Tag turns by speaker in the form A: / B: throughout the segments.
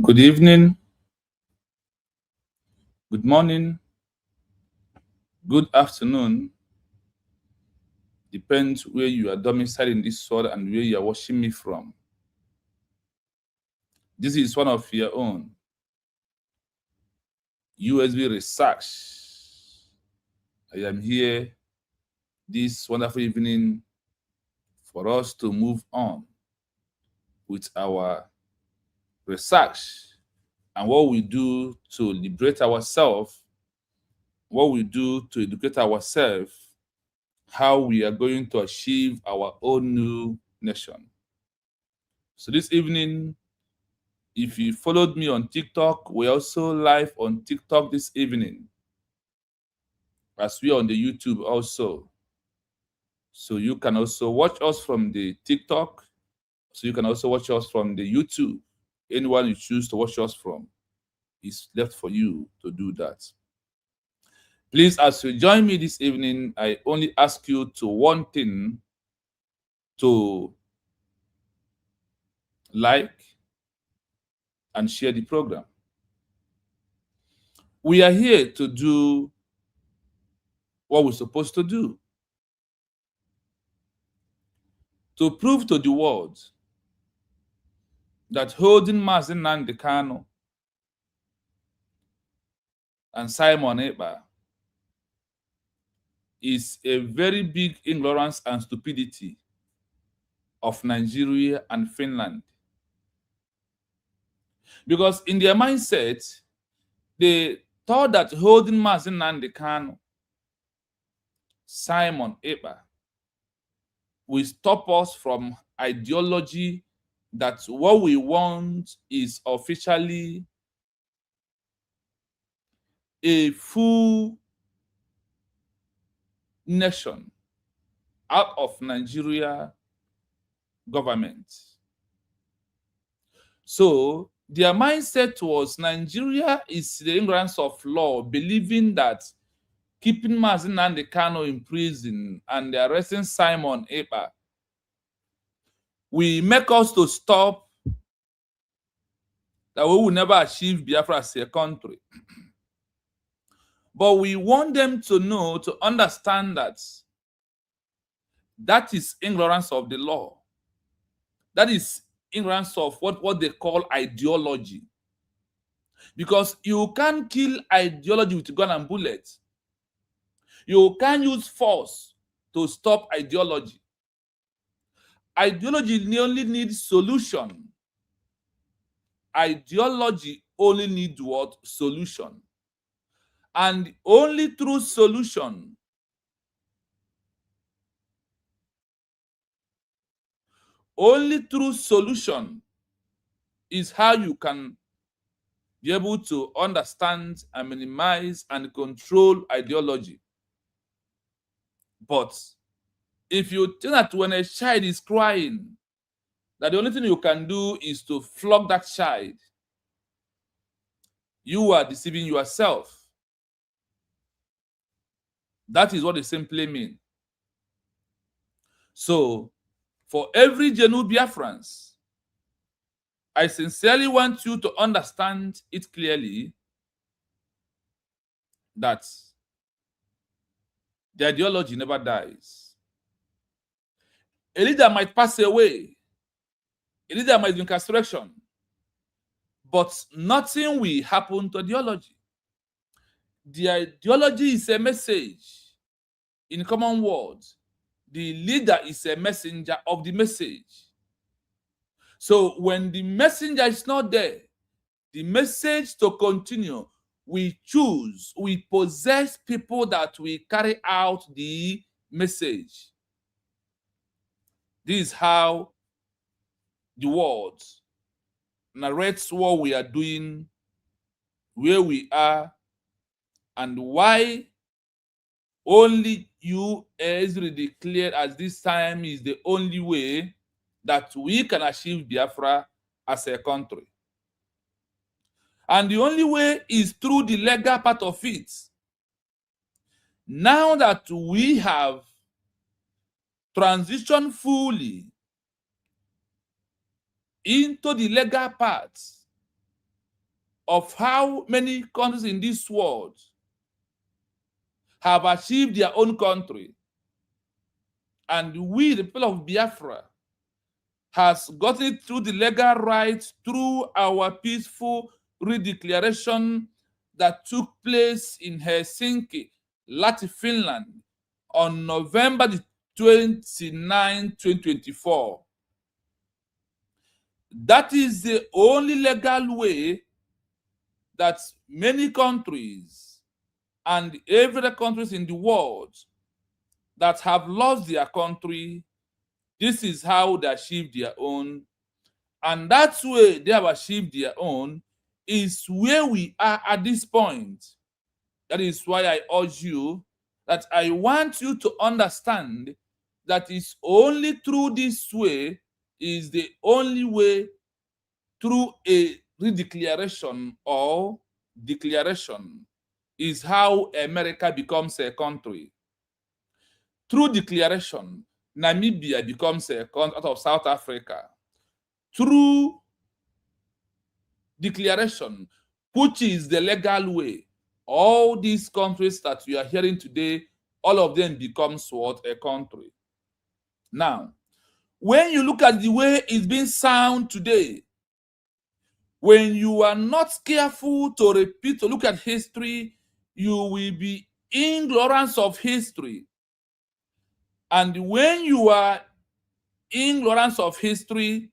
A: Good evening, good morning, good afternoon. Depends where you are domiciled in this world and where you are watching me from. This is one of your own USB research. I am here this wonderful evening for us to move on with our research and what we do to liberate ourselves, what we do to educate ourselves, how we are going to achieve our own new nation. So this evening, if you followed me on TikTok, we're also live on TikTok this evening, as we are on the YouTube also. So you can also watch us from the TikTok. So you can also watch us from the YouTube. Anyone you choose to watch us from, it's left for you to do that. Please, as you join me this evening, I only ask you to one thing: to like and share the program. We are here to do what we're supposed to do. To prove to the world that holding Mazi Nnamdi Kanu and Simon Ekpa is a very big ignorance and stupidity of Nigeria and Finland. Because in their mindset, they thought that holding Mazi Nnamdi Kanu, Simon Ekpa, will stop us from ideology that what we want is officially a full nation out of Nigeria government. So their mindset was Nigeria is the ignorance of law, believing that keeping Mazi Nnamdi Kanu in prison and arresting Simon Ekpa will make us to stop, that we will never achieve Biafra as a country. But we want them to know, to understand that that is ignorance of the law. That is ignorance of what they call ideology. Because you can't kill ideology with gun and bullet. You can't use force to stop ideology. Ideology only needs solution. Ideology only needs what? Solution. And only through solution, is how you can be able to understand and minimize and control ideology. But if you think that when a child is crying, that the only thing you can do is to flog that child, you are deceiving yourself. That is what it simply means. So, for every genuine Biafrans, I sincerely want you to understand it clearly that the ideology never dies. A leader might pass away. A leader might be incarceration. But nothing will happen to ideology. The ideology is a message. In common words, the leader is a messenger of the message. So when the messenger is not there, the message to continue, we possess people that will carry out the message. This is how the world narrates what we are doing, where we are, and why only US declared as this time is the only way that we can achieve Biafra as a country. And the only way is through the legal part of it. Now that we have transitioned fully into the legal part of how many countries in this world have achieved their own country, and we, the people of Biafra, has gotten it through the legal rights through our peaceful redeclaration that took place in Helsinki, Latvia, Finland, on November the 29, 2024. That is the only legal way that many countries and every other countries in the world that have lost their country, this is how they achieve their own. And that way they have achieved their own is where we are at this point. That is why I urge you that I want you to understand that it's only through this way is the only way, through a redeclaration or declaration, is how America becomes a country. Through declaration, Namibia becomes a country out of South Africa. Through declaration, which is the legal way, all these countries that we are hearing today, all of them becomes what? A country. Now, when you look at the way it's being sound today, when you are not careful to repeat, to look at history, you will be ignorant of history. And when you are ignorant of history,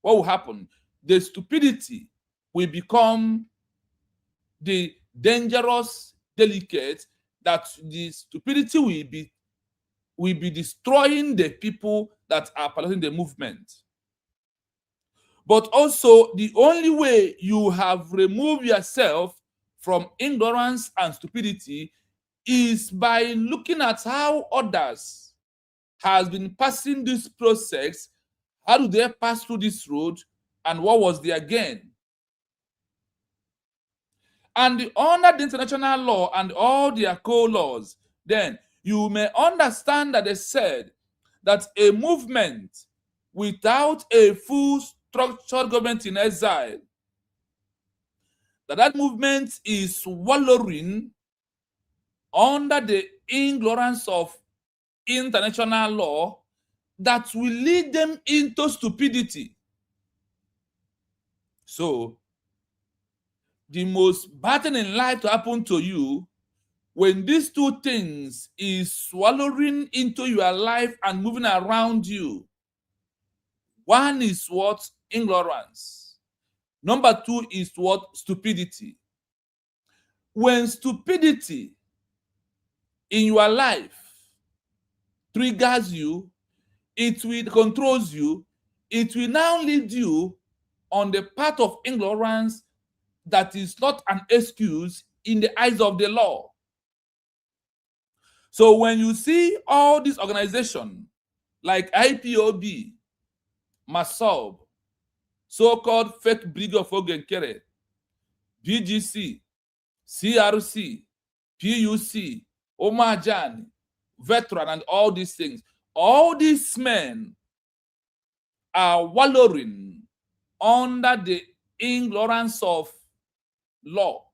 A: what will happen? The stupidity will become the dangerous delicate, that the stupidity will be destroying the people that are piloting the movement. But also, the only way you have removed yourself from ignorance and stupidity is by looking at how others has been passing this process. How do they pass through this road, and what was their gain? And under the international law and all their co-laws, then you may understand that they said that a movement without a full structured government in exile, that movement is wallowing under the ignorance of international law that will lead them into stupidity. So, the most bad thing in life to happen to you when these two things is swallowing into your life and moving around you. One is what? Ignorance. Number two is what? Stupidity. When stupidity in your life triggers you, it will controls you, it will now lead you on the path of ignorance that is not an excuse in the eyes of the law. So when you see all these organizations like Ipob, MASOB, so-called fake Brgie of Ogenkere, BGC, CRC, PUC, Omajan, veteran, and all these things, all these men are wallowing under the ignorance of law.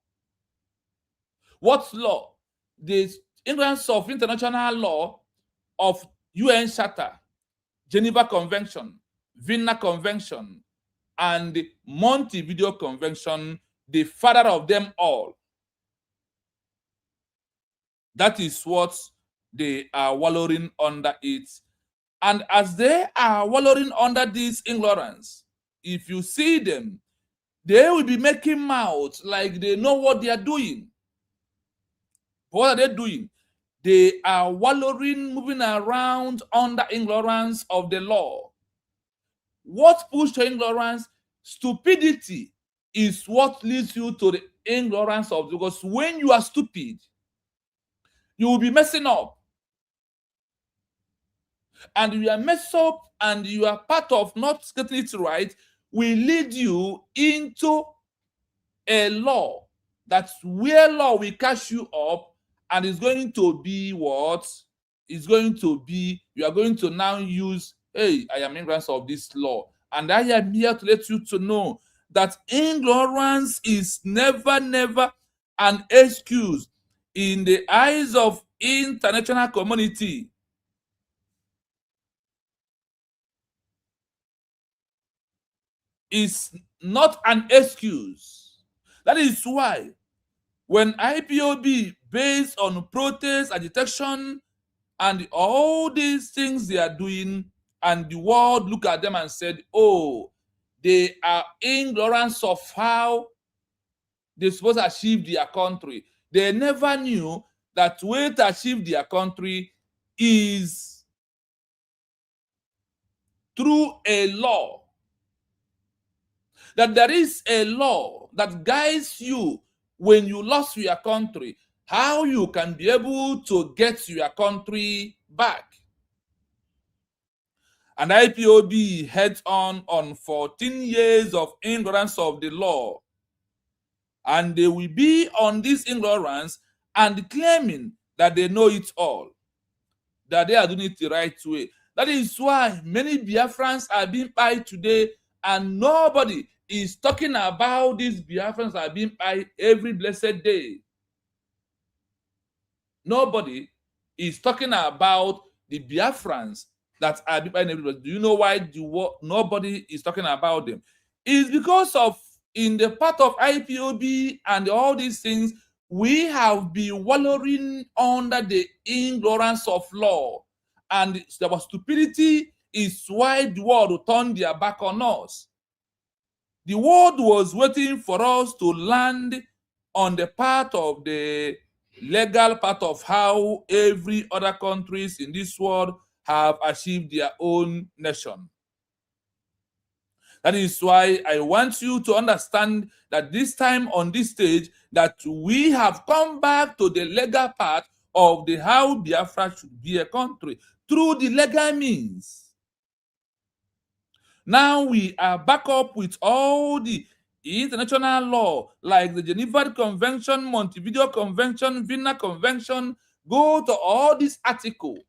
A: What law? The ignorance of international law, of UN Charter, Geneva Convention, Vienna Convention, and the Montevideo Convention, the father of them all. That is what they are wallowing under it. And as they are wallowing under this ignorance, if you see them, they will be making mouths like they know what they are doing. What are they doing? They are wallowing, moving around under ignorance of the law. What pushes to ignorance? Stupidity is what leads you to the ignorance of, because when you are stupid, you will be messing up. And you are messed up and you are part of not getting it right, will lead you into a law. That's where law will catch you up, and it's going to be what? It's going to be, you are going to now use, hey, I am ignorant of this law, And I am here to let you to know that ignorance is never, never an excuse in the eyes of international community. Is not an excuse. That is why when IPOB, based on protest, agitation, and all these things they are doing, and the world look at them and said, oh, they are ignorant of how they're supposed to achieve their country. They never knew that way to achieve their country is through a law. That there is a law that guides you when you lost your country, how you can be able to get your country back. And IPOB heads on 14 years of ignorance of the law. And they will be on this ignorance and claiming that they know it all, that they are doing it the right way. That is why many Biafrans are being pied today, and nobody is talking about these Biafrans are being pied every blessed day. Nobody is talking about the Biafrans that are being pied every blessed day. Do you know why nobody is talking about them? It's because of, in the part of IPOB and all these things, we have been wallowing under the ignorance of law. And our stupidity is why the world will turn their back on us. The world was waiting for us to land on the part of the legal part of how every other countries in this world have achieved their own nation. That is why I want you to understand that this time on this stage, that we have come back to the legal part of the how Biafra should be a country through the legal means. Now we are back up with all the international law, like the Geneva Convention, Montevideo Convention, Vienna Convention. Go to all these articles.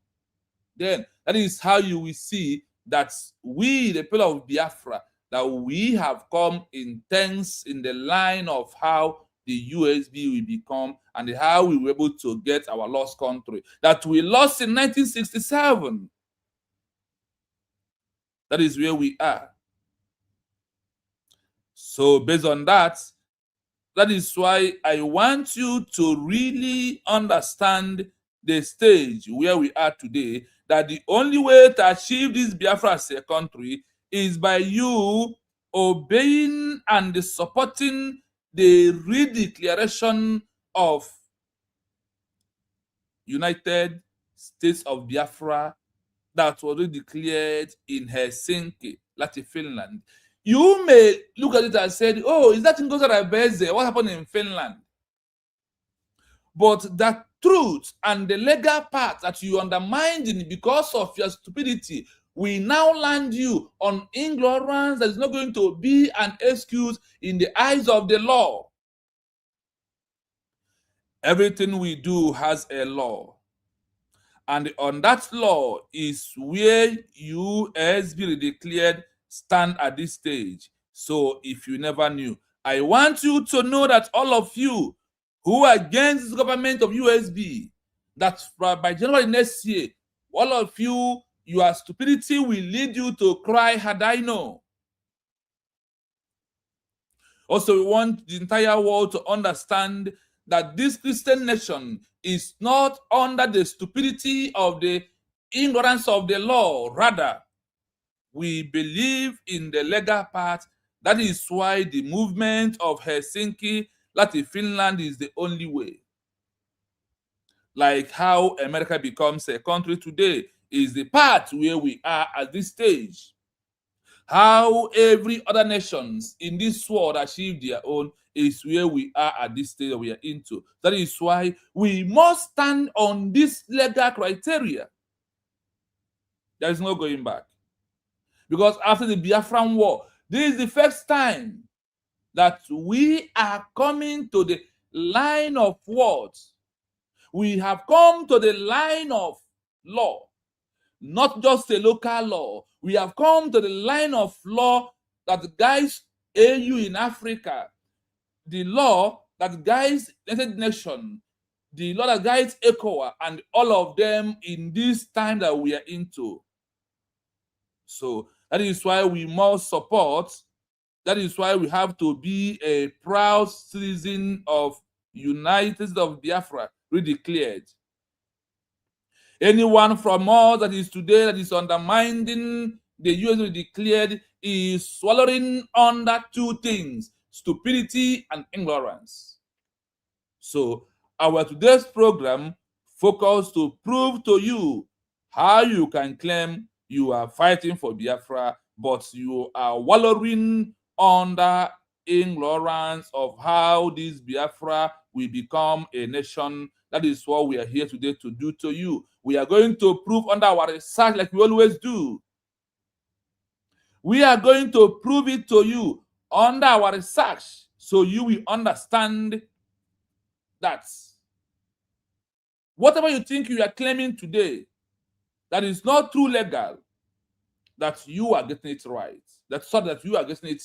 A: Then that is how you will see that we, the people of Biafra, that we have come in tense in the line of how the USB will become and how we were able to get our lost country that we lost in 1967. That is where we are. So based on that, that is why I want you to really understand the stage where we are today, that the only way to achieve this Biafra as a country is by you obeying and supporting the redeclaration of United States of Biafra that was declared in Helsinki, Latin Finland. You may look at it and say, oh, is that in Gozo-Rabeze? What happened in Finland? But that truth and the legal part that you undermined because of your stupidity will now land you on ignorance that is not going to be an excuse in the eyes of the law. Everything we do has a law. And on that law is where you, as be declared, stand at this stage. So if you never knew, I want you to know that all of you who are against this government of USB, that by January next year, all of you, your stupidity will lead you to cry, had I known. Also, we want the entire world to understand that this Christian nation is not under the stupidity of the ignorance of the law. Rather, we believe in the legal part. That is why the movement of Helsinki, Latin Finland, is the only way. Like how America becomes a country today is the part where we are at this stage. How every other nations in this world achieve their own is where we are at this stage that we are into. That is why we must stand on this legal criteria. There is no going back. Because after the Biafran War, this is the first time that we are coming to the line of words. We have come to the line of law. Not just a local law. We have come to the line of law that guides AU in Africa, the law that guides United Nations, the law that guides ECOWAS, and all of them in this time that we are into. So that is why we must support. That is why we have to be a proud citizen of United States of Biafra, redeclared. Anyone from us that is today that is undermining the US redeclared is swallowing under two things: stupidity and ignorance. So our today's program focus to prove to you how you can claim you are fighting for Biafra, but you are wallowing under ignorance of how this Biafra will become a nation. That is what we are here today to do to you. We are going to prove under our research like we always do. We are going to prove it to you under our research so you will understand that whatever you think you are claiming today that is not true legal, that you are getting it right. That's so that you are getting it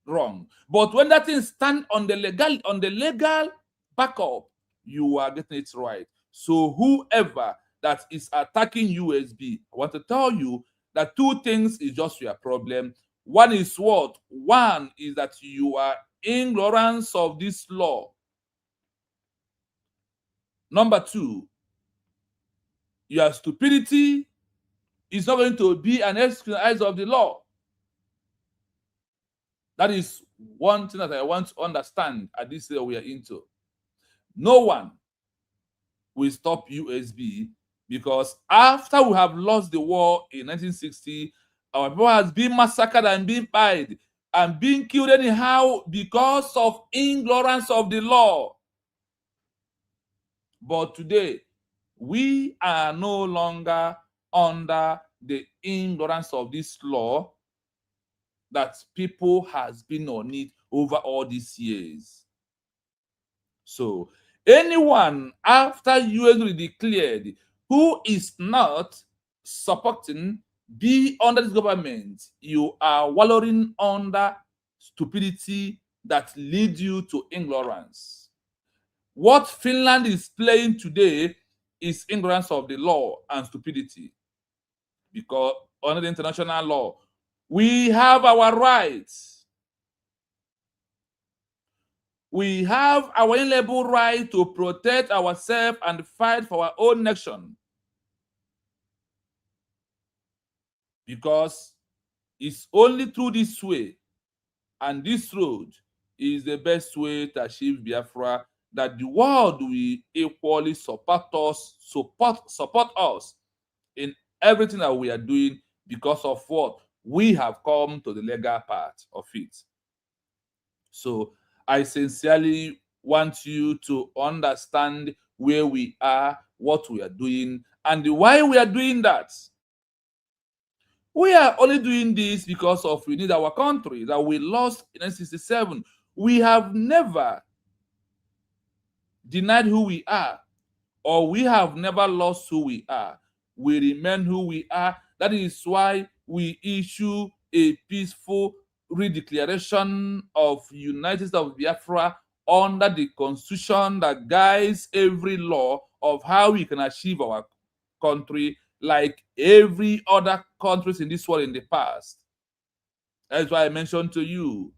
A: wrong. But when that thing stand on the legal backup, you are getting it right. So whoever that is attacking USB, I want to tell you that two things is just your problem. One is what? One is that you are ignorance of this law. Number two, your stupidity is not going to be an exercise of the law. That is one thing that I want to understand at this day we are into. No one will stop USB because after we have lost the war in 1960, our people has been massacred and been buried and being killed anyhow because of ignorance of the law. But today, we are no longer under the ignorance of this law that people has been on it over all these years. So anyone after US declared who is not supporting be under this government, you are wallowing under stupidity that leads you to ignorance. What Finland is playing today is ignorance of the law and stupidity. Because under the international law, we have our rights. We have our inalienable right to protect ourselves and fight for our own nation. Because it's only through this way, and this road is the best way to achieve Biafra, that the world will equally support us in everything that we are doing, because of what? We have come to the legal part of it. So I sincerely want you to understand where we are, what we are doing, and why we are doing that. We are only doing this because of we need our country that we lost in 1967. We have never denied who we are, or we have never lost who we are. We remain who we are. That is why we issue a peaceful redeclaration of United States of Biafra under the constitution that guides every law of how we can achieve our country, like every other countries in this world in the past. That's why I mentioned to you,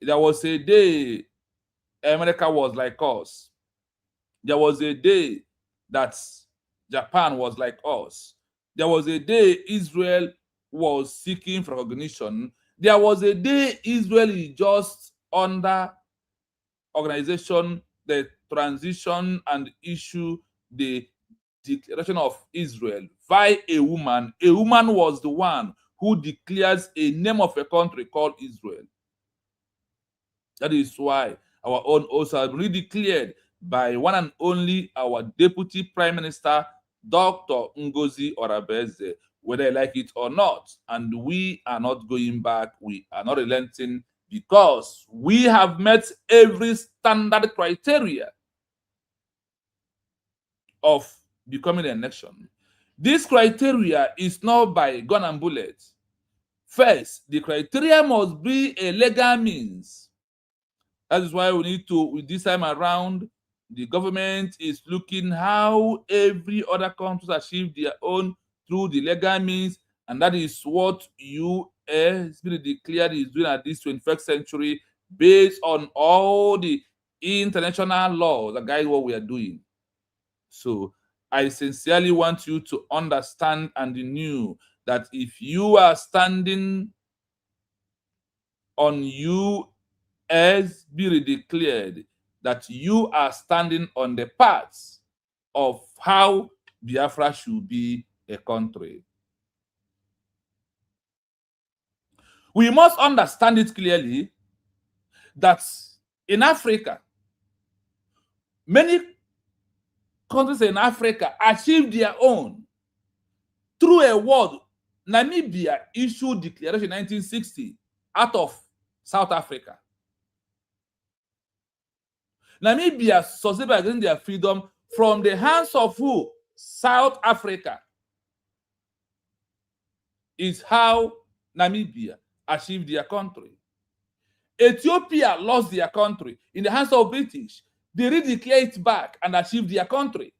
A: there was a day America was like us. There was a day that Japan was like us. There was a day Israel was seeking for recognition. There was a day Israel is just under organization, the transition and issue the Declaration of Israel by a woman. A woman was the one who declares a name of a country called Israel. That is why our own also have been declared by one and only our Deputy Prime Minister, Dr. Ngozi Orabeze, whether I like it or not. And we are not going back. We are not relenting, because we have met every standard criteria of becoming a nation. This criteria is not by gun and bullet. First, the criteria must be a legal means. That is why we need to, with this time around, the government is looking how every other countries achieve their own through the legal means, and that is what US declared is doing at this 21st century based on all the international laws that guide what we are doing. So I sincerely want you to understand and know that if you are standing on US be declared, that you are standing on the path of how Biafra should be a country. We must understand it clearly that in Africa, many countries in Africa achieved their own through a word. Namibia issued declaration in 1960 out of South Africa. Namibia succeeded by getting their freedom from the hands of who? South Africa. Is how Namibia achieved their country. Ethiopia lost their country in the hands of British. They redeclared it back and achieved their country.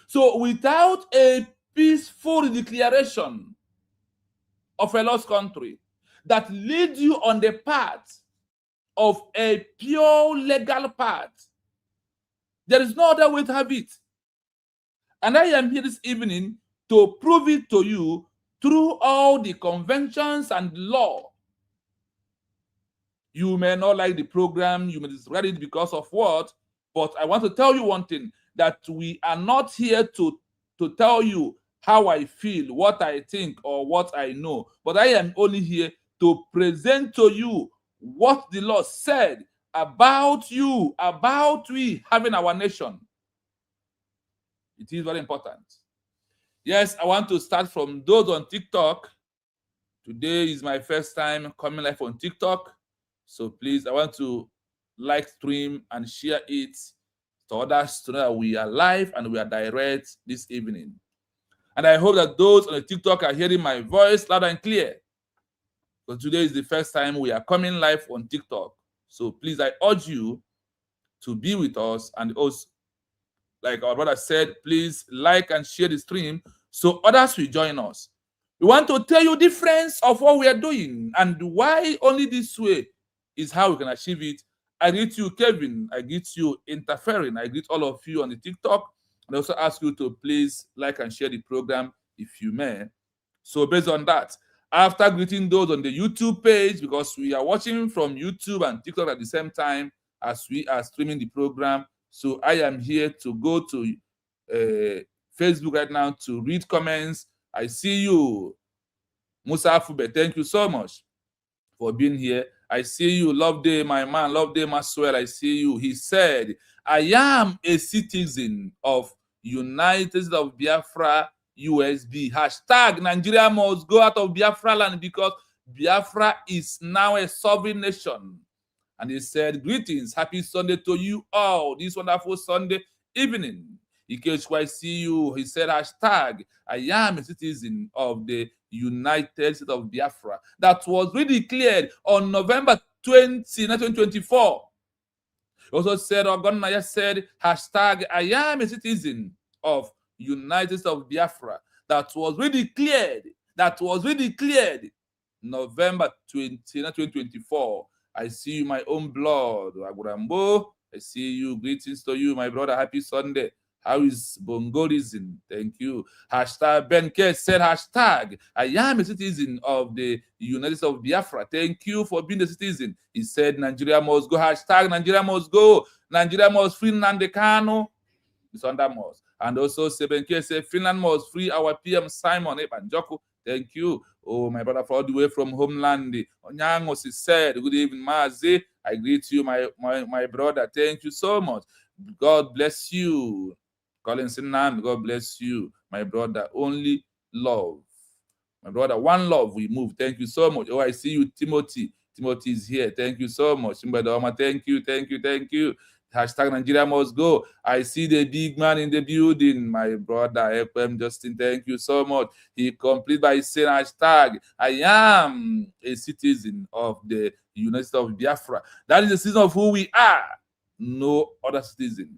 A: So without a peaceful declaration of a lost country that leads you on the path of a pure legal path, there is no other way to have it. And I am here this evening to prove it to you through all the conventions and law. You may not like the program, you may disregard it because of what, but I want to tell you one thing, that we are not here to tell you how I feel, what I think, or what I know, but I am only here to present to you what the law said about you, about we having our nation. It is very important. Yes, I want to start from those on TikTok. Today is my first time coming live on TikTok. So please, I want to like, stream, and share it to others to know that we are live and we are direct this evening. And I hope that those on the TikTok are hearing my voice loud and clear. Because today is the first time we are coming live on TikTok. So please, I urge you to be with us, and also, like our brother said, please like and share the stream so others will join us. We want to tell you the difference of what we are doing and why only this way is how we can achieve it. I greet you, Kevin. I greet you, Interfering. I greet all of you on the TikTok. And I also ask you to please like and share the program if you may. So based on that, after greeting those on the YouTube page, because we are watching from YouTube and TikTok at the same time as we are streaming the program, so I am here to go to Facebook right now to read comments. I see you, Musa Afube. Thank you so much for being here. I see you, Love Day, my man, Love Day Maswell. I see you. He said, I am a citizen of United States of Biafra, USB. Hashtag Nigeria must go out of Biafra land because Biafra is now a sovereign nation. And he said, greetings, happy Sunday to you all, this wonderful Sunday evening. I see you. He said, hashtag, I am a citizen of the United States of Biafra. That was redeclared on November 20, 1924. He also said, Ogonaya said, hashtag, I am a citizen of United States of Biafra. That was redeclared. November 20, 2024. I see you, my own blood. Agurambo. I see you. Greetings to you, my brother. Happy Sunday. How is Bongorism? Thank you. Hashtag Ben K said, hashtag, I am a citizen of the United States of Biafra. Thank you for being a citizen. He said, Nigeria must go. Hashtag, Nigeria must go. Nigeria must free Nnamdi Kanu. It's under must. And also, Ben K said, Finland must free our PM Simon Ebanjoko. Thank you. Oh, my brother, all the way from homeland. Onyangos said, good evening, Mazi. I greet you, my brother. Thank you so much. God bless you. Colin Sinan, God bless you, my brother. Only love. My brother, one love, we move. Thank you so much. Oh, I see you, Timothy. Timothy is here. Thank you so much. Thank you. Hashtag Nigeria must go. I see the big man in the building, my brother FM Justin. Thank you so much. He completed by saying hashtag I am a citizen of the United States of Biafra. That is the citizen of who we are. No other citizen.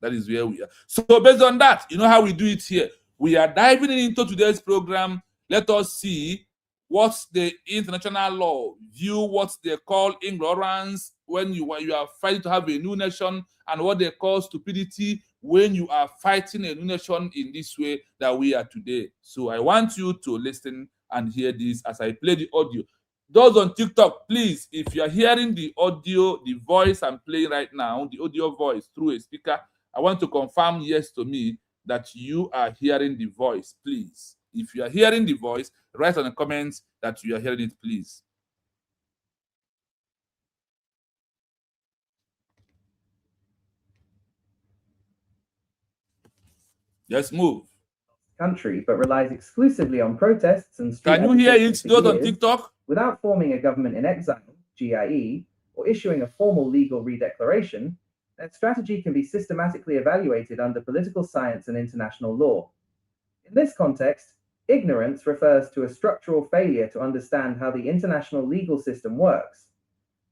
A: That is where we are. So based on that, you know how we do it here. We are diving into today's program. Let us see what the international law view, what they call ignorance when you are fighting to have a new nation, and what they call stupidity when you are fighting a new nation in this way that we are today. So I want you to listen and hear this as I play the audio. Those on TikTok, please, if you are hearing the audio, the voice I'm playing right now, the audio voice through a speaker, I want to confirm yes to me that you are hearing the voice, please. If you are hearing the voice, write on the comments that you are hearing it, please. Let's move.
B: Country, but relies exclusively on protests and street
A: Can you hear it?
B: agitation
A: Those
B: for
A: on
B: years,
A: TikTok?
B: without forming a government in exile, GIE, or issuing a formal legal redeclaration, their strategy can be systematically evaluated under political science and international law. In this context, ignorance refers to a structural failure to understand how the international legal system works.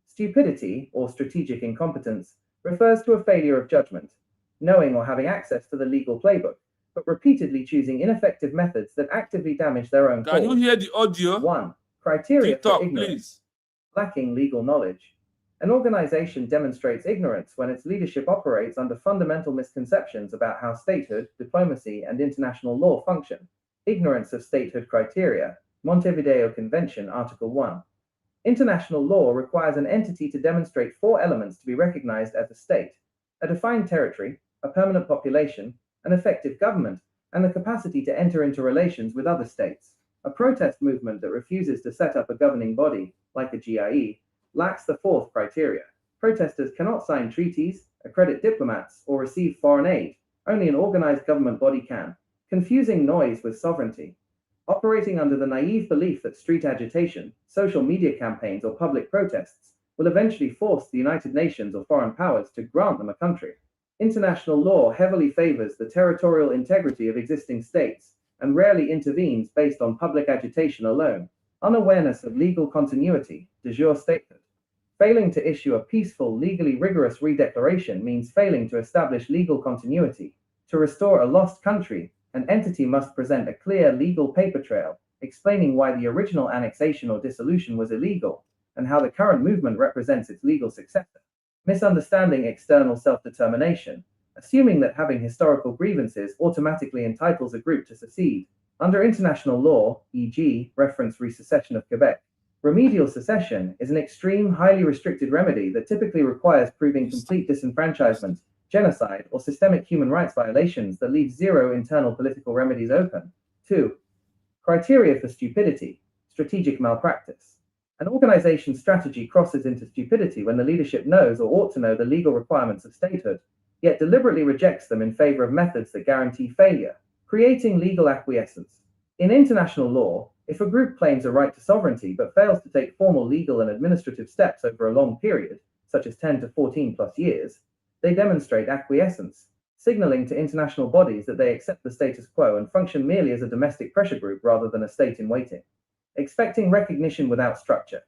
B: Stupidity, or strategic incompetence, refers to a failure of judgment, knowing or having access to the legal playbook, but repeatedly choosing ineffective methods that actively damage their own cause.
A: Can you hear the audio?
B: 1. Criteria
A: TikTok,
B: for ignorance.
A: please.
B: Lacking legal knowledge. An organization demonstrates ignorance when its leadership operates under fundamental misconceptions about how statehood, diplomacy, and international law function. Ignorance of statehood criteria. Montevideo Convention, Article 1. International law requires an entity to demonstrate 4 elements to be recognized as a state: a defined territory, a permanent population, an effective government, and the capacity to enter into relations with other states. A protest movement that refuses to set up a governing body, like the GIE, lacks the 4th criteria. Protesters cannot sign treaties, accredit diplomats, or receive foreign aid. Only an organized government body can. Confusing noise with sovereignty. Operating under the naive belief that street agitation, social media campaigns, or public protests will eventually force the United Nations or foreign powers to grant them a country. International law heavily favors the territorial integrity of existing states and rarely intervenes based on public agitation alone. Unawareness of legal continuity, de jure statehood. Failing to issue a peaceful, legally rigorous redeclaration means failing to establish legal continuity. To restore a lost country, an entity must present a clear legal paper trail explaining why the original annexation or dissolution was illegal and how the current movement represents its legal successor. Misunderstanding external self-determination, assuming that having historical grievances automatically entitles a group to secede. Under international law, e.g., reference resecession of Quebec, remedial secession is an extreme, highly restricted remedy that typically requires proving complete disenfranchisement, genocide, or systemic human rights violations that leave 0 internal political remedies open. 2. Criteria for stupidity, strategic malpractice. An organization's strategy crosses into stupidity when the leadership knows or ought to know the legal requirements of statehood, yet deliberately rejects them in favor of methods that guarantee failure, creating legal acquiescence. In international law, if a group claims a right to sovereignty but fails to take formal legal and administrative steps over a long period, such as 10 to 14 plus years, they demonstrate acquiescence, signaling to international bodies that they accept the status quo and function merely as a domestic pressure group rather than a state in waiting. Expecting recognition without structure.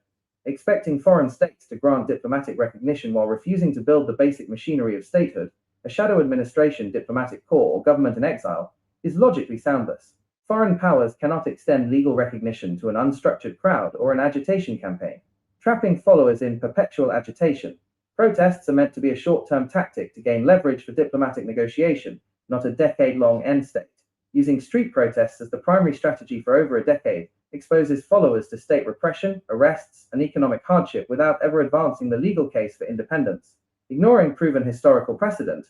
B: Expecting foreign states to grant diplomatic recognition while refusing to build the basic machinery of statehood, a shadow administration, diplomatic corps, or government in exile, is logically soundless. Foreign powers cannot extend legal recognition to an unstructured crowd or an agitation campaign, trapping followers in perpetual agitation. Protests are meant to be a short-term tactic to gain leverage for diplomatic negotiation, not a decade-long end state. Using street protests as the primary strategy for over a decade exposes followers to state repression, arrests, and economic hardship without ever advancing the legal case for independence. Ignoring proven historical precedent,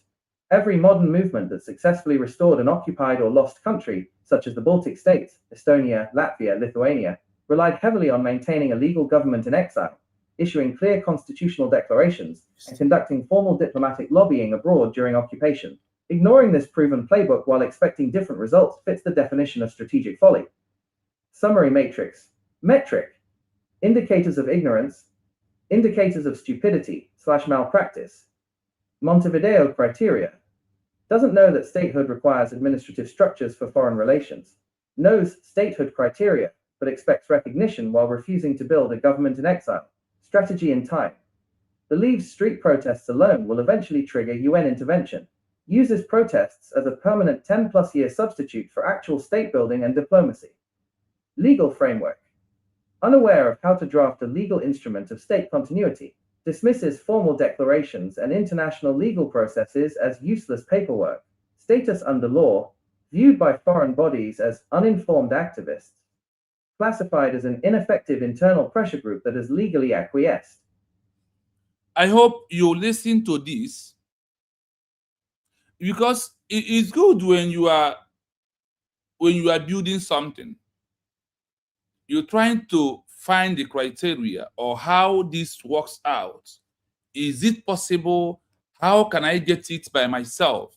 B: every modern movement that successfully restored an occupied or lost country, such as the Baltic states, Estonia, Latvia, Lithuania, relied heavily on maintaining a legal government in exile, issuing clear constitutional declarations, and conducting formal diplomatic lobbying abroad during occupation. Ignoring this proven playbook while expecting different results fits the definition of strategic folly. Summary matrix. Metric. Indicators of ignorance. Indicators of stupidity/malpractice. Montevideo Criteria. Doesn't know that statehood requires administrative structures for foreign relations. Knows statehood criteria, but expects recognition while refusing to build a government in exile. Strategy in time. Believes street protests alone will eventually trigger UN intervention. Uses protests as a permanent 10+ year substitute for actual state building and diplomacy. Legal framework. Unaware of how to draft a legal instrument of state continuity, dismisses formal declarations and international legal processes as useless paperwork. Status under law, viewed by foreign bodies as uninformed activists. Classified as an ineffective internal pressure group that has legally acquiesced.
A: I hope you listen to this, because it is good when you are building something. You're trying to find the criteria or how this works out. Is it possible? How can I get it by myself?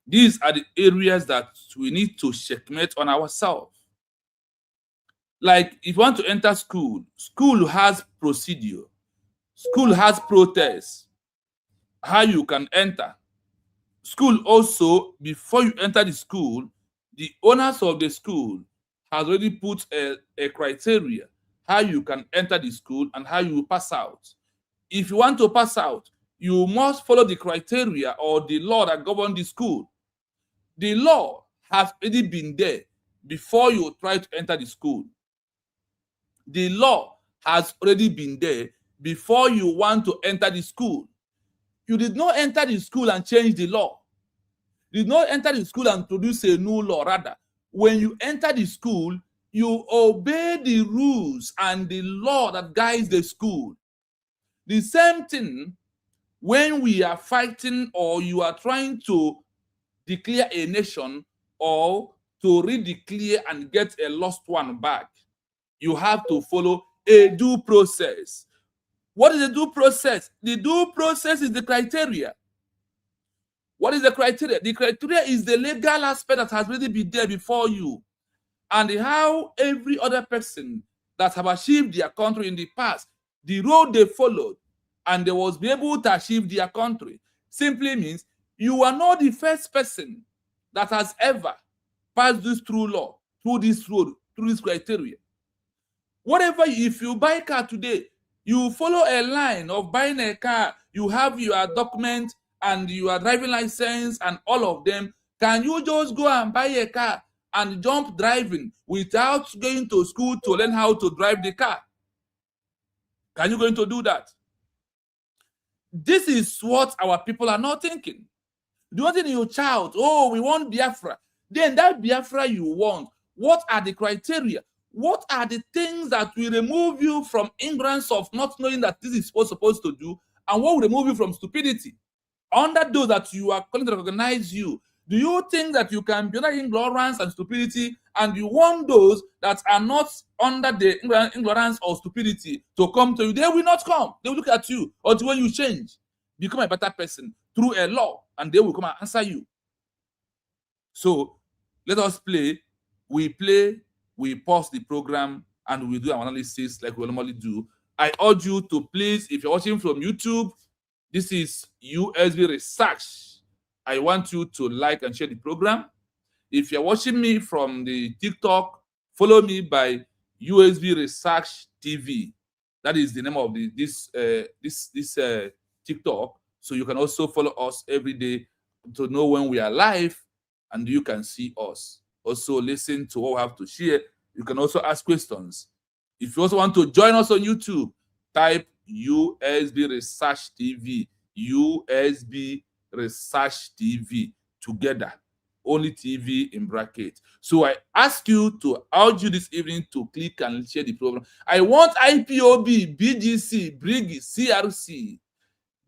A: These are the areas that we need to checkmate on ourselves. Like, if you want to enter school, school has procedure. School has protest, how you can enter. School also, before you enter the school, the owners of the school has already put a criteria how you can enter the school and how you will pass out. If you want to pass out, you must follow the criteria or the law that governs the school. The law has already been there before you try to enter the school. The law has already been there before you want to enter the school. You did not enter the school and change the law. You did not enter the school and produce a new law. Rather, when you enter the school, you obey the rules and the law that guides the school. The same thing when we are fighting or you are trying to declare a nation or to redeclare and get a lost one back. You have to follow a due process. What is the due process? The due process is the criteria. What is the criteria? The criteria is the legal aspect that has already been there before you, and how every other person that have achieved their country in the past, the road they followed, and they was be able to achieve their country, simply means you are not the first person that has ever passed this through law, through this road, through this criteria. Whatever, if you buy a car today, you follow a line of buying a car, you have your document and your driving license and all of them. Can you just go and buy a car and jump driving without going to school to learn how to drive the car? Can you going to do that? This is what our people are not thinking. Do you think your child, oh, we want Biafra. Then that Biafra you want, what are the criteria? What are the things that will remove you from ignorance of not knowing that this is what you're supposed to do, and what will remove you from stupidity? Under those that you are going to recognize you, do you think that you can be under ignorance and stupidity, and you want those that are not under the ignorance or stupidity to come to you? They will not come. They will look at you until when you change, become a better person through a law, and they will come and answer you. So let us play. We play, we pause the program, and we do our analysis like we normally do. I urge you to please, if you're watching from YouTube, this is USB Research. I want you to like and share the program. If you're watching me from the TikTok, follow me by USB Research TV. That is the name of this TikTok. So you can also follow us every day to know when we are live, and you can see us. Also listen to what we have to share. You can also ask questions. If you also want to join us on YouTube, type USB Research TV. USB Research TV together. Only TV in bracket. So I ask you to urge you this evening to click and share the program. I want IPOB, BGC, Brgie, CRC.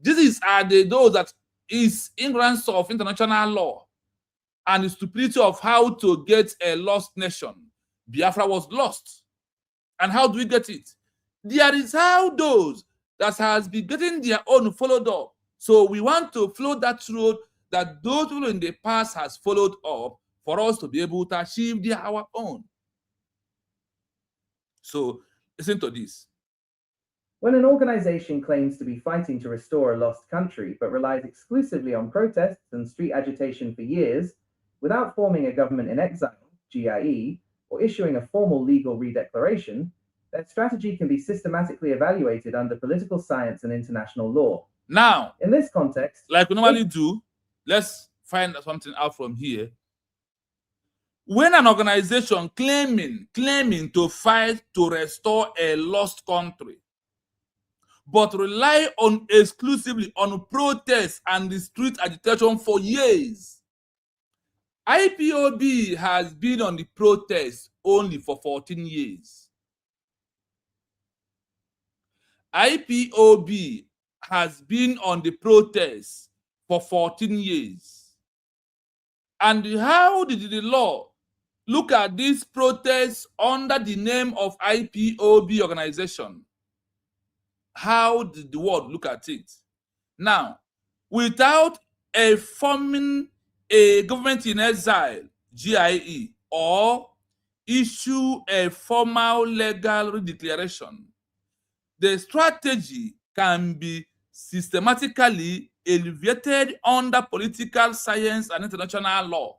A: These are those that is ignorance of international law and the stupidity of how to get a lost nation. Biafra was lost. And how do we get it? There is how those that has been getting their own followed up. So we want to follow that road that those people in the past has followed up for us to be able to achieve our own. So listen to this.
B: When an organization claims to be fighting to restore a lost country but relies exclusively on protests and street agitation for years, without forming a government in exile, GIE, or issuing a formal legal redeclaration, their strategy can be systematically evaluated under political science and international law.
A: Now,
B: in this context,
A: like we normally do, let's find something out from here. When an organization claiming to fight to restore a lost country, but rely on exclusively on protests and the street agitation for years, IPOB has been on the protest only for 14 years. IPOB has been on the protest for 14 years. And how did the law look at these protests under the name of IPOB organization? How did the world look at it? Now, without forming a government in exile, GIE, or issue a formal legal redeclaration, the strategy can be systematically elevated under political science and international law.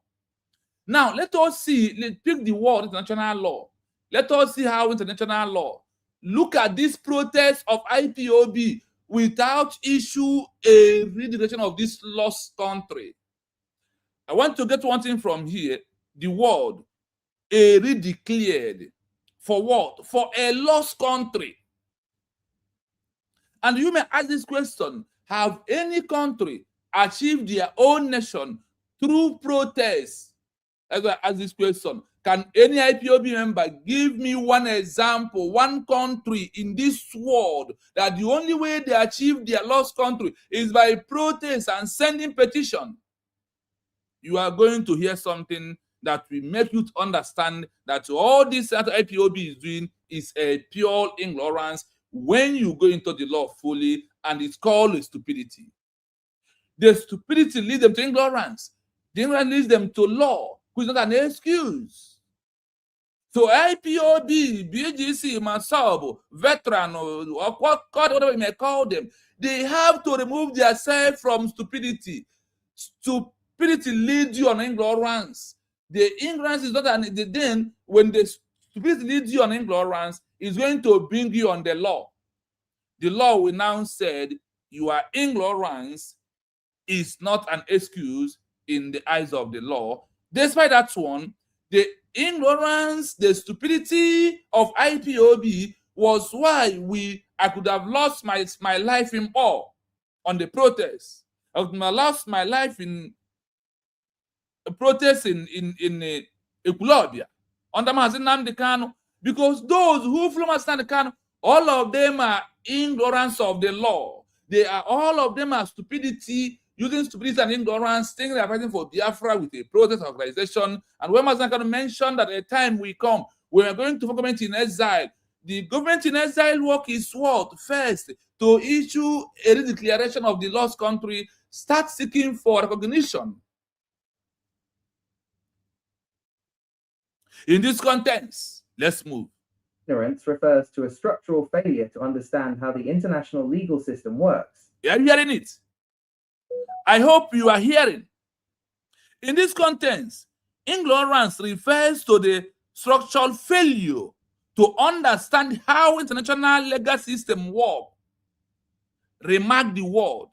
A: Now, let us see, let's pick the word international law. Let us see how international law look at this protest of IPOB without issue a redeclaration of this lost country. I want to get one thing from here. The word a redeclared. For what? For a lost country. And you may ask this question: have any country achieved their own nation through protests? As I ask this question, can any IPOB member give me one example, one country in this world that the only way they achieve their lost country is by protest and sending petition? You are going to hear something that will make you understand that all this that IPOB is doing is a pure ignorance when you go into the law fully, and it's called stupidity. The stupidity leads them to ignorance. The ignorance leads them to law, which is not an excuse. So IPOB, BGC, Mansab, veteran, or whatever you may call them, they have to remove themselves from stupidity. Stupidity leads you on ignorance. The ignorance is not then when the stupidity leads you on ignorance, is going to bring you on the law. The law will now said your ignorance is not an excuse in the eyes of the law. Despite that one, the ignorance, the stupidity of IPOB was why I could have lost my life in all on the protest. I could have lost my life in a protest in Ekulobia under Mazin Nnamdi Kanu, because those who flew Mazin Nnamdi Kanu, all of them are ignorance of the law. All of them are stupidity, using stupidity and ignorance, thinking they are fighting for Biafra with a protest organization. And when Mazin Kanu mentioned that a time will come, we are going to form government in exile. The government in exile work is what? First, to issue a declaration of the lost country, start seeking for recognition. In this context, let's move.
B: Ignorance refers to a structural failure to understand how the international legal system works.
A: Are you hearing it? I hope you are hearing. In this context, ignorance refers to the structural failure to understand how international legal system work. Remark the word.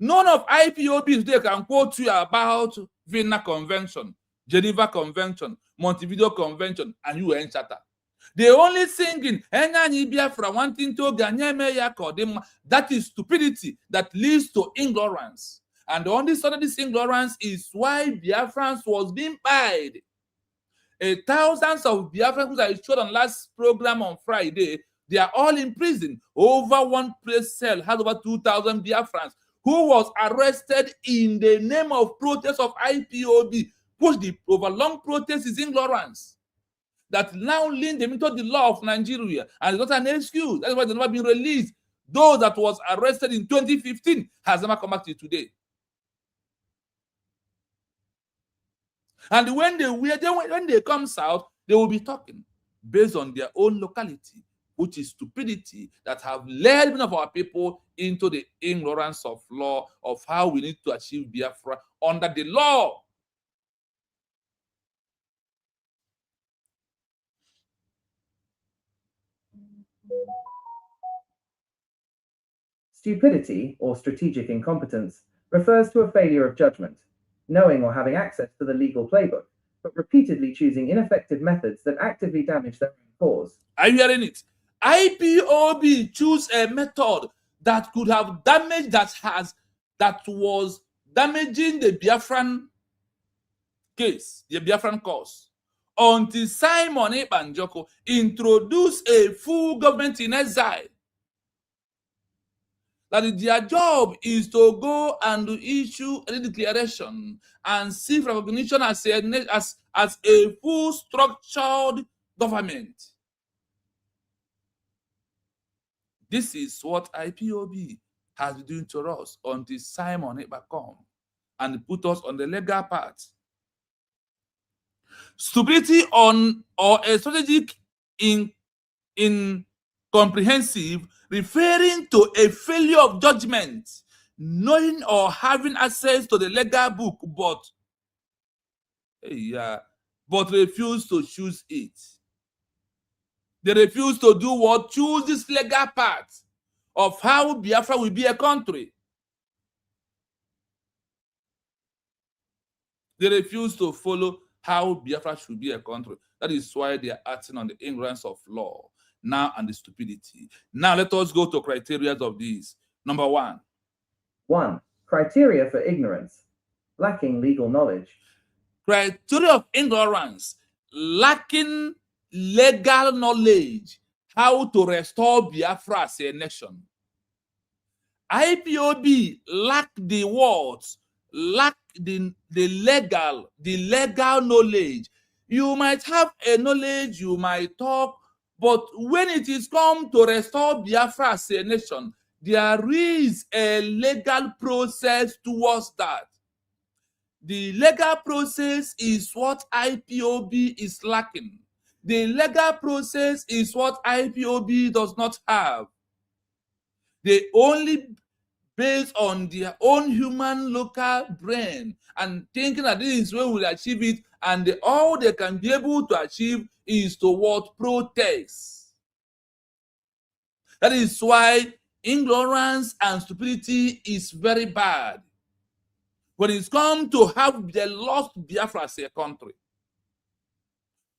A: None of IPOBs they can quote you about Vienna Convention, Geneva Convention, Montevideo Convention, and UN Charter. They only singing Biafra wanting to that is stupidity that leads to ignorance. And the only sort of this ignorance is why Biafrans was being paid. Thousands of Biafrans who I showed on last program on Friday, they are all in prison. Over one place cell has over 2,000 Biafrans who was arrested in the name of protest of IPOB, which the overlong protest is ignorance. That now lead them into the law of Nigeria, and it's not an excuse. That's why they've never been released. Those that was arrested in 2015 has never come back to today. And when they come south, they will be talking based on their own locality, which is stupidity, that have led many of our people into the ignorance of law, of how we need to achieve Biafra under the law.
B: Stupidity, or strategic incompetence, refers to a failure of judgment, knowing or having access to the legal playbook, but repeatedly choosing ineffective methods that actively damage their own cause.
A: Are you hearing it? IPOB choose a method that could have damaged, that was damaging the Biafran case, the Biafran cause, until Simon Ekpa introduced a full government in exile. That their job is to go and issue a declaration and seek recognition as a full structured government. This is what IPOB has been doing to us until Simon Ekpa come and put us on the legal path. Stupidity or a strategic incomprehensive, referring to a failure of judgment, knowing or having access to the legal book, but refuse to choose it. They refuse to do what? Choose this legal path of how Biafra will be a country. They refuse to follow how Biafra should be a country. That is why they are acting on the ignorance of law now and the stupidity. Now let us go to criteria of these. Number 1.
B: 1. Criteria for ignorance. Lacking legal knowledge.
A: Criteria of ignorance. Lacking legal knowledge. How to restore Biafra as a nation. IPOB lack the words, lack the legal knowledge. You might have a knowledge, you might talk, but when it is come to restore Biafra as a nation, there is a legal process towards that. The legal process is what IPOB is lacking. The legal process is what IPOB does not have. They only based on their own human local brain and thinking that this is where we'll achieve it, and all they can be able to achieve is toward protest. That is why ignorance and stupidity is very bad when it's come to have the lost Biafra as a country.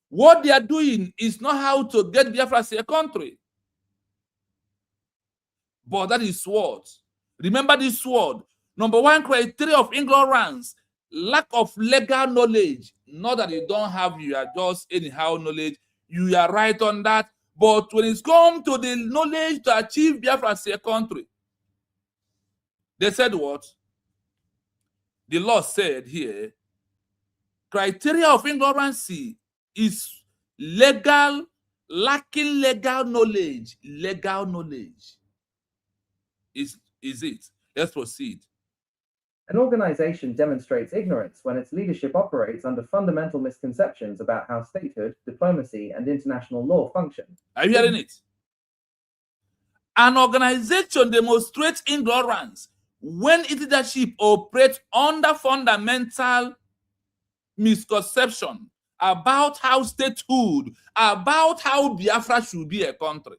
A: What they are doing is not how to get Biafra as a country. But that is what. Remember this word. Number 1 criteria of ignorance, lack of legal knowledge. Not that you don't have, you are just anyhow knowledge. You are right on that. But when it's come to the knowledge to achieve Biafra as a country, they said what? The law said here, criteria of ignorance is lacking legal knowledge. Legal knowledge. Is it? Let's proceed.
B: An organization demonstrates ignorance when its leadership operates under fundamental misconceptions about how statehood, diplomacy, and international law function.
A: Are you hearing it? An organization demonstrates ignorance when its leadership operates under fundamental misconception about how statehood, about how Biafra should be a country.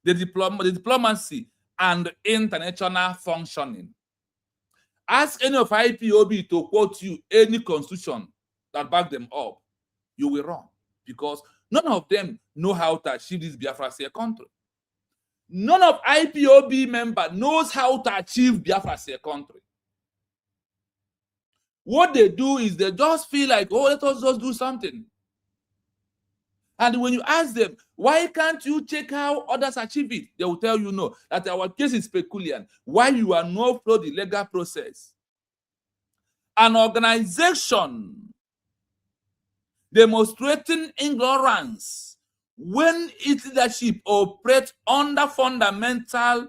A: The diplomacy and international functioning. Ask any of IPOB to quote you any constitution that back them up. You will run, because none of them know how to achieve this Biafra as a country. None of IPOB member knows how to achieve Biafra as a country. What they do is they just feel like, oh, let us just do something. And when you ask them, why can't you check how others achieve it? They will tell you no, that our case is peculiar. Why you are not follow the legal process? An organization demonstrating ignorance when its leadership operates under fundamental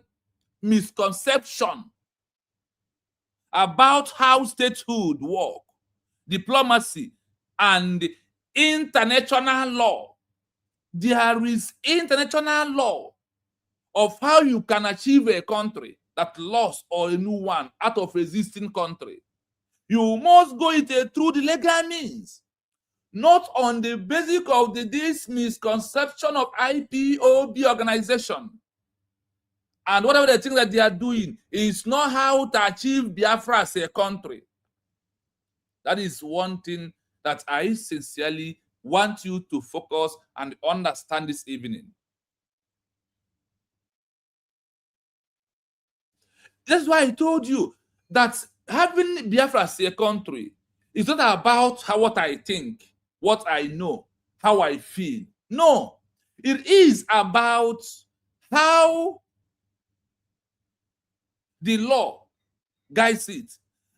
A: misconception about how statehood work, diplomacy, and international law. there is international law of how you can achieve a country that lost or a new one out of existing country. You must go it through the legal means, not on the basis of this misconception of IPOB organization. And whatever the thing that they are doing is not how to achieve Biafra as a country. That is one thing that I sincerely want you to focus and understand this evening. That's why I told you that having Biafra as a country is not about what I think, what I know, how I feel. No, it is about how the law guides it.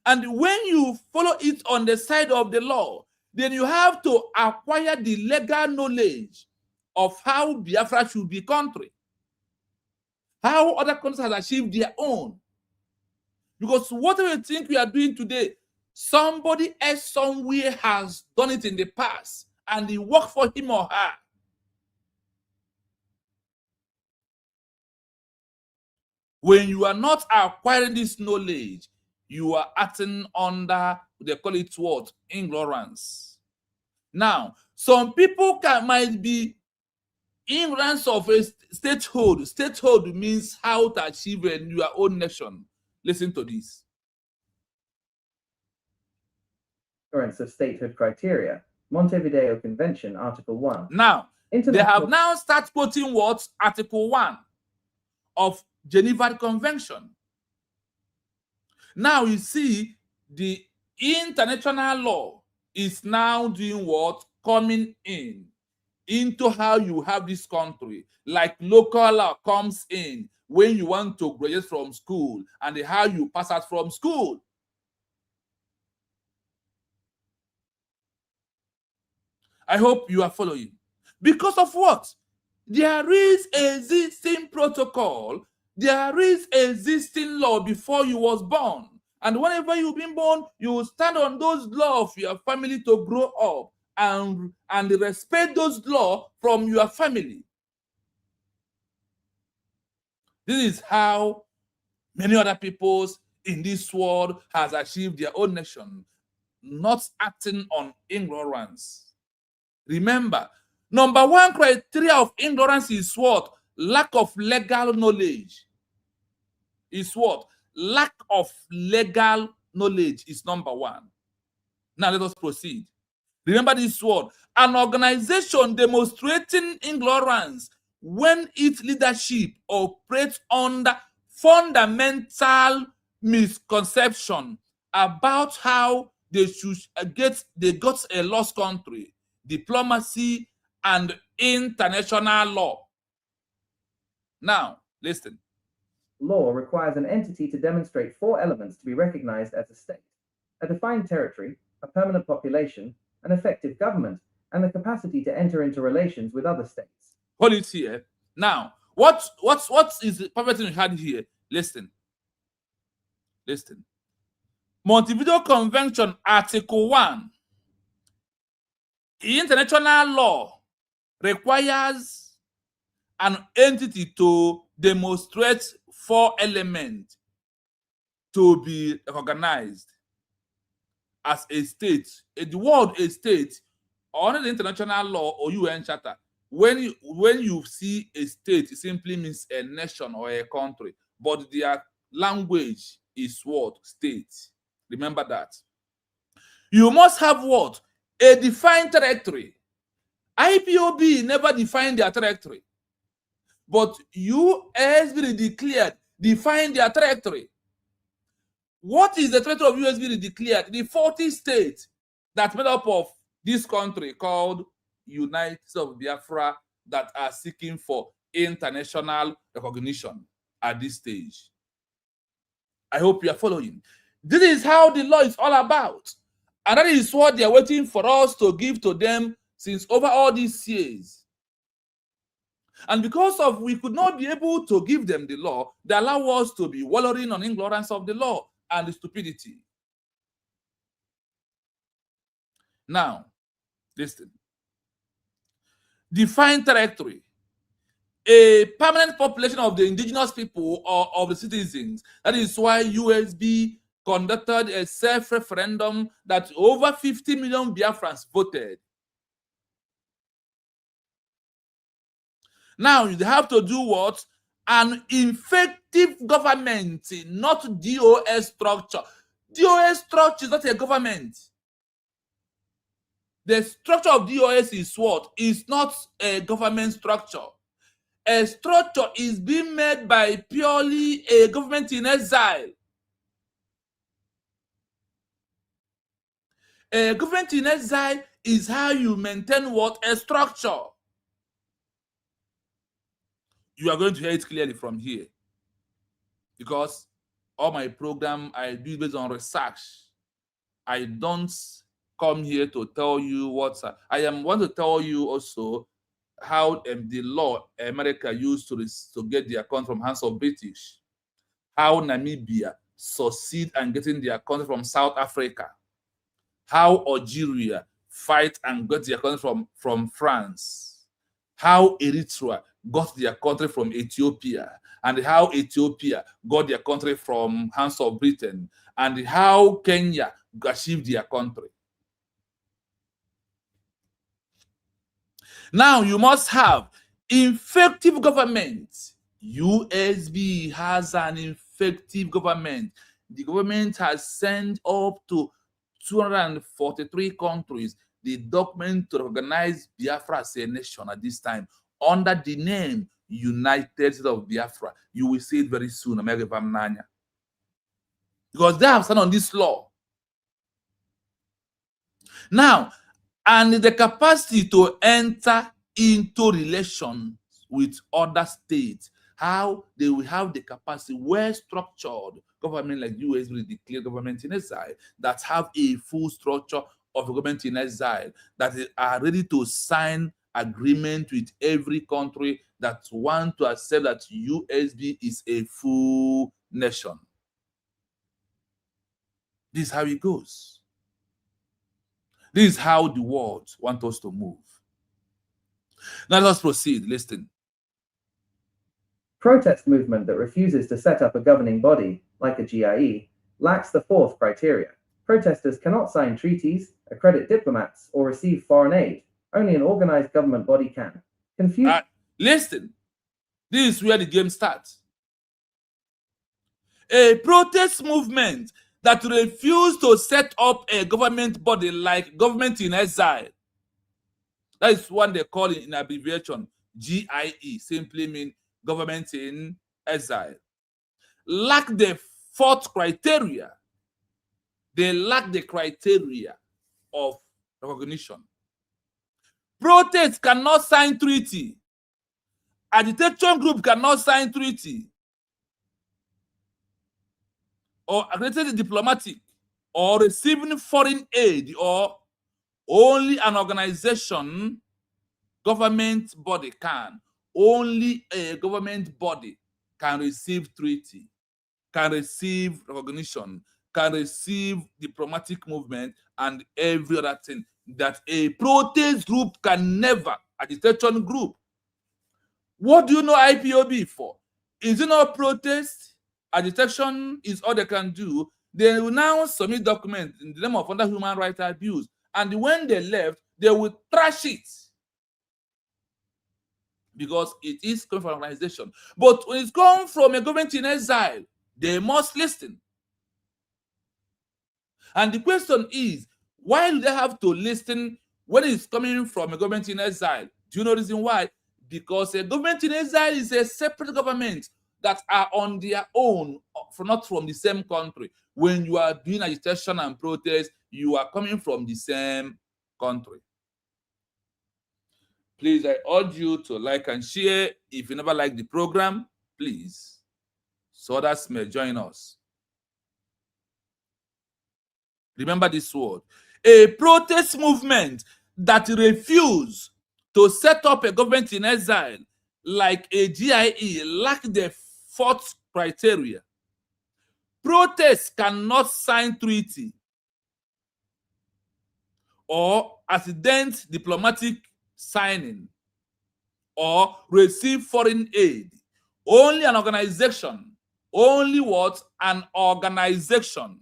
A: And when you follow it on the side of the law, then you have to acquire the legal knowledge of how Biafra should be country, how other countries have achieved their own. Because whatever you think we are doing today, somebody else somewhere has done it in the past, and it worked for him or her. When you are not acquiring this knowledge, you are acting under, they call it what? Ignorance. Now, some people might be ignorance of a statehood. Statehood means how to achieve your own nation. Listen to this.
B: Ignorance of Statehood Criteria, Montevideo Convention, Article 1.
A: Now, they have now started quoting what? Article 1 of Geneva Convention. Now you see the international law is now doing what? Coming into how you have this country. Like local law comes in when you want to graduate from school and how you pass out from school. I hope you are following. Because of what? There is existing protocol. There is existing law before you was born. And whenever you've been born, you stand on those laws of your family to grow up and respect those laws from your family. This is how many other peoples in this world has achieved their own nation, not acting on ignorance. Remember, number one criteria of ignorance is what? Lack of legal knowledge. Is what? Lack of legal knowledge is number one. Now let us proceed. Remember this word. An organization demonstrating ignorance when its leadership operates under fundamental misconception about how they should got a lost country, diplomacy, and international law. Now, listen.
B: Law requires an entity to demonstrate 4 elements to be recognized as a state: a defined territory, a permanent population, an effective government, and the capacity to enter into relations with other states.
A: Hold it here. Now, what is the perfect thing we had here? Listen. Listen. Montevideo Convention, Article 1. International law requires an entity to demonstrate 4 elements to be recognized as a state. The word a state, under the international law or UN Charter, when you see a state, it simply means a nation or a country, but their language is what? State. Remember that. You must have what? A defined territory. IPOB never defined their territory, but USB declared defined their territory. What is the territory of USB declared? The 40 states that made up of this country called United States of Biafra that are seeking for international recognition at this stage. I hope you are following. This is how the law is all about. And that is what they are waiting for us to give to them since over all these years. And because of we could not be able to give them the law, they allow us to be wallowing on ignorance of the law and the stupidity. Now, listen. defined territory, a permanent population of the indigenous people or of the citizens. That is why USB conducted a self-referendum that over 50 million Biafrans voted. Now you have to do what? An effective government, not DOS structure. DOS structure is not a government. The structure of DOS is what? It's not a government structure. A structure is being made by purely a government in exile. A government in exile is how you maintain what? A structure. You are going to hear it clearly from here. Because all my program, I do based on research. I don't come here to tell you what I want to tell you also how the law America used to get their country from hands of British, how Namibia succeed and getting their country from South Africa, how Algeria fight and got their country from France, how Eritrea got their country from Ethiopia, and how Ethiopia got their country from hands of Britain, and how Kenya achieved their country. Now you must have effective government. USB has an effective government. The government has sent up to 243 countries the document to recognize Biafra as a nation at this time under the name United States of Biafra. You will see it very soon, because they have signed on this law. Now, and the capacity to enter into relations with other states, how they will have the capacity, well-structured government like US will declare government in exile, that have a full structure of a government in exile, that are ready to sign agreement with every country that want to accept that USB is a full nation. This is how it goes. This is how the world wants us to move. Now let's proceed. Listen.
B: Protest movement that refuses to set up a governing body, like a GIE, lacks the fourth criteria. Protesters cannot sign treaties, accredit diplomats, or receive foreign aid. Only an organized government body can.
A: Listen. This is where the game starts. A protest movement that refused to set up a government body like government in exile. That is what they call it in abbreviation, GIE, simply mean government in exile. Lack the fourth criteria. They lack the criteria of recognition. Protest cannot sign treaty. Agitation group cannot sign treaty. Or accredited diplomatic, or receiving foreign aid, or only an organization, government body can. Only a government body can receive treaty, can receive recognition, can receive diplomatic movement, and every other thing that a protest group can never, agitation group. What do you know IPOB for? Is it not protest? Agitation is all they can do. They will now submit documents in the name of under human rights abuse. And when they left, they will trash it. Because it is coming from an organization. But when it's come from a government in exile, they must listen. And the question is, why do they have to listen when it's coming from a government in exile? Do you know the reason why? Because a government in exile is a separate government that are on their own, not from the same country. When you are doing agitation and protest, you are coming from the same country. Please, I urge you to like and share. If you never like the program, please, so others may join us. Remember this word. A protest movement that refuse to set up a government in exile like a GIE lack the fourth criteria. Protests cannot sign treaty or accident diplomatic signing or receive foreign aid. Only an organization, only what? An organization.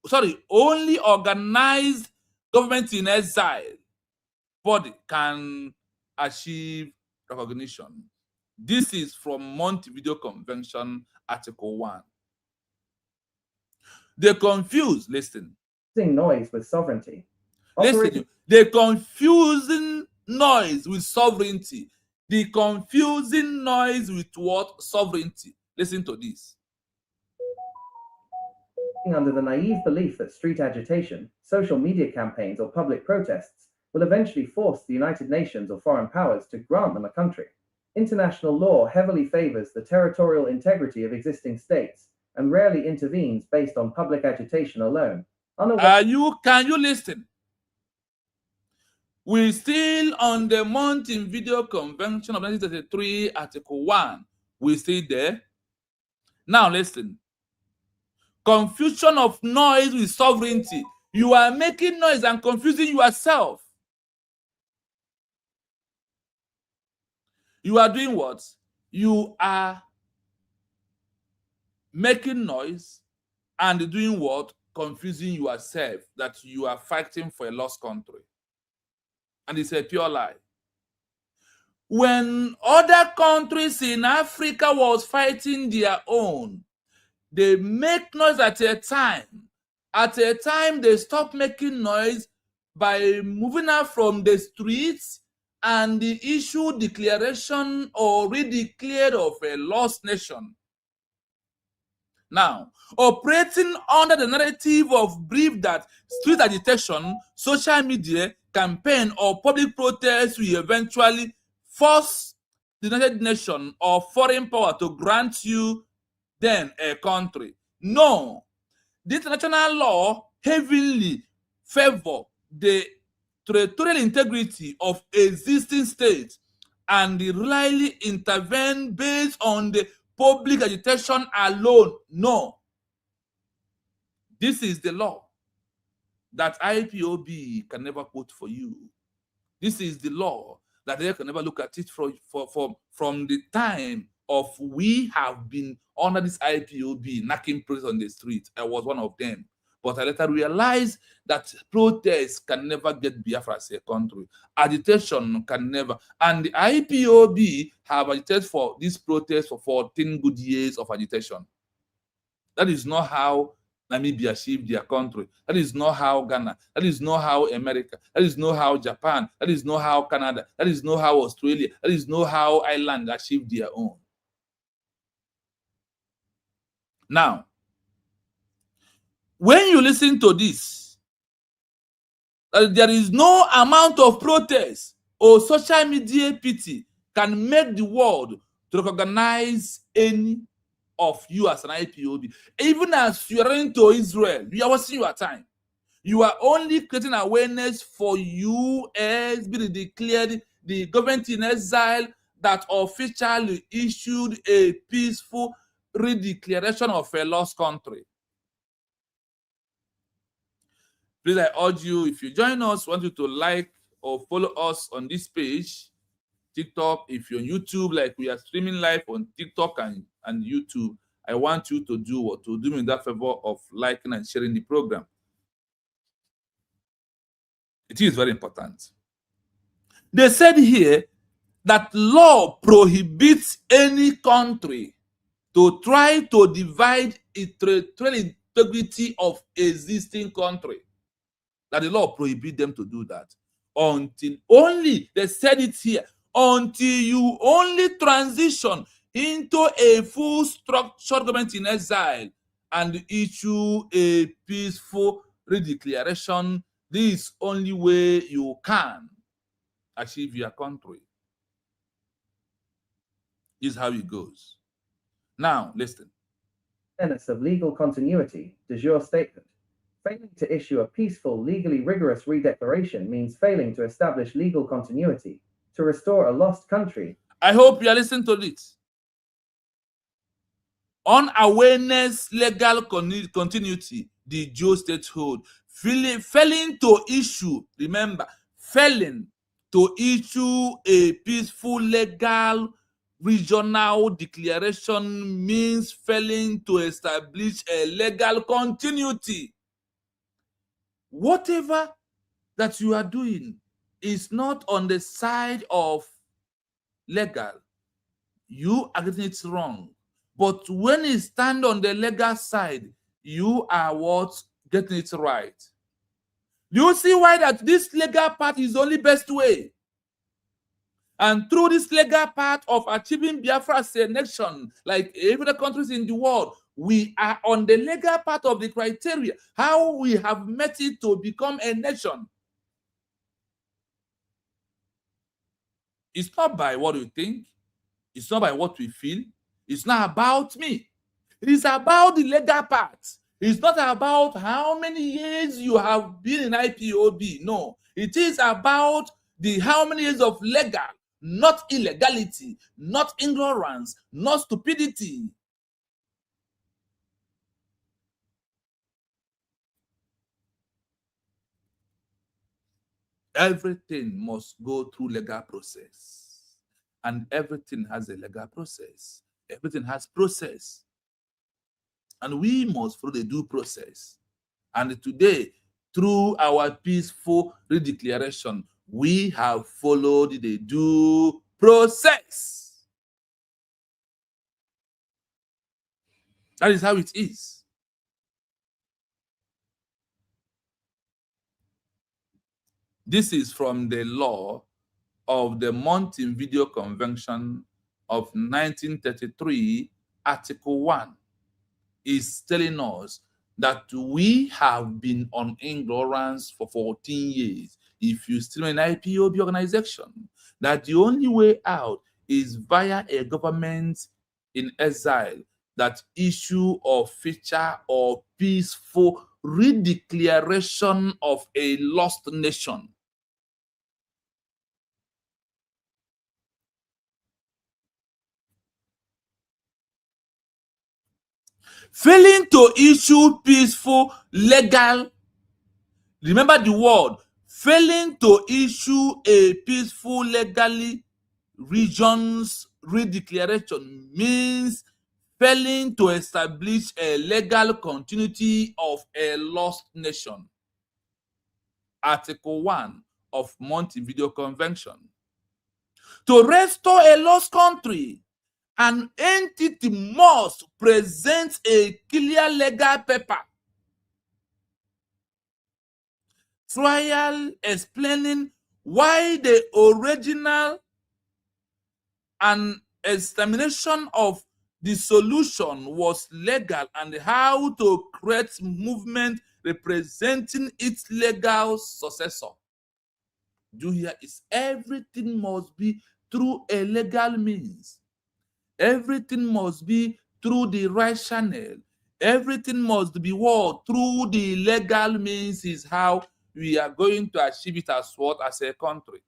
A: Sorry, only organized government in exile body can achieve recognition. This is from Montevideo Convention, Article 1. They confuse, listen.
B: Noise with sovereignty.
A: Listen, they confusing noise with sovereignty. The confusing noise with what? Sovereignty. Listen to this.
B: Under the naive belief that street agitation, social media campaigns, or public protests will eventually force the United Nations or foreign powers to grant them a country. International law heavily favors the territorial integrity of existing states and rarely intervenes based on public agitation alone.
A: Can you listen? We're still on the Montevideo Convention of 1933, Article 1. We're still there. Now listen. Confusion of noise with sovereignty. You are making noise and confusing yourself. You are doing what? You are making noise and doing what? Confusing yourself that you are fighting for a lost country. And it's a pure lie. When other countries in Africa was fighting their own, they make noise at a time. At a time, they stop making noise by moving out from the streets and the issue declaration or redeclared of a lost nation. Now, operating under the narrative of belief that street agitation, social media, campaign, or public protest will eventually force the United Nations or foreign power to grant you then a country. No. The international law heavily favor the territorial integrity of existing states and rarely intervene based on the public agitation alone. No. This is the law that IPOB can never put for you. This is the law that they can never look at it from the time of we have been under this IPOB knocking protests on the street. I was one of them. But I later realized that protests can never get Biafra as a country. Agitation can never. And the IPOB have agitated for this protest for 14 good years of agitation. That is not how Namibia achieved their country. That is not how Ghana. That is not how America. That is not how Japan. That is not how Canada. That is not how Australia. That is not how Ireland achieved their own. Now, when you listen to this, there is no amount of protest or social media pity can make the world to recognize any of you as an IPOB. Even as you are running to Israel, you are wasting your time. You are only creating awareness for US being declared the government in exile that officially issued a peaceful redeclaration of a lost country. Please, I urge you, if you join us, want you to like or follow us on this page, TikTok. If you're on YouTube, like we are streaming live on TikTok and YouTube, I want you to do me that favor of liking and sharing the program. It is very important. They said here that law prohibits any country to try to divide its territorial integrity of existing country. That the law prohibits them to do that. Until only, they said it here, until you only transition into a full structured government in exile and issue a peaceful redeclaration. This is only way you can achieve your country. This is how it goes. Now, listen.
B: Of legal continuity, de jure statement. Failing to issue a peaceful, legally rigorous redeclaration means failing to establish legal continuity, to restore a lost country.
A: I hope you are listening to this. Unawareness, legal continuity, the Jew statehood. Failing to issue, remember, failing to issue a peaceful, legal, regional declaration means failing to establish a legal continuity. Whatever that you are doing is not on the side of legal, you are getting it wrong. But when it stands on the legal side, you are what? Getting it right. Do you see why that this legal path is the only best way? And through this legal path of achieving Biafra as a nation, like every other countries in the world, we are on the legal path of the criteria, how we have met it to become a nation. It's not by what you think. It's not by what we feel. It's not about me. It is about the legal part. It's not about how many years you have been in IPOB. No, it is about the how many years of legal, not illegality, not ignorance, not stupidity. Everything must go through legal process. And everything has a legal process. Everything has process. And we must follow the due process. And today, through our peaceful redeclaration, we have followed the due process. That is how it is. This is from the law of the Montevideo Convention of 1933, Article 1. Is telling us that we have been on ignorance for 14 years. If you still in an IPOB organization, that the only way out is via a government in exile that issue or feature or peaceful redeclaration of a lost nation. Failing to issue peaceful, legal, remember the word, failing to issue a peaceful, legally regions redeclaration means failing to establish a legal continuity of a lost nation. Article 1 of Montevideo Convention. To restore a lost country, an entity must present a clear legal paper, trial explaining why the original and examination of the solution was legal and how to create movement representing its legal successor. Do here is everything must be through a legal means. Everything must be through the right channel. Everything must be what? Through the legal means is how we are going to achieve it as what? As a country.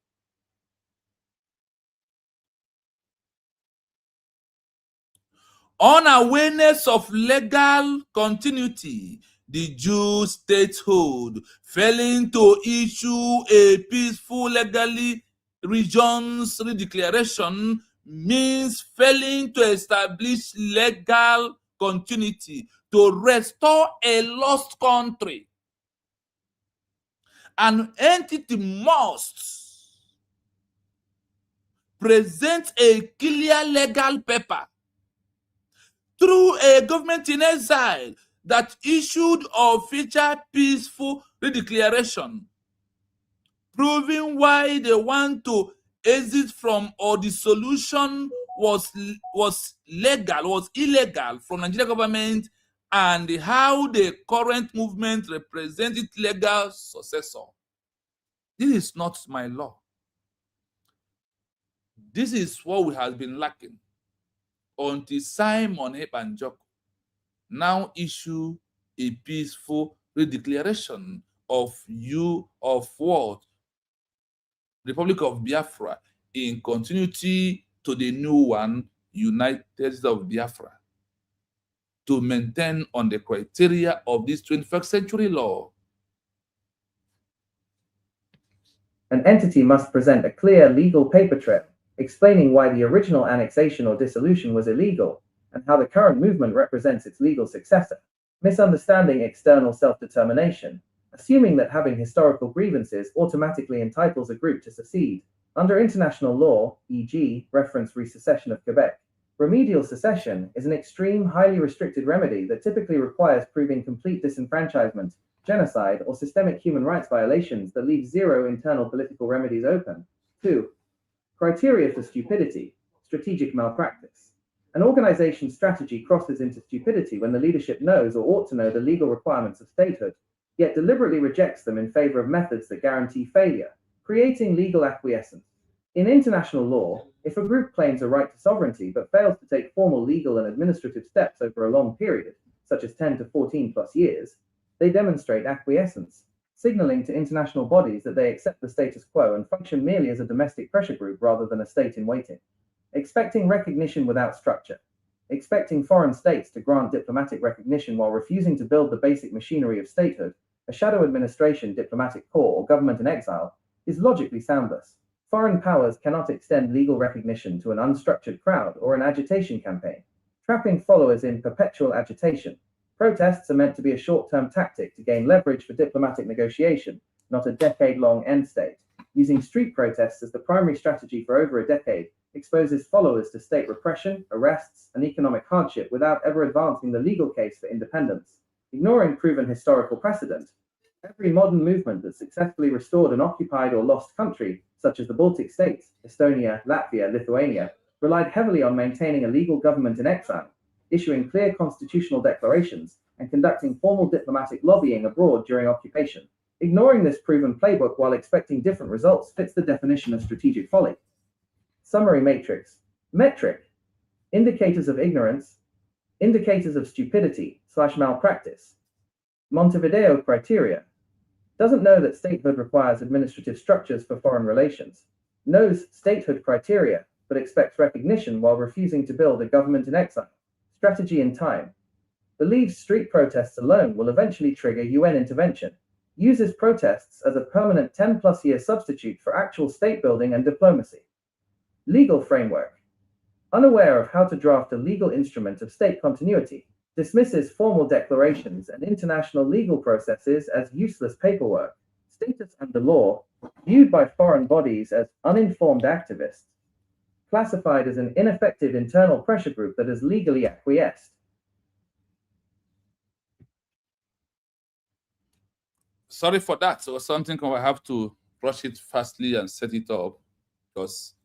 A: Unawareness of legal continuity, the Jew statehood, failing to issue a peaceful legally regions redeclaration means failing to establish legal continuity to restore a lost country. An entity must present a clear legal paper through a government in exile that issued or featured peaceful redeclaration, proving why they want to exit from or the solution was illegal from Nigerian government, and how the current movement represents its legal successor. This is not my law. This is what we have been lacking until Simon Ebanjoko now issue a peaceful redeclaration of what? Republic of Biafra in continuity to the new one, United States of Biafra, to maintain on the criteria of this 21st century law.
B: An entity must present a clear legal paper trail explaining why the original annexation or dissolution was illegal and how the current movement represents its legal successor. Misunderstanding external self-determination, assuming that having historical grievances automatically entitles a group to secede. Under international law, e.g., reference resecession of Quebec, remedial secession is an extreme, highly restricted remedy that typically requires proving complete disenfranchisement, genocide, or systemic human rights violations that leave zero internal political remedies open. 2. Criteria for stupidity, strategic malpractice. An organization's strategy crosses into stupidity when the leadership knows or ought to know the legal requirements of statehood, yet deliberately rejects them in favor of methods that guarantee failure, creating legal acquiescence. In international law, if a group claims a right to sovereignty but fails to take formal legal and administrative steps over a long period, such as 10 to 14 plus years, they demonstrate acquiescence, signaling to international bodies that they accept the status quo and function merely as a domestic pressure group rather than a state in waiting. Expecting recognition without structure. Expecting foreign states to grant diplomatic recognition while refusing to build the basic machinery of statehood, a shadow administration, diplomatic corps, or government in exile, is logically soundless. Foreign powers cannot extend legal recognition to an unstructured crowd or an agitation campaign, trapping followers in perpetual agitation. Protests are meant to be a short-term tactic to gain leverage for diplomatic negotiation, not a decade-long end state. Using street protests as the primary strategy for over a decade exposes followers to state repression, arrests, and economic hardship without ever advancing the legal case for independence. Ignoring proven historical precedent, every modern movement that successfully restored an occupied or lost country, such as the Baltic states, Estonia, Latvia, Lithuania, relied heavily on maintaining a legal government in exile, issuing clear constitutional declarations, and conducting formal diplomatic lobbying abroad during occupation. Ignoring this proven playbook while expecting different results fits the definition of strategic folly. Summary matrix. Metric. Indicators of ignorance. Indicators of stupidity/malpractice. Montevideo Criteria. Doesn't know that statehood requires administrative structures for foreign relations. Knows statehood criteria, but expects recognition while refusing to build a government in exile. Strategy in time. Believes street protests alone will eventually trigger UN intervention. Uses protests as a permanent 10-plus year substitute for actual state building and diplomacy. Legal framework. Unaware of how to draft a legal instrument of state continuity, dismisses formal declarations and international legal processes as useless paperwork. Status under law, viewed by foreign bodies as uninformed activists. Classified as an ineffective internal pressure group that has legally acquiesced.
A: Sorry for that. So something I have to rush it fastly and set it up because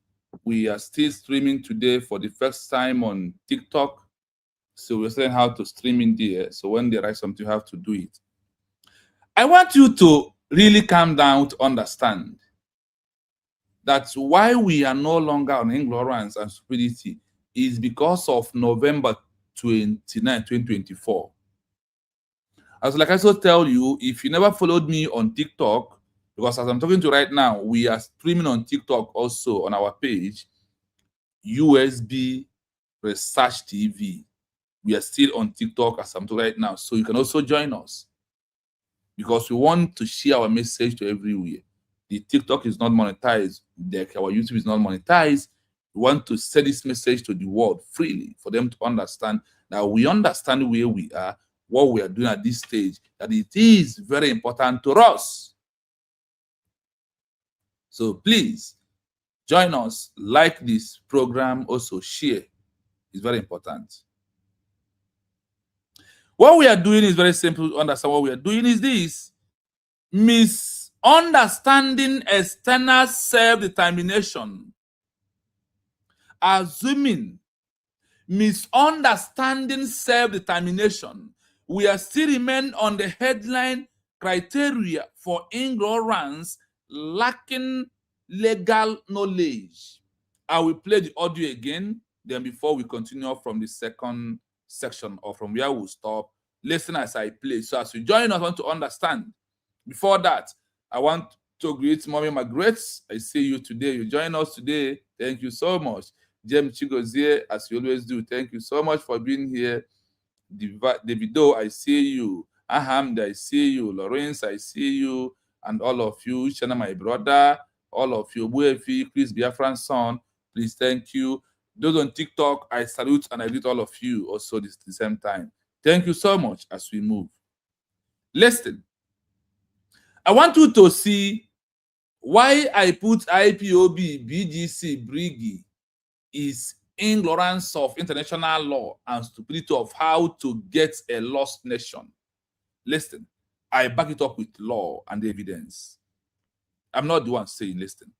A: we are still streaming today for the first time on TikTok. So we're saying how to stream in there. So when they write something, you have to do it. I want you to really calm down to understand that why we are no longer on ignorance and stupidity is because of November 29, 2024. As like I also tell you, if you never followed me on TikTok, because as I'm talking to you right now, we are streaming on TikTok also on our page, USB Research TV. We are still on TikTok as I'm talking right now, so you can also join us because we want to share our message to everywhere. The TikTok is not monetized, our YouTube is not monetized. We want to send this message to the world freely for them to understand that we understand where we are, what we are doing at this stage, that it is very important to us. So please join us, like this program, also share. It's very important. What we are doing is very simple to understand. What we are doing is this: misunderstanding external self-determination. Assuming misunderstanding self-determination, we are still remain on the headline criteria for ignorance, lacking legal knowledge. I will play the audio again, then before we continue from the second section or from where we'll stop, listen as I play. So as you join us, I want to understand. Before that, I want to greet Mommy Margaret. I see you today. You join us today. Thank you so much. James Chigozie, as you always do, thank you so much for being here. Davido, I see you. Ahamd, I see you. Lawrence, I see you. And all of you. Shana, my brother. all of you. Buefi, Chris Biafran son, please, thank you. Those on TikTok, I salute and I greet all of you also this the same time. Thank you so much as we move. Listen, I want you to see why I put IPOB, BGC, Brgie is ignorance of international law and stupidity of how to get a lost nation. Listen, I back it up with law and evidence. I'm not the one saying, listen.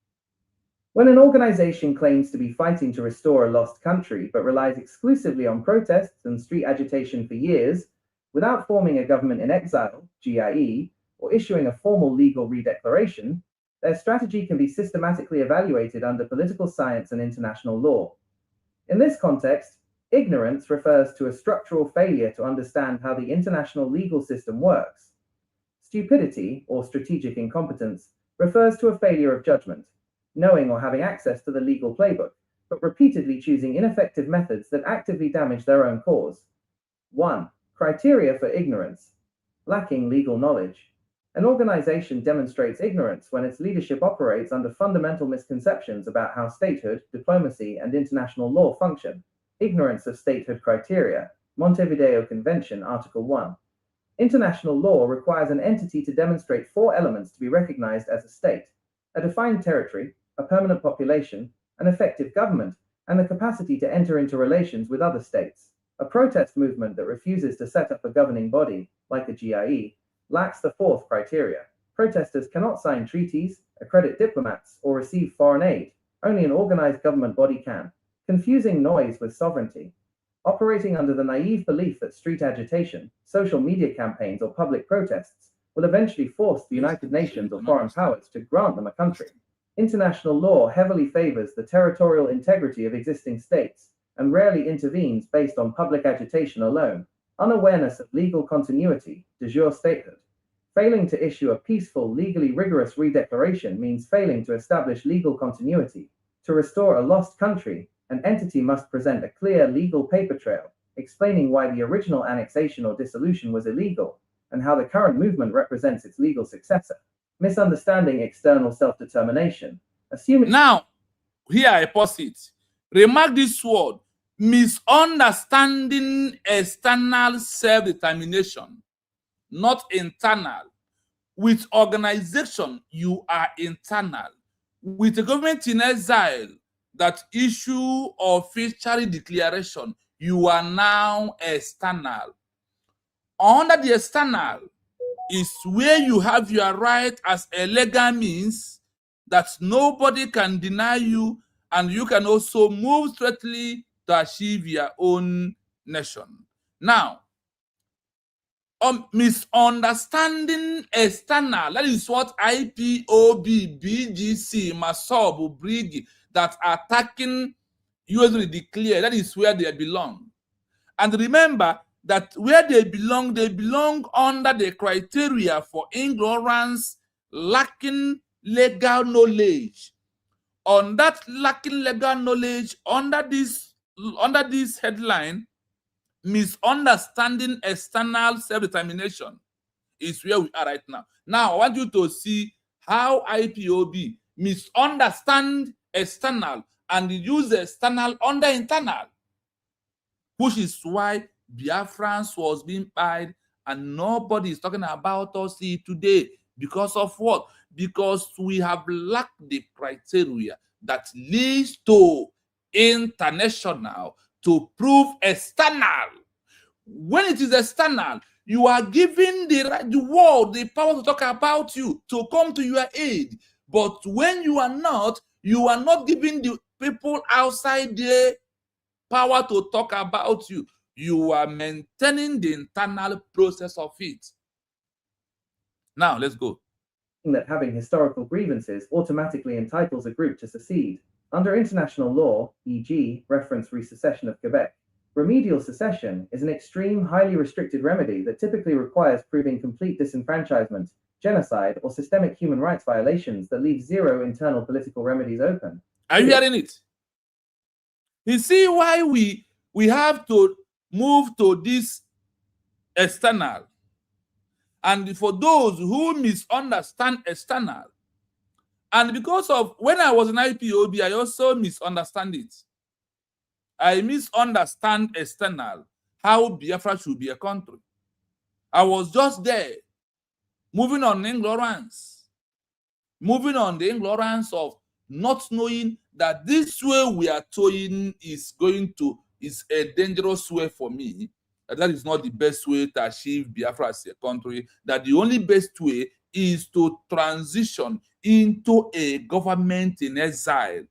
B: When an organization claims to be fighting to restore a lost country but relies exclusively on protests and street agitation for years, without forming a government in exile, GIE, or issuing a formal legal redeclaration, their strategy can be systematically evaluated under political science and international law. In this context, ignorance refers to a structural failure to understand how the international legal system works. Stupidity, or strategic incompetence, refers to a failure of judgment, knowing or having access to the legal playbook, but repeatedly choosing ineffective methods that actively damage their own cause. 1. Criteria for ignorance. Lacking legal knowledge. An organization demonstrates ignorance when its leadership operates under fundamental misconceptions about how statehood, diplomacy, and international law function. Ignorance of Statehood Criteria. Montevideo Convention, Article 1. International law requires an entity to demonstrate 4 elements to be recognized as a state: a defined territory, a permanent population, an effective government, and the capacity to enter into relations with other states. A protest movement that refuses to set up a governing body, like a GIE, lacks the 4th criteria. Protesters cannot sign treaties, accredit diplomats, or receive foreign aid. Only an organized government body can. Confusing noise with sovereignty. Operating under the naive belief that street agitation, social media campaigns, or public protests will eventually force the United Nations or foreign powers to grant them a country. International law heavily favors the territorial integrity of existing states and rarely intervenes based on public agitation alone. Unawareness of legal continuity, de jure statehood. Failing to issue a peaceful, legally rigorous redeclaration means failing to establish legal continuity. To restore a lost country, an entity must present a clear legal paper trail, explaining why the original annexation or dissolution was illegal, and how the current movement represents its legal successor. Misunderstanding external self-determination. Assuming...
A: Now, here I pause it. Remark this word: misunderstanding external self-determination, not internal. With organization, you are internal. With a government in exile that issue official declaration, you are now external. Under the external is where you have your right as a legal means that nobody can deny you, and you can also move straightly to achieve your own nation. Now, misunderstanding external, that is what IPOB, BGC, Masob, Brgie, that are attacking usually declare that is where they belong. And remember that where they belong under the criteria for ignorance, lacking legal knowledge. On that lacking legal knowledge, under this headline, misunderstanding external self-determination is where we are right now. Now, I want you to see how IPOB misunderstand external and use external under internal, which is why Biafrans was being pied and nobody is talking about us here today. Because of what? Because we have lacked the criteria that leads to international to prove external. When it is external, you are giving the world the power to talk about you, to come to your aid. But when you are not giving the people outside there power to talk about you. You are maintaining the internal process of it. Now, let's go.
B: That having historical grievances automatically entitles a group to secede. Under international law, e.g., reference resecession of Quebec, remedial secession is an extreme, highly restricted remedy that typically requires proving complete disenfranchisement, genocide, or systemic human rights violations that leave 0 internal political remedies open.
A: Are you hearing it? You see why we have to move to this external. And for those who misunderstand external And because of when I was in IPOB, I also misunderstand it. I misunderstand external, how Biafra should be a country. I was just there, moving on ignorance, moving on the ignorance of not knowing that this way we are toying is a dangerous way for me. That is not the best way to achieve Biafra as a country. That the only best way is to transition into a government in exile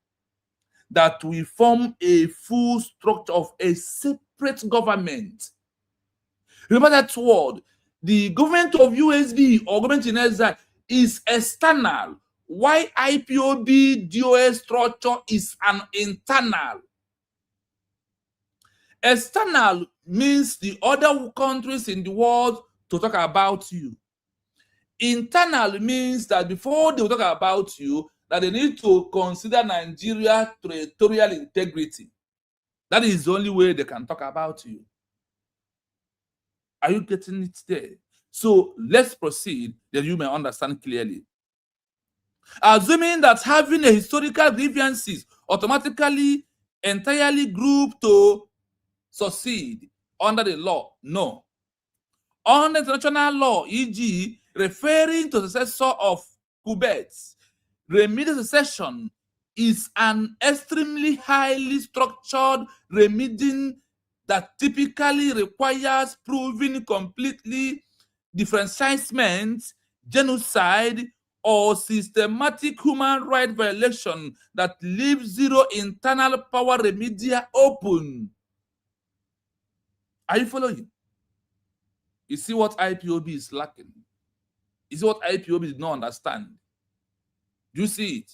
A: that will form a full structure of a separate government. Remember that word. The government of USB or government in exile is external. Why IPOB DOS structure is an internal. External means the other countries in the world to talk about you. Internal means that before they talk about you, that they need to consider Nigeria territorial integrity. That is the only way they can talk about you. Are you getting it there? So let's proceed that you may understand clearly. Assuming that having a historical grievances automatically entirely group to succeed under the law. No. Under international law, e.g., referring to the successor of Cubets, remedial succession is an extremely highly structured remedying that typically requires proving completely differentiation, genocide, or systematic human rights violation that leaves zero internal power remedia open. Are you following? You see what IPOB is lacking? You see what IPOB did not understand? Do you see it?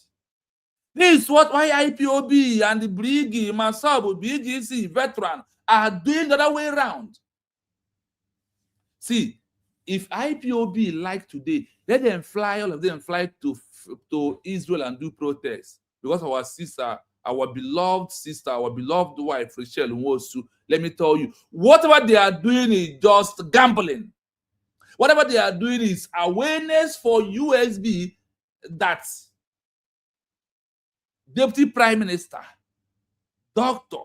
A: This is why IPOB and the Brgie, Masabu, BGC, veteran are doing the other way around. See, if IPOB like today, let them fly, all of them fly to Israel and do protests. Because our sister, our beloved sister, our beloved wife, Rachel Nwosu, let me tell you, whatever they are doing is just gambling. Whatever they are doing is awareness for USB that Deputy Prime Minister, Dr.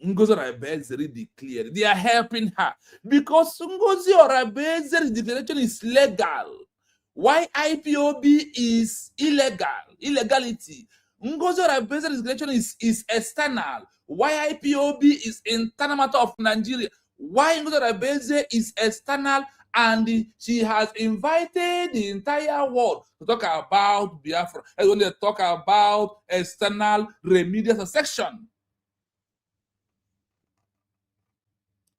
A: Ngozi Orebezeri declared they are helping her because Ngozi Orebezeri's declaration is legal. Why IPOB is illegal? Illegality. Ngozi Orebezeri's declaration is external. Why IPOB is internal matter of Nigeria? Why Ngozi Orebezeri is external? And she has invited the entire world to talk about Biafra. And when they talk about external remedial succession,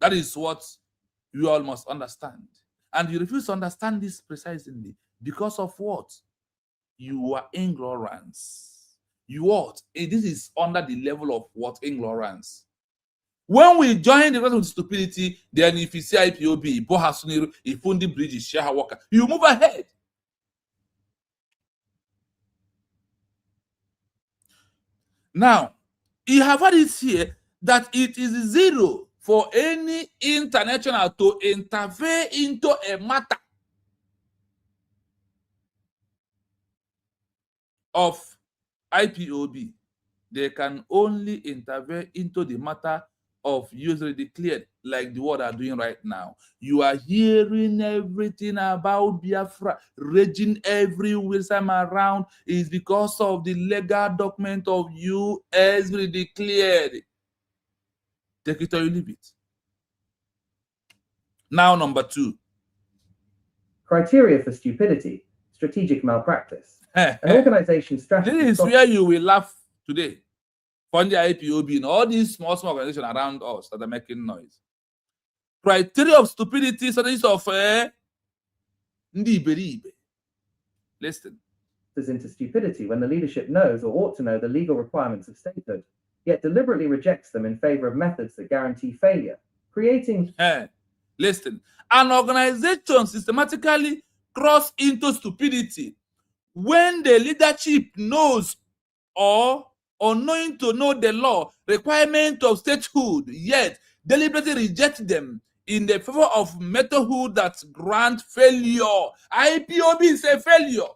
A: that is what you all must understand. And you refuse to understand this precisely because of what? Your ignorance. You what? This is under the level of what? Ignorance. When we join the rest of stupidity, then if you see IPOB, Bohasuniru, Ifundi Brgie, share worker, you move ahead. Now, you have had it here that it is zero for any international to intervene into a matter of IPOB. They can only intervene into the matter of usually declared, like the world are doing right now. You are hearing everything about Biafra raging everywhere time around is because of the legal document of US declared. Take it or you leave it. Now, number 2.
B: Criteria for stupidity, strategic malpractice. An organization's strategy.
A: This is where you will laugh today. Fund the IPOB and all these small organizations around us that are making noise. Criteria of stupidity, strategies of listen.
B: Into stupidity when the leadership knows or ought to know the legal requirements of statehood, yet deliberately rejects them in favor of methods that guarantee failure, creating.
A: Listen, an organization systematically cross into stupidity when the leadership knows or unknowing to know the law requirement of statehood, yet deliberately reject them in the favor of methodhood that grant failure. IPOB is a failure.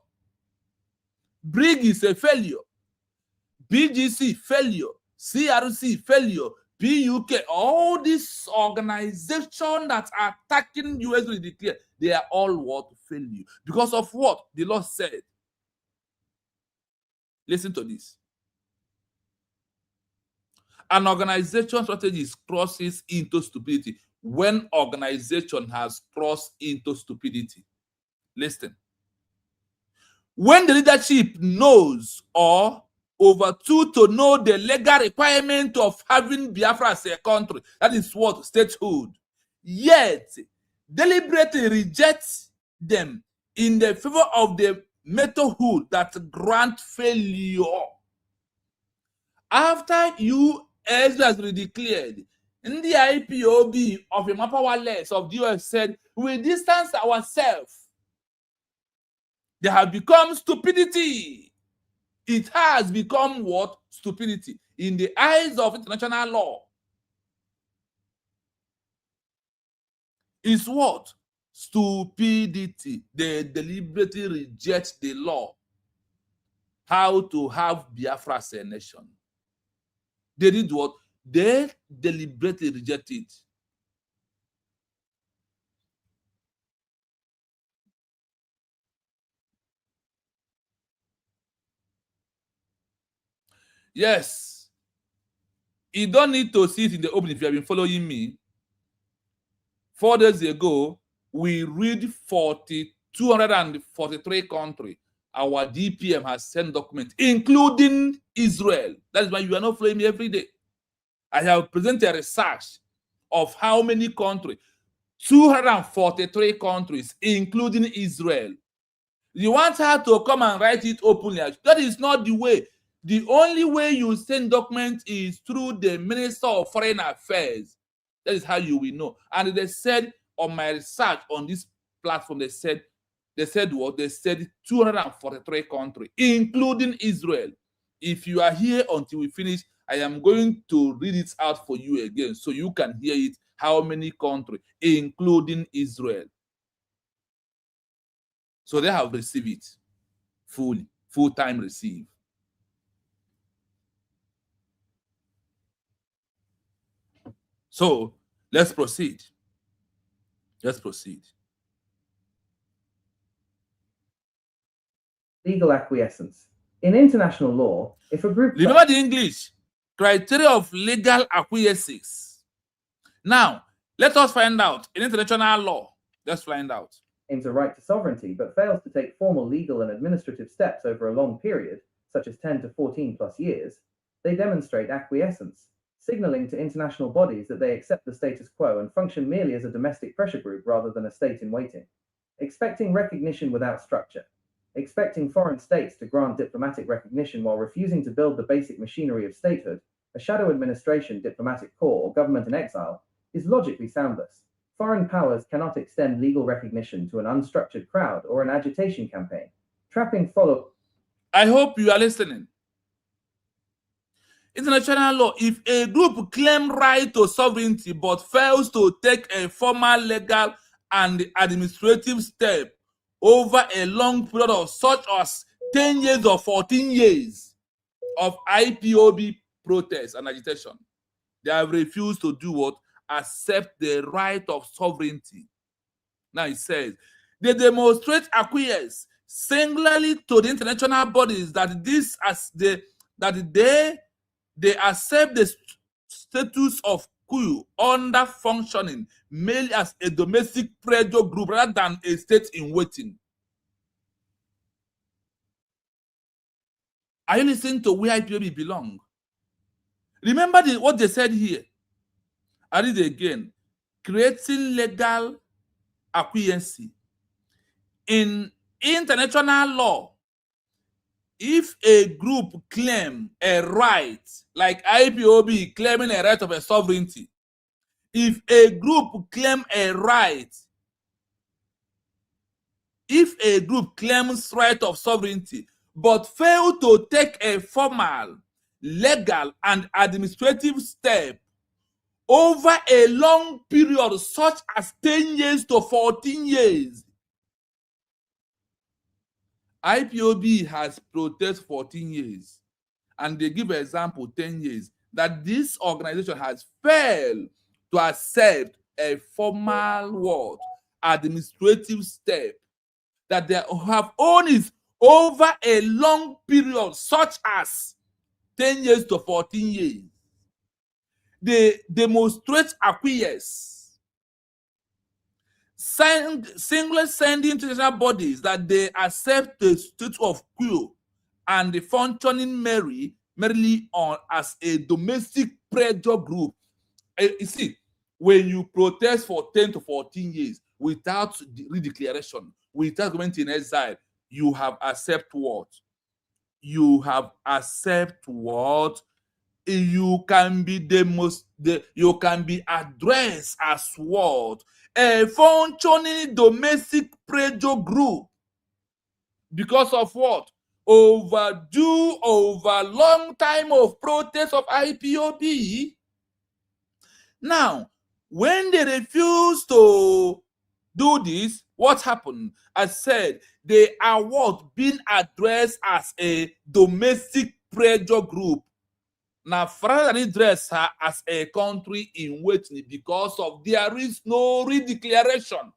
A: Brgie is a failure. BGC, failure. CRC, failure. PUK, all these organizations that are attacking US will declare, they are all what? Failure. Because of what? The law said. Listen to this. An organization strategy crosses into stupidity when organization has crossed into stupidity. Listen. When the leadership knows or overdo to know the legal requirement of having Biafra as a country, that is what? Statehood. Yet, deliberately rejects them in the favor of the methodhood that grant failure. After US has declared, in the IPOB of the powerless of the US said, we distance ourselves. They have become stupidity. It has become what? Stupidity in the eyes of international law. Is what? Stupidity. They deliberately reject the law. How to have Biafra as a nation. They did what? They deliberately reject it. Yes. You don't need to see it in the open if you have been following me. 4 days ago, we read 243 countries. Our DPM has sent documents, including Israel. That is why you are not following me every day. I have presented a research of how many countries. 243 countries, including Israel. You want her to come and write it openly. That is not the way. The only way you send documents is through the Minister of Foreign Affairs. That is how you will know. And they said on my research on this platform, they said what? They said 243 countries, including Israel. If you are here until we finish, I am going to read it out for you again so you can hear it. How many countries, including Israel. So they have received it fully, full-time receive. So let's proceed. Let's proceed.
B: Legal acquiescence. In international law, if a group...
A: Remember the English. Criteria of legal acquiescence. Now, let us find out in international law. Let's find out.
B: ...aims a right to sovereignty but fails to take formal legal and administrative steps over a long period, such as 10 to 14 plus years, they demonstrate acquiescence, signaling to international bodies that they accept the status quo and function merely as a domestic pressure group rather than a state in waiting. Expecting recognition without structure. Expecting foreign states to grant diplomatic recognition while refusing to build the basic machinery of statehood, a shadow administration, diplomatic corps, or government in exile, is logically soundless. Foreign powers cannot extend legal recognition to an unstructured crowd or an agitation campaign. Trapping follow...
A: I hope you are listening. International law, if a group claims right to sovereignty but fails to take a formal legal and administrative step over a long period of such as 10 years or 14 years of IPOB protests and agitation, they have refused to do what? Accept the right of sovereignty. Now it says, they demonstrate acquiescence singularly to the international bodies that they accept the status of quo under functioning merely as a domestic pressure group rather than a state in waiting. Are you listening to where IPOB belong? Remember what they said here. I read it again. Creating legal acquiescence. In international law, if a group claim a right, like IPOB claiming a right of a sovereignty, if a group claim a right, if a group claims right of sovereignty, but fail to take a formal, legal, and administrative step over a long period, such as 10 years to 14 years, IPOB has protested 14 years, and they give an example 10 years, that this organization has failed to accept a formal word, administrative step, that they have owned it over a long period, such as 10 years to 14 years. They demonstrate acquiescence, singly sending international bodies that they accept the state of quo and the functioning merely on as a domestic pressure group. You see, when you protest for 10 to 14 years without redeclaration, without government in exile, you have accept what? You have accept what? You can be you can be addressed as what? A functioning domestic pressure group. Because of what? Over long time of protest of IPOB. Now, when they refuse to do this, what happened? I said they are what? Being addressed as a domestic pressure group. Now, rather than address her as a country in waiting, because of there is no redeclaration.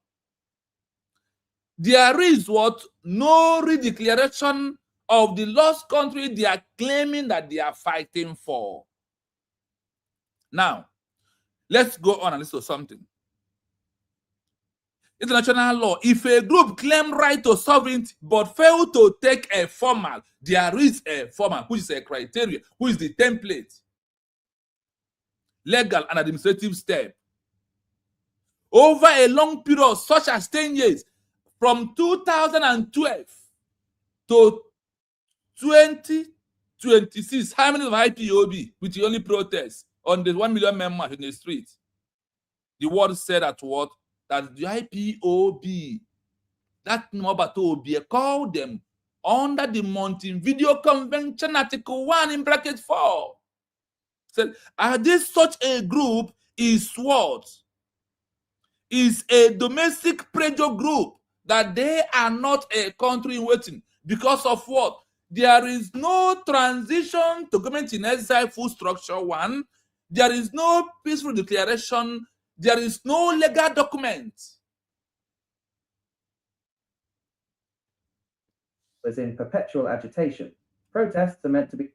A: There is what? No redeclaration of the lost country they are claiming that they are fighting for. Now, let's go on and listen to something. International law, if a group claim right to sovereignty but fail to take a formal, there is a formal, which is a criteria, which is the template, legal and administrative step, over a long period such as 10 years, from 2012 to 2026, how many of IPOB with the only protest on the 1 million members in the street? The word said at what? That the IPOB, that number to be called them under the Montevideo Convention, Article 1 in bracket 4. Said, this such a group is what? Is a domestic pressure group, that they are not a country in waiting. Because of what? There is no transition to government in exile full structure, one. There is no peaceful declaration. There is no legal document.
B: Was in perpetual agitation. Protests are meant to be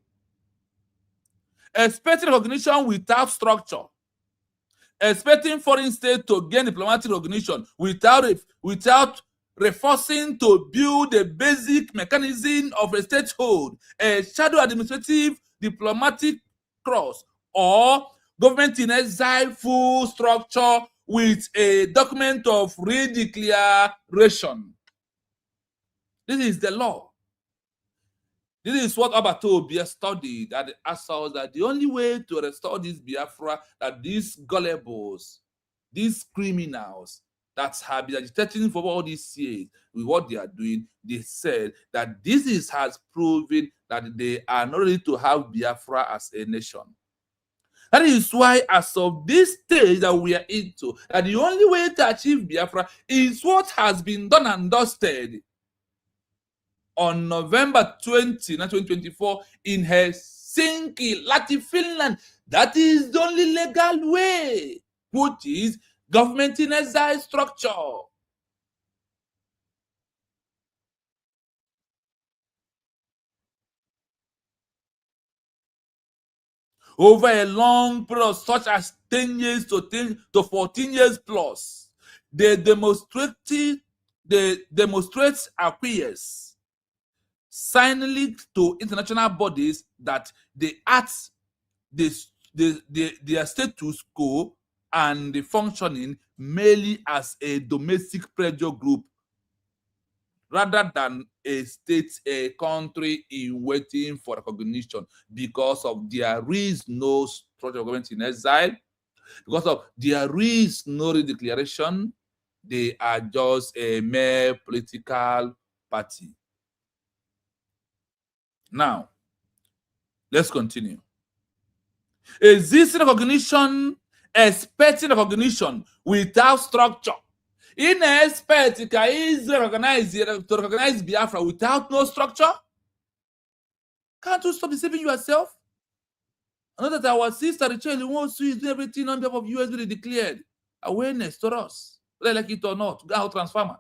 A: expecting recognition without structure. Expecting foreign states to gain diplomatic recognition without refusing to build the basic mechanism of a statehood, a shadow administrative diplomatic cross, or government in exile full structure with a document of redeclaration. This is the law. This is what Obatobi studied at the Assault, that the only way to restore this Biafra, that these gullibles, these criminals that have been agitating for all these years with what they are doing, they said that this has proven that they are not ready to have Biafra as a nation. That is why, as of this stage that we are into, that the only way to achieve Biafra is what has been done and dusted on November 20, 2024, in Helsinki, Latvia, Finland. That is the only legal way, which is government in exile structure. Over a long period, such as 10 years to 14 years plus, they demonstrate acquiescence, signing to international bodies that they act their status quo and the functioning merely as a domestic pressure group, rather than a state, a country in waiting for recognition, because of there is no structure of government in exile, because of there is no redeclaration. They are just a mere political party. Now, let's continue. Existing recognition, expecting recognition without structure, In expect is to recognize Biafra without no structure? Can't you stop deceiving yourself? I know that our sister Rachel wants to do everything on behalf of US really declared awareness to us, whether like it or not, go out transformer.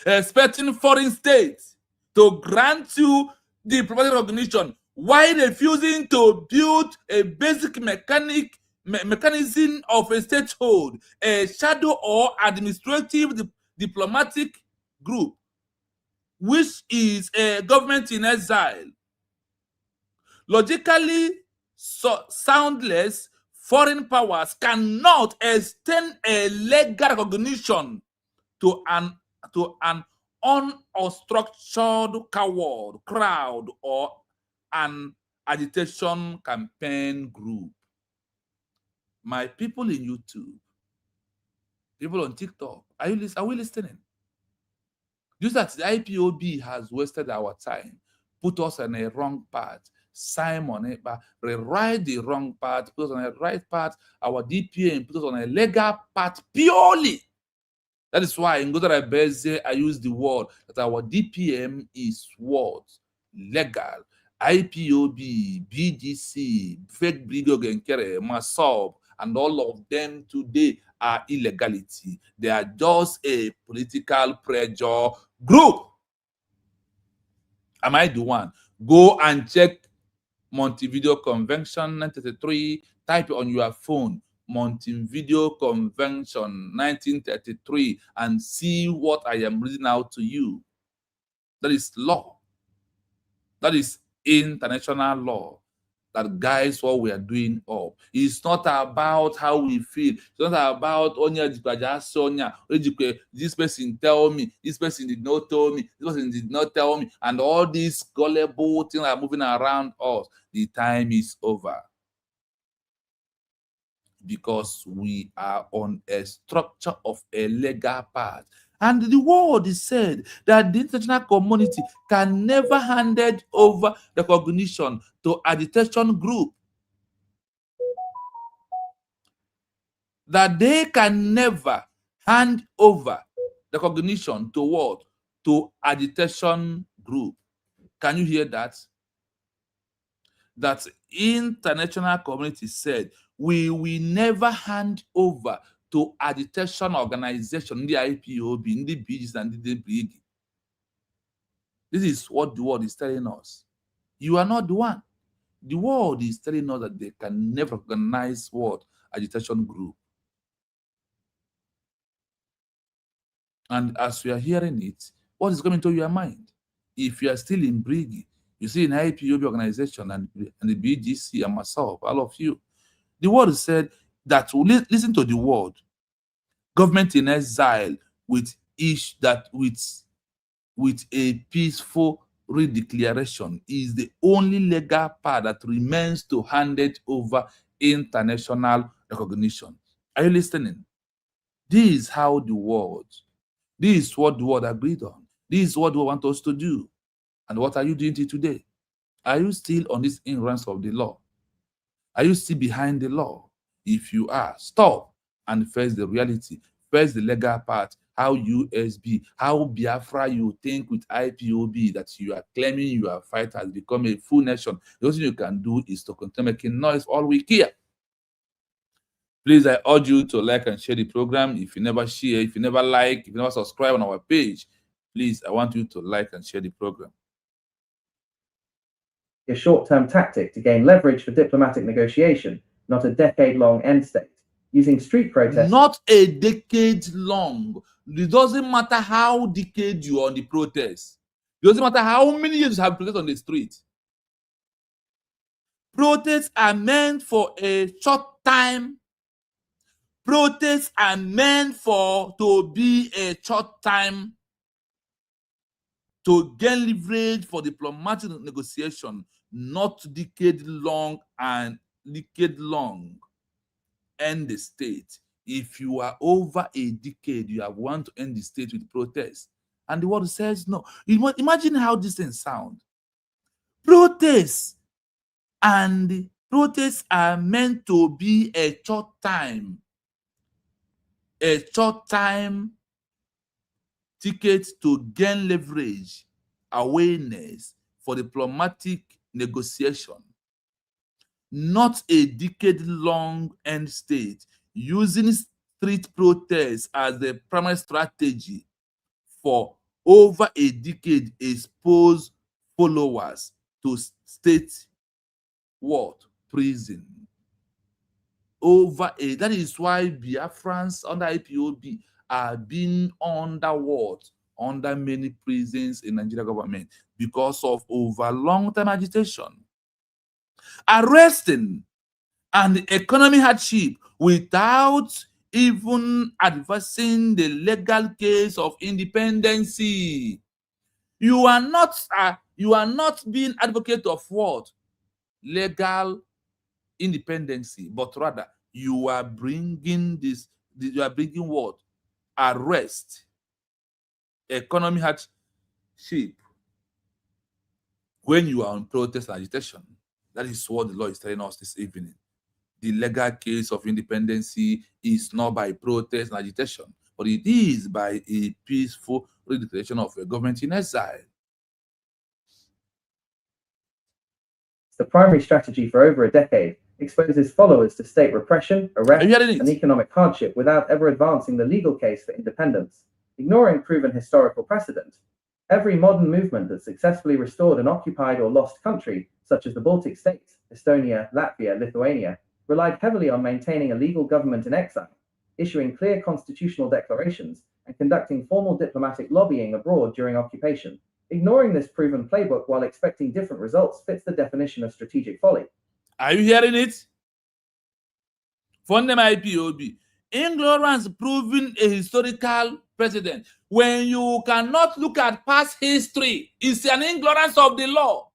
A: Expecting foreign states to grant you diplomatic recognition while refusing to build a basic mechanism of a statehood, a shadow or administrative diplomatic group, which is a government in exile. Logically soundless, foreign powers cannot extend a legal recognition to an unstructured coward crowd or an agitation campaign group. My people in YouTube, people on TikTok, are we listening? Just that the IPOB has wasted our time, put us on a wrong path. Simon Ekpa rewrite the wrong path, put us on a right path. Our DPM put us on a legal path purely. That is why in Godara Beze, I use the word that our DPM is what? Legal. IPOB, BGC, Fake Brigo Genkere, Masob, and all of them today are illegality. They are just a political pressure group. Am I the one? Go and check Montevideo Convention 1933. Type it on your phone. Montevideo Convention 1933 and see what I am reading out to you. That is law. That is international law that guides what we are doing up. It's not about how we feel. It's not about this person tell me, this person did not tell me, this person did not tell me, and all these gullible things are moving around us. The time is over. Because we are on a structure of a legal path. And the word is said that the international community can never hand over recognition to agitation group. That they can never hand over recognition to what? To agitation group. Can you hear that? That international community said we will never hand over to agitation organization, the IPOB, the BGs, and the Brgie. This is what the world is telling us. You are not the one. The world is telling us that they can never recognize what? Agitation group. And as we are hearing it, what is coming to your mind? If you are still in Brgie, you see an IPOB organization and the BGC and myself, all of you, the word said that listen to the word. Government in exile with a peaceful redeclaration is the only legal path that remains to hand it over international recognition. Are you listening? This is how the world, this is what the world agreed on. This is what they want us to do. And what are you doing today? Are you still on this ignorance of the law? Are you still behind the law? If you are, stop and face the reality. Face the legal part. How USB, how Biafra you think with IPOB that you are claiming you are fighter has become a full nation. The only thing you can do is to continue making noise all week here. Please, I urge you to like and share the program. If you never share, if you never like, if you never subscribe on our page, please, I want you to like and share the program.
B: A short-term tactic to gain leverage for diplomatic negotiation, not a decade-long end state. Using street protests.
A: Not a decade long. It doesn't matter how decade you are on the protest. It doesn't matter how many years you have protested on the street. Protests are meant for a short time. Protests are meant to be a short time to gain leverage for diplomatic negotiation, not decade long end the state. If you are over a decade, you have want to end the state with protest. And the world says no. Imagine how this thing sounds. Protests are meant to be a short time a short-time ticket to gain leverage, awareness for diplomatic negotiation, not a decade-long end state, using street protests as the primary strategy for over a decade expose followers to state what? Prison. That is why Biafrans under IPOB are being under what? Under many prisons in Nigeria government because of over long-term agitation, arresting, and economic hardship without even advancing the legal case of independency. You are not being advocate of what? Legal independency, but rather you are bringing what? Arrest, economic hardship when you are on protest and agitation. That is what the law is telling us this evening. The legal case of independency is not by protest and agitation, but it is by a peaceful redeclaration of a government in exile.
B: The primary strategy for over a decade exposes followers to state repression, arrest, and economic hardship without ever advancing the legal case for independence, ignoring proven historical precedent. Every modern movement that successfully restored an occupied or lost country, such as the Baltic states, Estonia, Latvia, Lithuania, relied heavily on maintaining a legal government in exile, issuing clear constitutional declarations, and conducting formal diplomatic lobbying abroad during occupation. Ignoring this proven playbook while expecting different results fits the definition of strategic folly.
A: Are you hearing it? Fundem IPOB. Ignorance proving a historical precedent. When you cannot look at past history, it's an ignorance of the law.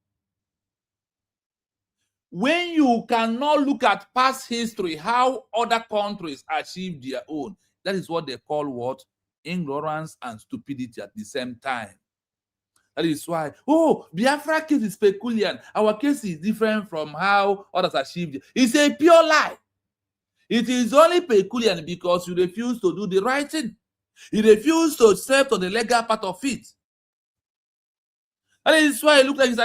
A: When you cannot look at past history, how other countries achieved their own, that is what they call what? Ignorance and stupidity at the same time. That is why, Biafra case is peculiar. Our case is different from how others achieved it. It's a pure lie. It is only peculiar because you refuse to do the right thing. You refuse to accept on the legal part of it. And it's why it looks like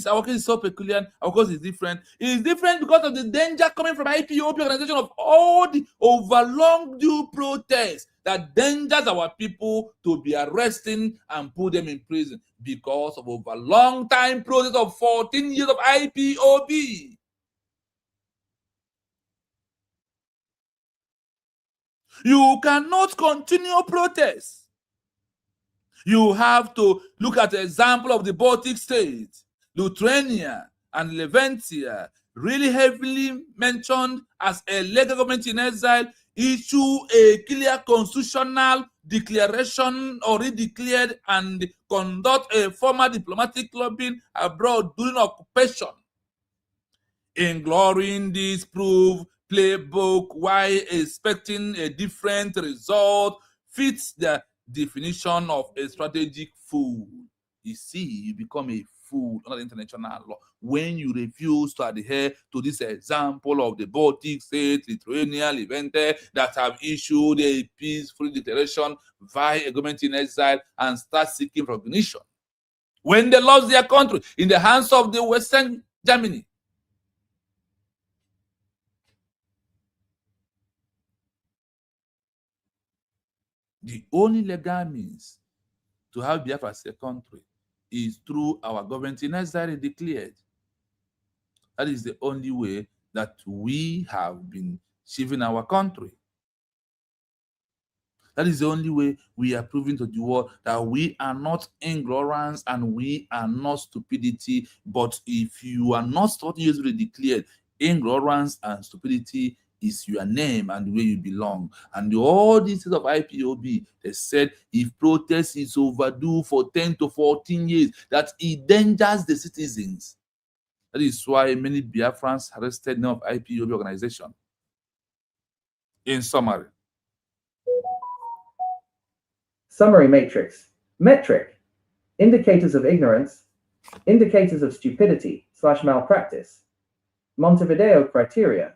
A: our case is so peculiar. Our case is different. It is different because of the danger coming from IPOB organization of all the overlong due protests that endangers our people to be arresting and put them in prison because of over long time process of 14 years of IPOB. You cannot continue protests. You have to look at the example of the Baltic states, Lithuania and Levantia, really heavily mentioned as a legal government in exile, issue a clear constitutional declaration or redeclared and conduct a formal diplomatic lobbying abroad during occupation. Ignoring this proof playbook while expecting a different result fits the definition of a strategic fool. You see, you become a fool under international law when you refuse to adhere to this example of the Baltic states, Lithuania, Levante, that have issued a peaceful declaration via a government in exile and start seeking recognition when they lost their country in the hands of the Western Germany. The only legal means to have Biafra as a country is through our government in exile declared. That is the only way that we have been achieving our country. That is the only way we are proving to the world that we are not ignorance and we are not stupidity. But if you are not usually declared, ignorance and stupidity is your name and where you belong. And all these of IPOB, they said if protest is overdue for 10 to 14 years, that it endangers the citizens. That is why many Biafrans arrested name of IPOB organization. In summary.
B: Summary matrix. Metric. Indicators of ignorance. Indicators of stupidity/malpractice. Montevideo Criteria.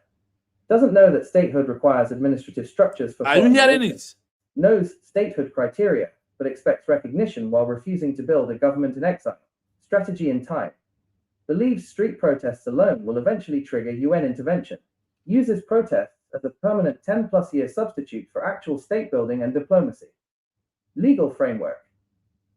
B: Doesn't know that statehood requires administrative structures for
A: Are you
B: foreign
A: hearing
B: relations.
A: it?
B: Knows statehood criteria, but expects recognition while refusing to build a government in exile. Strategy in time. Believes street protests alone will eventually trigger UN intervention. Uses protests as a permanent 10-plus year substitute for actual state building and diplomacy. Legal framework.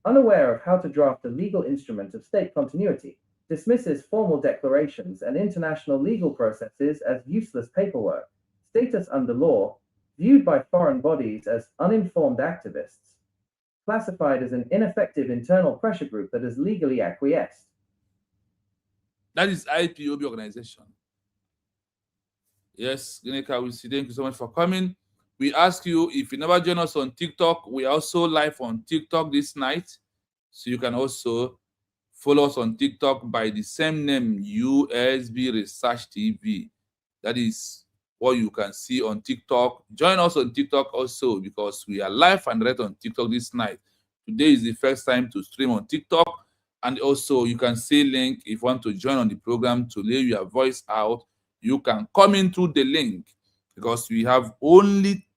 B: Unaware of how to draft a legal instrument of state continuity, dismisses formal declarations and international legal processes as useless paperwork. Status under law, viewed by foreign bodies as uninformed activists. Classified as an ineffective internal pressure group that has legally acquiesced.
A: That is IPOB organization. Yes, Gineka, we see. Thank you so much for coming. We ask you, if you never join us on TikTok, we are also live on TikTok this night. So you can also follow us on TikTok by the same name, USB Research TV. That is what you can see on TikTok. Join us on TikTok also, because we are live and direct on TikTok this night. Today is the first time to stream on TikTok. And also, you can see link if you want to join on the program to lay your voice out. You can come in through the link, because we have only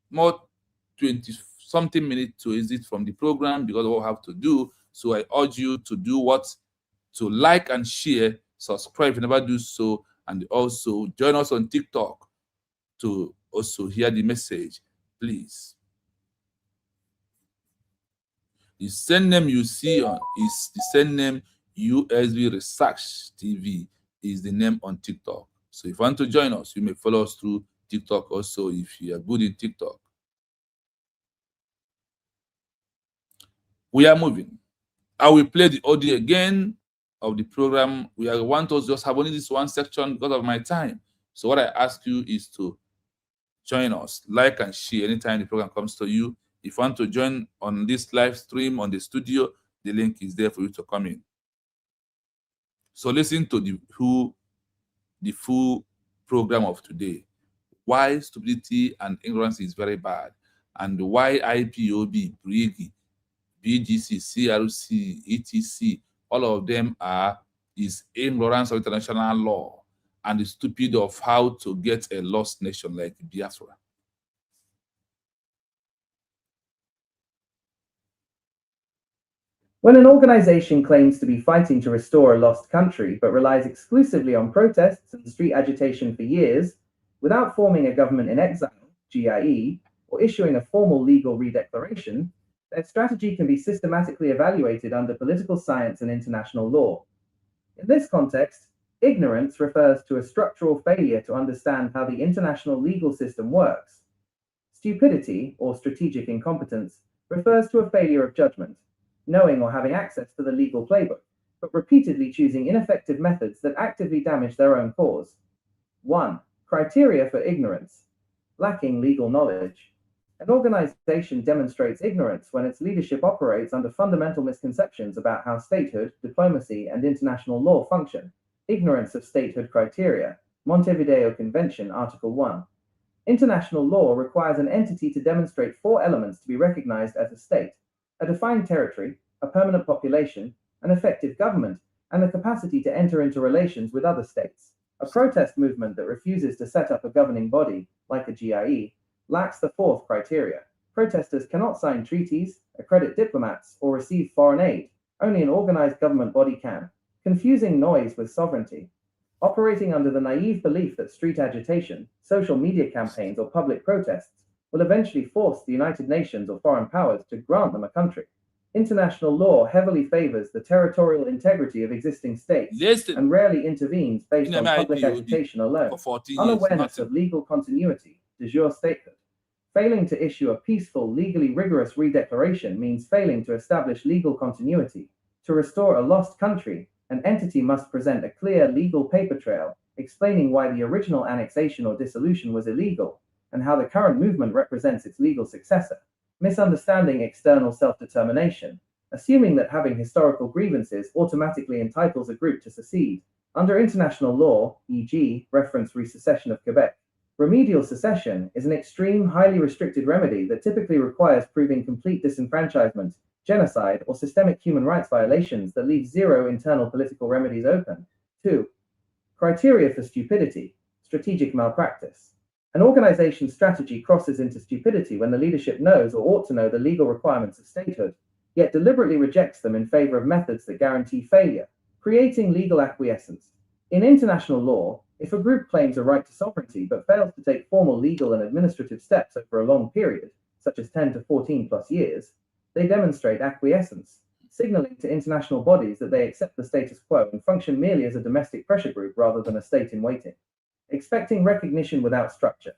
A: more 20-something minutes to exit from the program because of what we have to do. So I urge you to do what? To like and share, subscribe if you never do so, and also join us on TikTok to also hear the message, please. The same name you see on is the same name, USB Research TV is the name on TikTok. So if you want to join us, you may follow us through TikTok also if you are good in TikTok. We are moving. I will play the audio again of the program. We want us just have only this one section because of my time. So what I ask you is to join us, like and share anytime the program comes to you. If you want to join on this live stream on the studio, the link is there for you to come in. So listen to the full program of today. Why stupidity and ignorance is very bad, and why IPOB, Brgie, BGC, CRC, ETC, all of them is ignorance of international law and the stupid of how to get a lost nation like Biafra.
B: When an organization claims to be fighting to restore a lost country but relies exclusively on protests and street agitation for years, without forming a government in exile, GIE, or issuing a formal legal redeclaration, their strategy can be systematically evaluated under political science and international law. In this context, ignorance refers to a structural failure to understand how the international legal system works. Stupidity, or strategic incompetence, refers to a failure of judgment, knowing or having access to the legal playbook, but repeatedly choosing ineffective methods that actively damage their own cause. 1. Criteria for ignorance. Lacking legal knowledge. An organization demonstrates ignorance when its leadership operates under fundamental misconceptions about how statehood, diplomacy, and international law function. Ignorance of statehood criteria. Montevideo Convention, Article 1. International law requires an entity to demonstrate 4 elements to be recognized as a state: a defined territory, a permanent population, an effective government, and the capacity to enter into relations with other states. A protest movement that refuses to set up a governing body, like a GIE, lacks the 4th criteria. Protesters cannot sign treaties, accredit diplomats, or receive foreign aid. Only an organized government body can. Confusing noise with sovereignty. Operating under the naive belief that street agitation, social media campaigns, or public protests will eventually force the United Nations or foreign powers to grant them a country. International law heavily favors the territorial integrity of existing states and rarely intervenes based on public agitation alone. Unawareness of legal continuity, de jure statehood. Failing to issue a peaceful, legally rigorous redeclaration means failing to establish legal continuity. To restore a lost country, an entity must present a clear legal paper trail explaining why the original annexation or dissolution was illegal and how the current movement represents its legal successor. Misunderstanding external self-determination, assuming that having historical grievances automatically entitles a group to secede. Under international law, e.g., reference resecession of Quebec, remedial secession is an extreme, highly restricted remedy that typically requires proving complete disenfranchisement, genocide, or systemic human rights violations that leave 0 internal political remedies open. 2. Criteria for stupidity. strategic malpractice. An organization's strategy crosses into stupidity when the leadership knows or ought to know the legal requirements of statehood, yet deliberately rejects them in favor of methods that guarantee failure, creating legal acquiescence. In international law, if a group claims a right to sovereignty but fails to take formal legal and administrative steps over a long period, such as 10 to 14 plus years, they demonstrate acquiescence, signaling to international bodies that they accept the status quo and function merely as a domestic pressure group rather than a state in waiting. Expecting recognition without structure.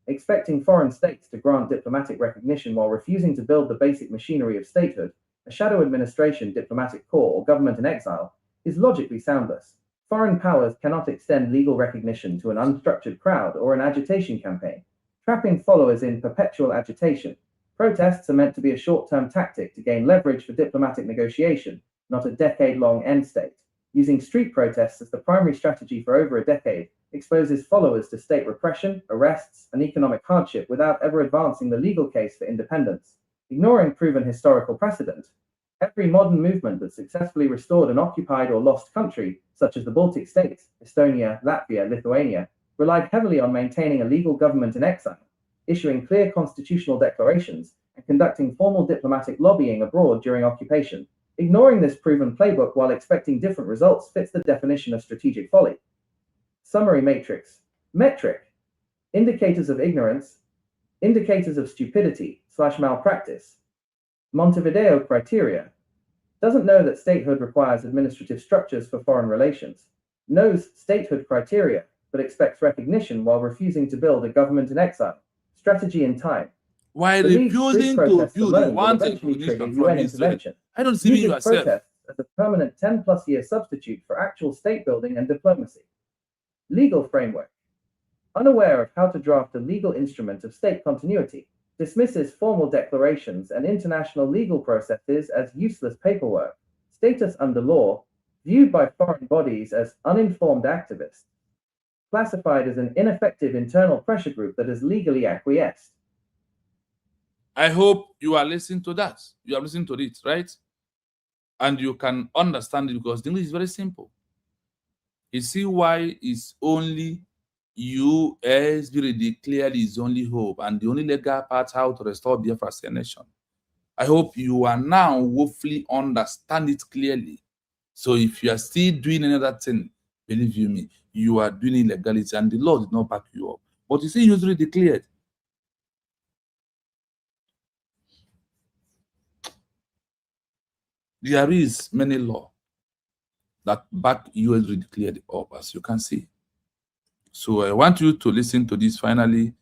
B: Expecting foreign states to grant diplomatic recognition while refusing to build the basic machinery of statehood, a shadow administration, diplomatic corps, or government in exile, is logically soundless. Foreign powers cannot extend legal recognition to an unstructured crowd or an agitation campaign, trapping followers in perpetual agitation. Protests are meant to be a short-term tactic to gain leverage for diplomatic negotiation, not a decade-long end state. Using street protests as the primary strategy for over a decade exposes followers to state repression, arrests, and economic hardship without ever advancing the legal case for independence. Ignoring proven historical precedent, every modern movement that successfully restored an occupied or lost country, such as the Baltic states, Estonia, Latvia, Lithuania, relied heavily on maintaining a legal government in exile, issuing clear constitutional declarations, and conducting formal diplomatic lobbying abroad during occupation. Ignoring this proven playbook while expecting different results fits the definition of strategic folly. Summary matrix. Metric. Indicators of ignorance. Indicators of stupidity/malpractice. Montevideo Criteria. Doesn't know that statehood requires administrative structures for foreign relations. Knows statehood criteria, but expects recognition while refusing to build a government in exile. Strategy in time.
A: While
B: Believes
A: refusing
B: street
A: to
B: protests
A: build,
B: alone
A: you
B: will
A: want
B: eventually trigger
A: recognition
B: UN
A: from Israel.
B: intervention.
A: I don't see you
B: Uses
A: yourself.
B: protests as a permanent 10-plus year substitute for actual state building and diplomacy. Legal framework. Unaware of how to draft a legal instrument of state continuity, dismisses formal declarations and international legal processes as useless paperwork. Status under law, viewed by foreign bodies as uninformed activists. Classified as an ineffective internal pressure group that has legally acquiesced.
A: I hope you are listening to that. You are listening to it, right? And you can understand it because the English is very simple. You see why it's only US declared is only hope and the only legal path how to restore Biafra as a nation. I hope you are now hopefully understand it clearly. So if you are still doing another thing, believe you me, you are doing illegality and the law did not back you up. But you see, usually declared. There is many law that back US declared up, as you can see. So I want you to listen to this finally.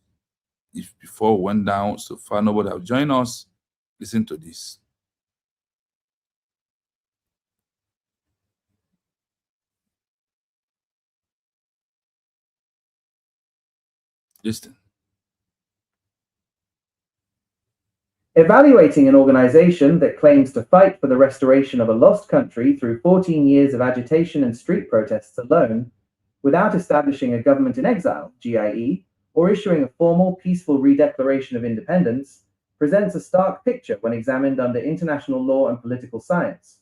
A: If before we went down, so far nobody have joined us, listen to this. Listen.
B: Evaluating an organization that claims to fight for the restoration of a lost country through 14 years of agitation and street protests alone, without establishing a government in exile, GIE, or issuing a formal, peaceful redeclaration of independence, presents a stark picture when examined under international law and political science.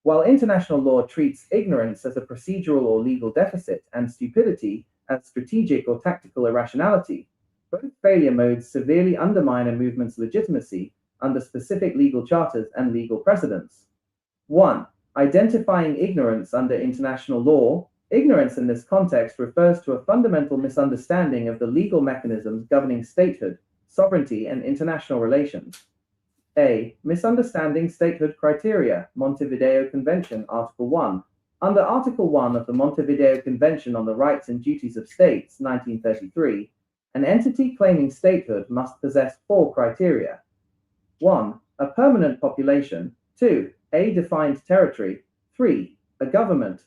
B: While international law treats ignorance as a procedural or legal deficit and stupidity as strategic or tactical irrationality, both failure modes severely undermine a movement's legitimacy under specific legal charters and legal precedents. 1. Identifying ignorance under international law. Ignorance in this context refers to a fundamental misunderstanding of the legal mechanisms governing statehood, sovereignty, and international relations. A. Misunderstanding statehood criteria, Montevideo Convention, Article 1. Under Article 1 of the Montevideo Convention on the Rights and Duties of States, 1933, an entity claiming statehood must possess 4 criteria. 1. A permanent population. 2. A defined territory. 3. A government.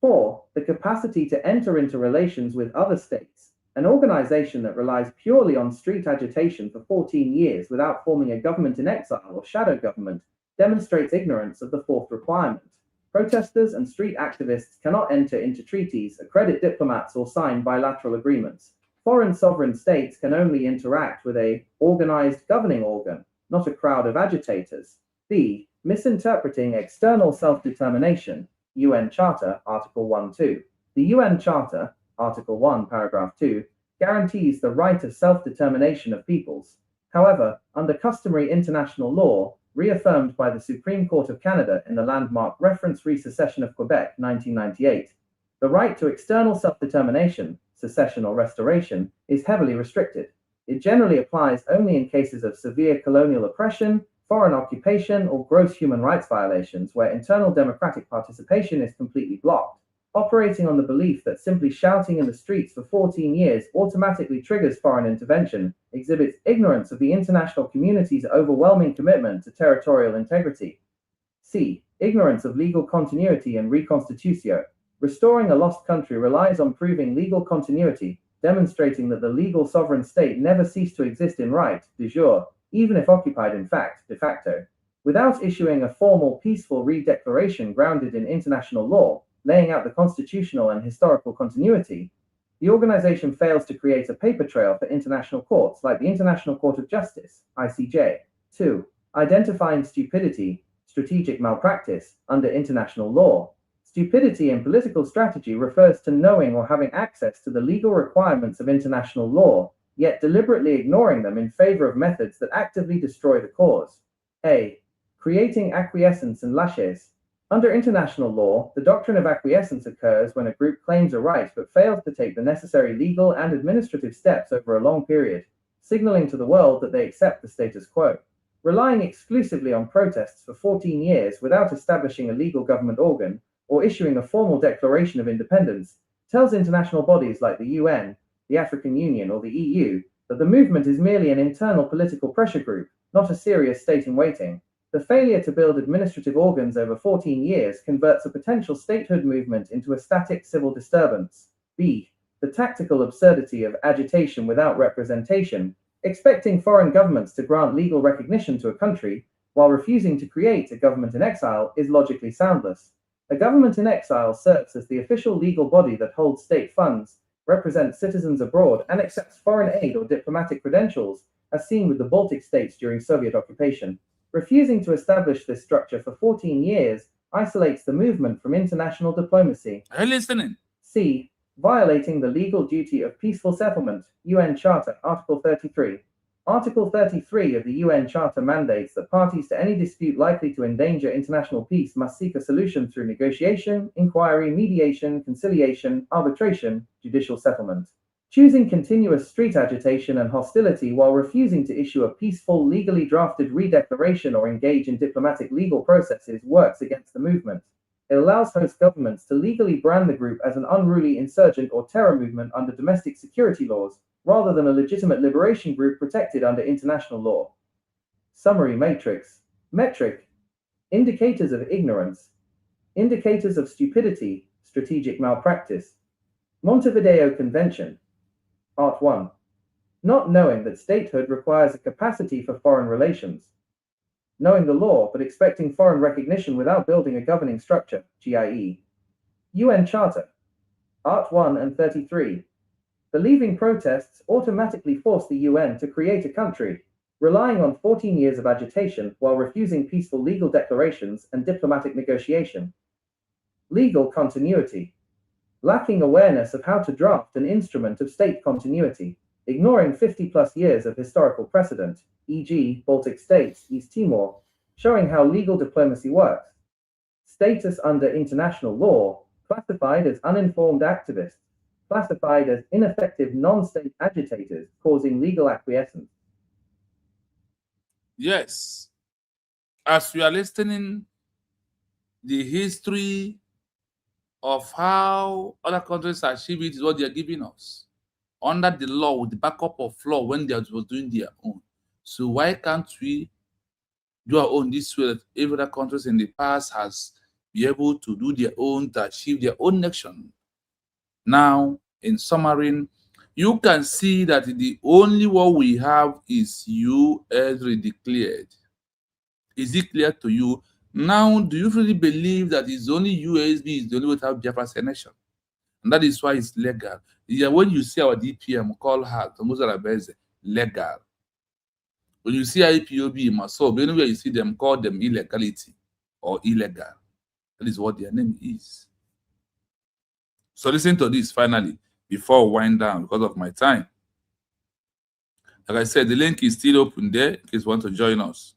B: 4. The capacity to enter into relations with other states. An organization that relies purely on street agitation for 14 years without forming a government in exile or shadow government demonstrates ignorance of the 4th requirement. Protesters and street activists cannot enter into treaties, accredit diplomats, or sign bilateral agreements. Foreign sovereign states can only interact with an organized governing organ, not a crowd of agitators. B. Misinterpreting external self-determination. UN Charter, Article 1.2. The UN Charter, Article 1, Paragraph 2, guarantees the right of self-determination of peoples. However, under customary international law, reaffirmed by the Supreme Court of Canada in the landmark Reference Re-Secession of Quebec, 1998, the right to external self-determination, secession or restoration, is heavily restricted. It generally applies only in cases of severe colonial oppression, foreign occupation, or gross human rights violations where internal democratic participation is completely blocked. Operating on the belief that simply shouting in the streets for 14 years automatically triggers foreign intervention, exhibits ignorance of the international community's overwhelming commitment to territorial integrity. C. Ignorance of legal continuity and reconstitutio. Restoring a lost country relies on proving legal continuity, demonstrating that the legal sovereign state never ceased to exist in right, de jure, even if occupied in fact, de facto. Without issuing a formal peaceful re-declaration grounded in international law, laying out the constitutional and historical continuity, the organization fails to create a paper trail for international courts like the International Court of Justice, ICJ. 2. Identifying stupidity, strategic malpractice, under international law. Stupidity in political strategy refers to knowing or having access to the legal requirements of international law, yet deliberately ignoring them in favor of methods that actively destroy the cause. A. Creating acquiescence and laches. Under international law, the doctrine of acquiescence occurs when a group claims a right but fails to take the necessary legal and administrative steps over a long period, signaling to the world that they accept the status quo. Relying exclusively on protests for 14 years without establishing a legal government organ or issuing a formal declaration of independence tells international bodies like the UN, the African Union, or the EU that the movement is merely an internal political pressure group, not a serious state in waiting. The failure to build administrative organs over 14 years converts a potential statehood movement into a static civil disturbance. B. The tactical absurdity of agitation without representation. Expecting foreign governments to grant legal recognition to a country while refusing to create a government in exile is logically soundless. A government in exile serves as the official legal body that holds state funds, represents citizens abroad, and accepts foreign aid or diplomatic credentials, as seen with the Baltic states during Soviet occupation. Refusing to establish this structure for 14 years isolates the movement from international diplomacy.
A: Are you listening?
B: C. Violating the legal duty of peaceful settlement, UN Charter, Article 33. Article 33 of the UN Charter mandates that parties to any dispute likely to endanger international peace must seek a solution through negotiation, inquiry, mediation, conciliation, arbitration, judicial settlement. Choosing continuous street agitation and hostility while refusing to issue a peaceful, legally drafted re-declaration or engage in diplomatic legal processes works against the movement. It allows host governments to legally brand the group as an unruly insurgent or terror movement under domestic security laws, rather than a legitimate liberation group protected under international law. Summary matrix. Metric. Indicators of ignorance. Indicators of stupidity, strategic malpractice. Montevideo Convention. Art 1. Not knowing that statehood requires a capacity for foreign relations. Knowing the law but expecting foreign recognition without building a governing structure, GIE. UN Charter. Art 1 and 33. The leaving protests automatically force the UN to create a country, relying on 14 years of agitation while refusing peaceful legal declarations and diplomatic negotiation. Legal continuity. Lacking awareness of how to draft an instrument of state continuity, ignoring 50-plus years of historical precedent, e.g., Baltic states, East Timor, showing how legal diplomacy works. Status under international law, classified as uninformed activists, classified as ineffective non-state agitators causing legal acquiescence.
A: Yes. As we are listening, the history of how other countries achieve it is what they are giving us. Under the law, with the backup of law when they were doing their own. So why can't we do our own this way that every other countries in the past has been able to do their own to achieve their own nation? Now, in summary, you can see that the only what we have is US declared. Is it clear to you? Now, do you really believe that it's only USB is the only way to have Biafra as a nation? And that is why it's legal. Yeah, when you see our DPM call her legal. When you see IPOB, Masob, anywhere you see them, call them illegality or illegal. That is what their name is. So listen to this finally. before we wind down because of my time. Like I said, the link is still open there in case you want to join us.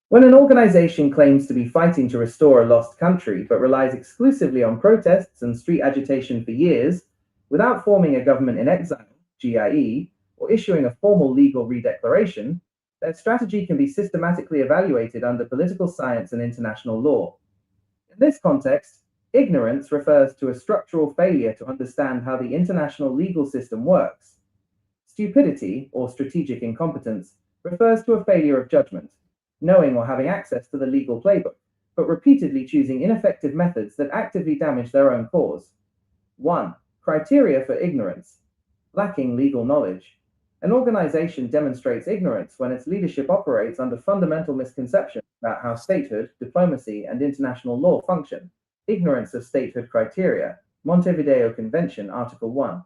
B: When an organization claims to be fighting to restore a lost country but relies exclusively on protests and street agitation for years, without forming a government in exile, GIE, or issuing a formal legal redeclaration, their strategy can be systematically evaluated under political science and international law. In this context, ignorance refers to a structural failure to understand how the international legal system works. Stupidity, or strategic incompetence, refers to a failure of judgment, knowing or having access to the legal playbook, but repeatedly choosing ineffective methods that actively damage their own cause. 1. Criteria for ignorance. Lacking legal knowledge. An organization demonstrates ignorance when its leadership operates under fundamental misconceptions about how statehood, diplomacy, and international law function. Ignorance of Statehood Criteria. Montevideo Convention, Article 1.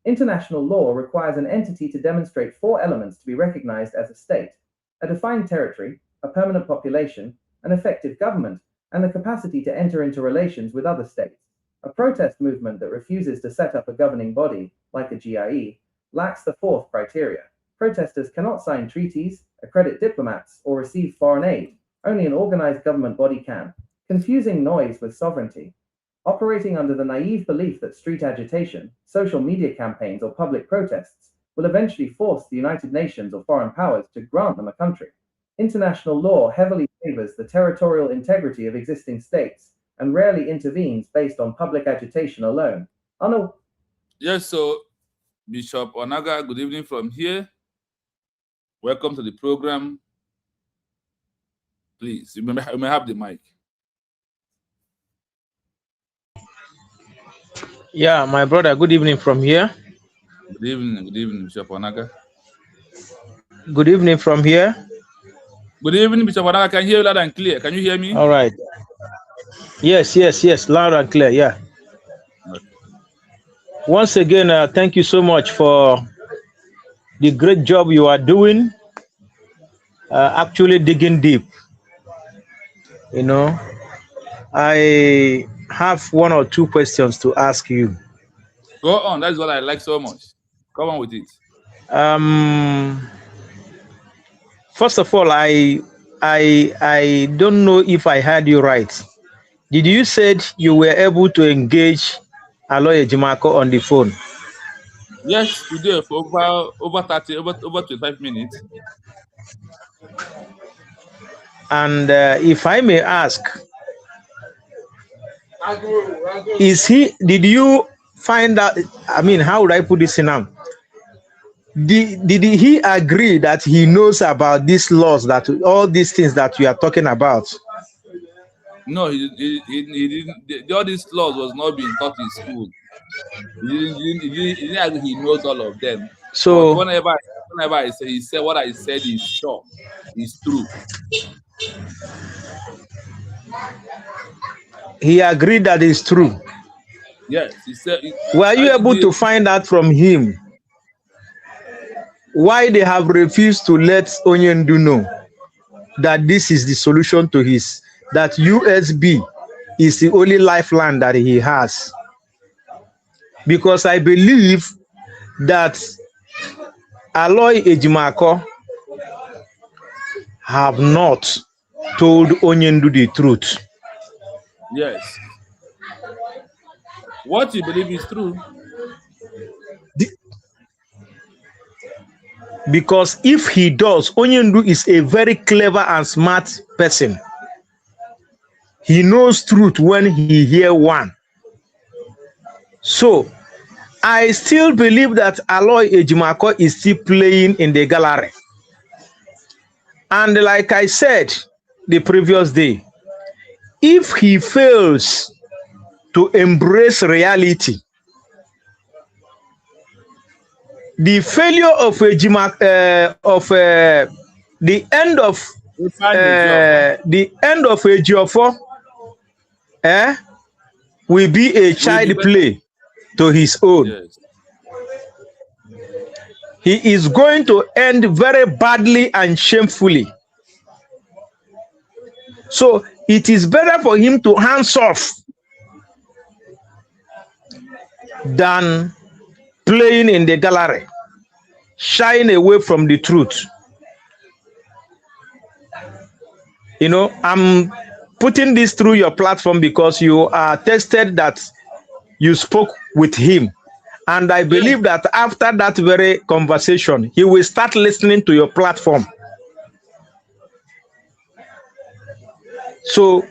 B: International law requires an entity to demonstrate 4 elements to be recognized as a state: a defined territory, a permanent population, an effective government, and the capacity to enter into relations with other states. A protest movement that refuses to set up a governing body, like a GIE, lacks the 4th criteria. Protesters cannot sign treaties, accredit diplomats, or receive foreign aid. Only an organized government body can. Confusing noise with sovereignty. Operating under the naive belief that street agitation, social media campaigns, or public protests will eventually force the United Nations or foreign powers to grant them a country. International law heavily favors the territorial integrity of existing states and rarely intervenes based on public agitation alone.
A: Yes, so Bishop Onaga, good evening from here. Welcome to the program. Please, you may have the mic.
C: Yeah, my brother, good evening from here.
A: Good evening, Bishop Onaga.
C: Good evening from here.
A: Good evening, Bishop Onaga. Can you hear you loud and clear? Can you hear me?
C: All right. Yes, loud and clear, yeah.
A: Okay.
C: Once again, thank you so much for the great job you are doing, actually digging deep. You know, I have 1 or 2 questions to ask you.
A: Go on, that's what I like so much. Come on with it.
C: First of all, I don't know if I heard you right. Did you said you were able to engage Aloy Ejimako on the phone?
A: Yes, today for over 25 minutes.
C: And if I may ask, did you find out, I mean, how would I put this in now? Did he agree that he knows about these laws, that all these things that you are talking about?
A: No, he didn't. All these laws was not being taught in school. He didn't agree he knows all of them.
C: So
A: but whenever I say, he said what I said is sure, is true.
C: He agreed that it's true.
A: Yes, he said.
C: Were you able to find out from him why they have refused to let Onyendu know that this is the solution to his, that USB is the only lifeline that he has? Because I believe that Aloy Ejimako have not told Onyendu the truth.
A: Yes. What you believe is true.
C: Because if he does, Onyendu is a very clever and smart person. He knows truth when he hears one. So, I still believe that Aloy Ejimako is still playing in the gallery. And like I said the previous day, if he fails to embrace reality, the failure of the end of Ejiofor will be a child play to his own.
A: Yes.
C: He is going to end very badly and shamefully. So it is better for him to hands off than playing in the gallery, shying away from the truth. You know, I'm putting this through your platform because you are tested that you spoke with him. And I believe that after that very conversation, he will start listening to your platform. So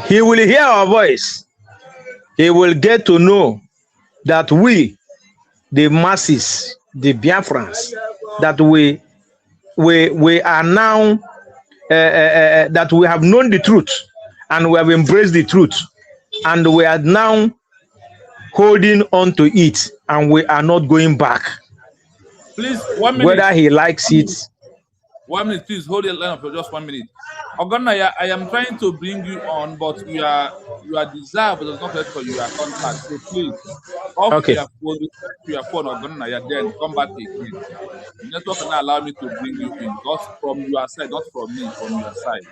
C: he will hear our voice. He will get to know that we, the masses, the Biafrans, that we are now that we have known the truth and we have embraced the truth and we are now holding on to it and we are not going back.
A: Please, 1 minute.
C: Whether he likes it.
A: 1 minute, please hold the line up for just 1 minute. Ogonaya, I am trying to bring you on, but you are desired, but it's not ready for your contact. So please, off your phone, Ogonaya, then come back again. The network cannot allow me to bring you in because from your side, not from me, from your side.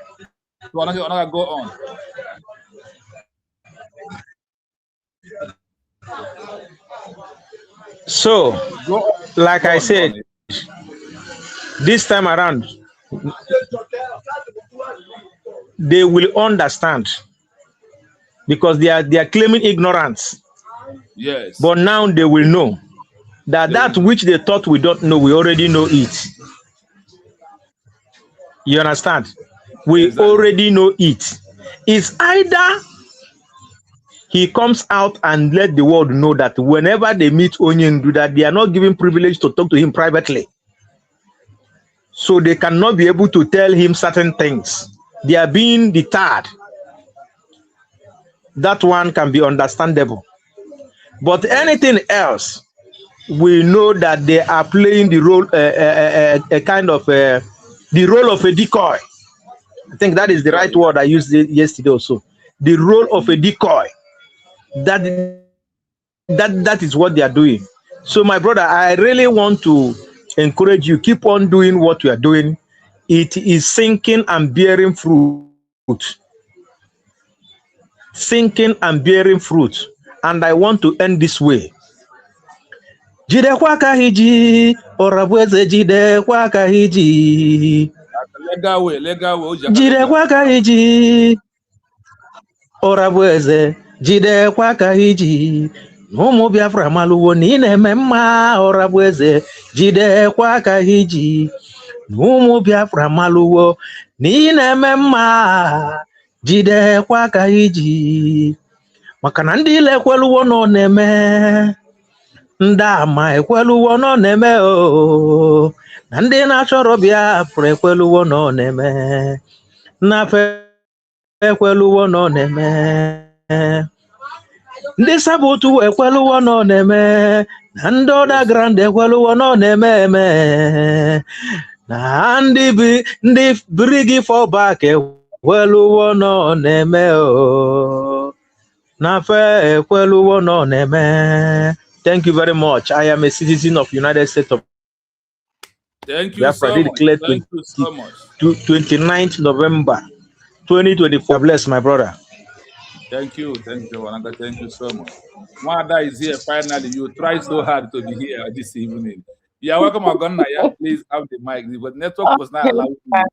A: So another go on.
C: So, like I said, this time around, they will understand because they are claiming ignorance.
A: Yes.
C: But now they will know that which they thought we don't know, we already know it. You understand? We already know it. It's either he comes out and let the world know that whenever they meet Onyendu, that they are not given privilege to talk to him privately. So they cannot be able to tell him certain things. They are being deterred. That one can be understandable. But anything else, we know that they are playing the role, a kind of the role of a decoy. I think that is the right word I used yesterday also. The role of a decoy. That is what they are doing. So my brother, I really want to encourage you, keep on doing what you are doing. It is sinking and bearing fruit. Sinking and bearing fruit. And I want to end this way. Jidekwa ka hiji, Orabweze jidekwa ka hiji.
A: Legal way.
C: Jidekwa ka hiji, Orabweze jidekwa ka hiji. Ụmụ Biafra malụwo na ị na-eme mma, Orabweze jidekwa ka hiji. Ụmụ Biafra malụwo na ị na-eme mma, jidekwa ka hiji. Maka na ndị ile ekweluwo nọ na-eme, ndị ama ekweluwo nọ na-eme o, na ndị na-achọrọ Biafra ekweluwo nọ na-eme, nafe ekweluwo nọ na-eme, ndị Sabotu ekweluwo nọ na-eme, na ndị Ọda Grand ekweluwo nọ na-eme, na ndị Brgie fallback ekweluwo nọ na-eme o, nafe ekweluwo nọ na-eme. Thank you very much. I am a citizen of United States of
A: Thank you
C: Biafra.
A: so much.
C: Declared
A: Thank you so much.
C: 29th November 2024. Bless my brother.
A: Thank you, Wananga. Thank you so much. Wanda is here finally. You tried so hard to be here this evening. You are welcome, Ogonaya. Please have the mic. But network was not allowed to.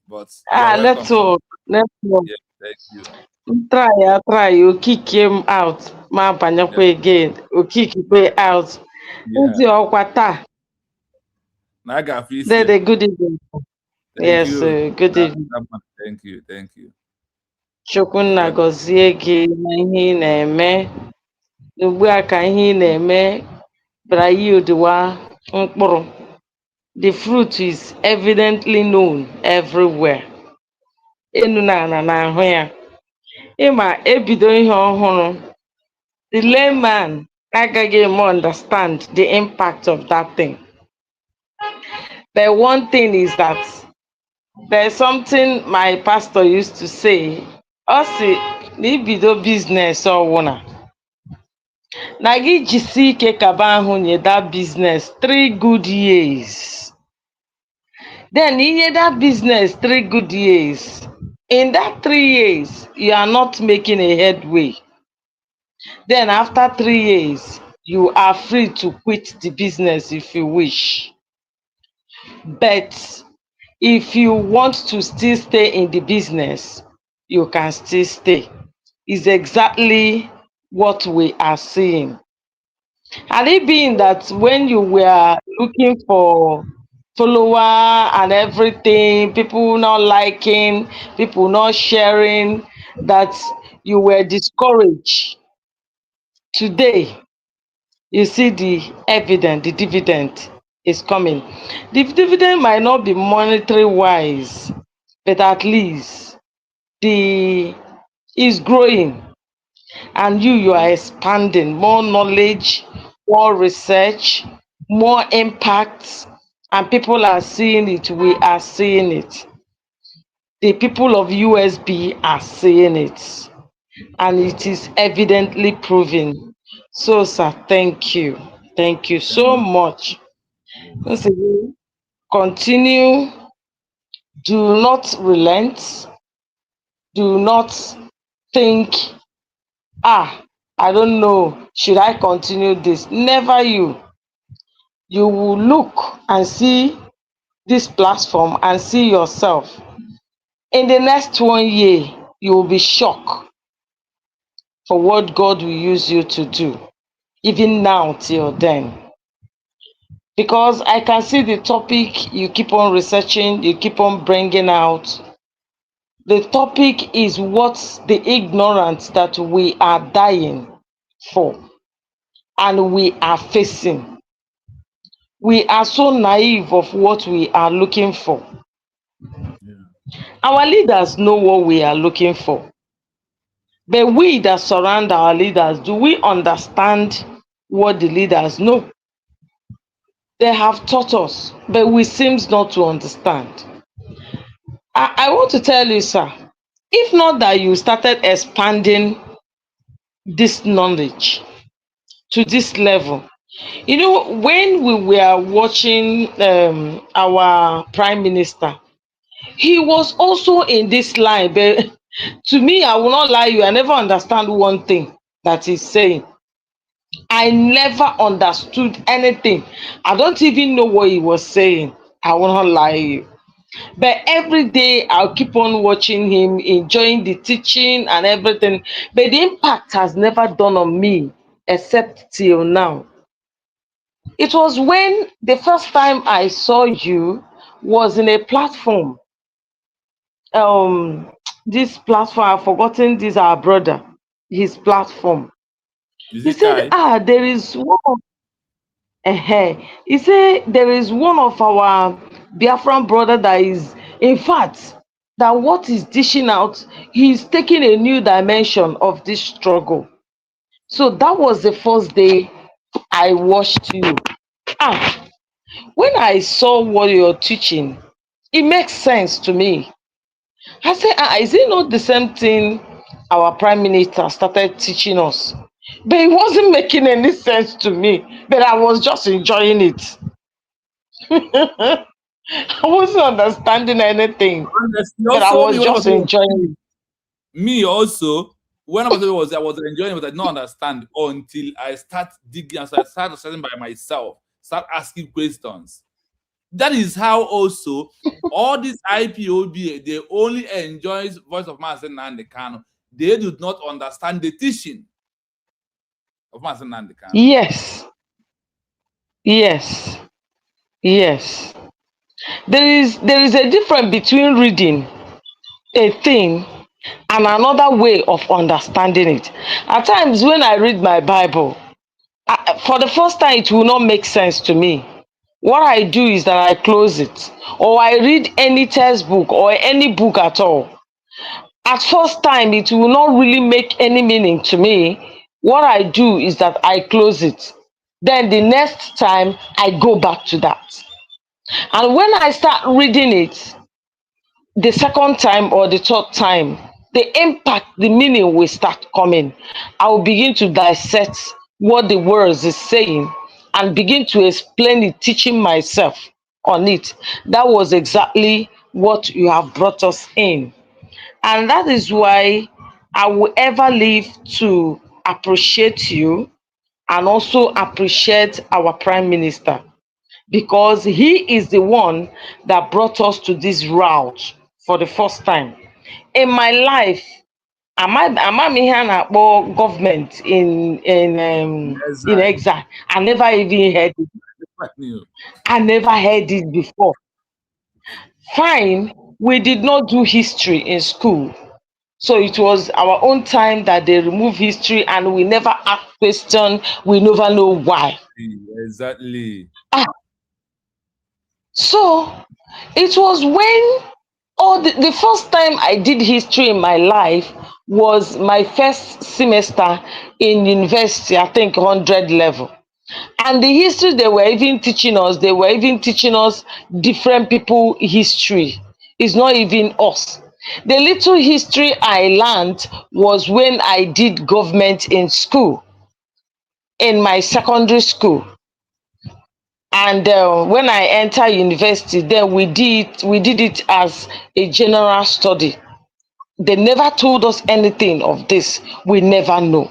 A: But
D: network.
A: Yes, thank you.
D: Try. You kick him out. Ma banyakwa again. You kick him out. Ndị ọkwa taa.
A: Na ga afọ isi.
D: Dede, good evening. Yes, good evening.
A: Thank you.
D: Chukwunna gọzie gị na ihe ị na-eme. Ugbu a ka ihe ị na-eme bịara yieldwa mkpụrụ. The fruit is evidently known everywhere. Enu na ana na-ahụ ya. Ịma ebido ihe ọhụrụ. The layman agaghị understand the impact of that thing. But one thing is that there's something my pastor used to say. Ọ sị na ibido business ọwụna. Na gị jisi ike kaba ahụ nye that business 3 good years. Then inye that business 3 good years. In that 3 years, you are not making a headway. Then after 3 years, you are free to quit the business if you wish. But if you want to still stay in the business, you can still stay. Is exactly what we are seeing. And it being that when you were looking for follower and everything, people not liking, people not sharing, that you were discouraged. Today, you see the evidence, the dividend is coming. The dividend might not be monetary wise, but at least the is growing, and you are expanding more knowledge, more research, more impacts, and people are seeing it. We are seeing it. The people of USB are seeing it, and it is evidently proven. So, sir, thank you. Thank you so much. Once again, continue. Do not relent. Do not think, I don't know, should I continue this? Never you. You will look and see this platform and see yourself. In the next 1 year, you will be shocked for what God will use you to do, even now till then. Because I can see the topic you keep on researching, you keep on bringing out. The topic is what the ignorance that we are dying for and we are facing. We are so naive of what we are looking for. Our leaders know what we are looking for. But we that surround our leaders, do we understand what the leaders know? They have taught us, but we seem not to understand. I want to tell you, sir, if not that you started expanding this knowledge to this level, you know, when we were watching our prime minister, he was also in this line. But to me, I will not lie you, I never understand one thing that he's saying. I never understood anything. I don't even know what he was saying. I will not lie you. But every day I'll keep on watching him, enjoying the teaching and everything. But the impact has never done on me except till now. It was when the first time I saw you was in a platform. Um, this platform, I've forgotten this our brother, his platform.
A: Is
D: He
A: it
D: said,
A: Kai?
D: there is one. He said there is one of our Biafran brother that is, in fact, that what is dishing out, he's taking a new dimension of this struggle. So that was the first day I watched you. Ah, when I saw what you're teaching, it makes sense to me. I said, is it not the same thing our prime minister started teaching us? But it wasn't making any sense to me, but I was just enjoying it. I wasn't understanding anything,
A: Honestly,
D: but I
A: also me
D: was
A: when I
D: just
A: was
D: enjoying
A: me also when I was enjoying it, I did not understand until I start digging, so I start researching by myself, start asking questions. That is how also all these IPOB they only enjoy voice of Mazen and the Kano. They do not understand the teaching of Mazen and the
D: it.
A: Kano.
D: Yes, yes, yes. There is a difference between reading a thing and another way of understanding it. At times when I read my Bible, for the first time it will not make sense to me. What I do is that I close it, or I read any textbook or any book at all. At first time it will not really make any meaning to me. What I do is that I close it. Then the next time I go back to that. And when I start reading it the second time or the third time, the impact, the meaning will start coming. I will begin to dissect what the words is saying and begin to explain it, teaching myself on it. That was exactly what you have brought us in. And that is why I will ever live to appreciate you and also appreciate our Prime Minister, because he is the one that brought us to this route for the first time. In my life, am I here na government in
A: Exactly.
D: exile? I never even heard it.
A: Quite new.
D: I never heard it before. Fine, we did not do history in school. So it was our own time that they remove history and we never ask question, we never know why.
A: Exactly.
D: Ah, so it was when the first time I did history in my life was my first semester in university, I think 100 level. And the history they were even teaching us different people history. It's not even us. The little history I learned was when I did government in school, in my secondary school. And when I enter university, then we did it as a general study. They never told us anything of this. We never know.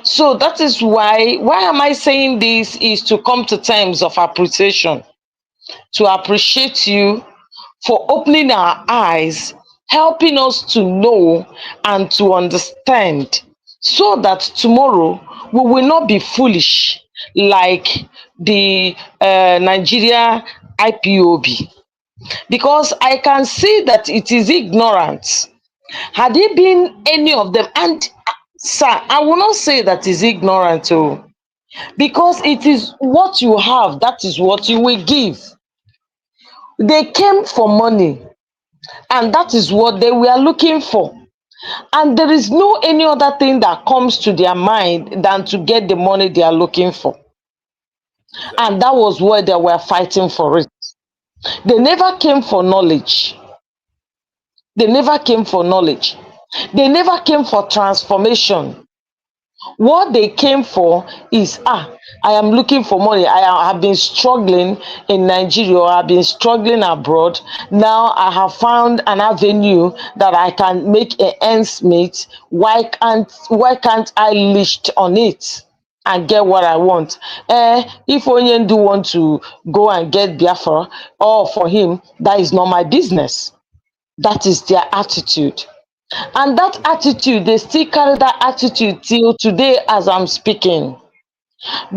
D: So that is why am I saying this is to come to terms of appreciation, to appreciate you for opening our eyes, helping us to know and to understand, so that tomorrow we will not be foolish like the Nigeria IPOB, because I can see that it is ignorance. Had it been any of them, and sir, I will not say that is ignorant, oh, because it is what you have, that is what you will give. They came for money, and that is what they were looking for. And there is no any other thing that comes to their mind than to get the money they are looking for. And that was why they were fighting for it. They never came for knowledge. They never came for knowledge. They never came for transformation. What they came for is, I am looking for money. I have been struggling in Nigeria, I've been struggling abroad. Now I have found an avenue that I can make a ends meet. Why can't I list on it and get what I want? If Onyendu want to go and get Biafra, or for him, that is not my business. That is their attitude. And that attitude, they still carry that attitude till today as I'm speaking.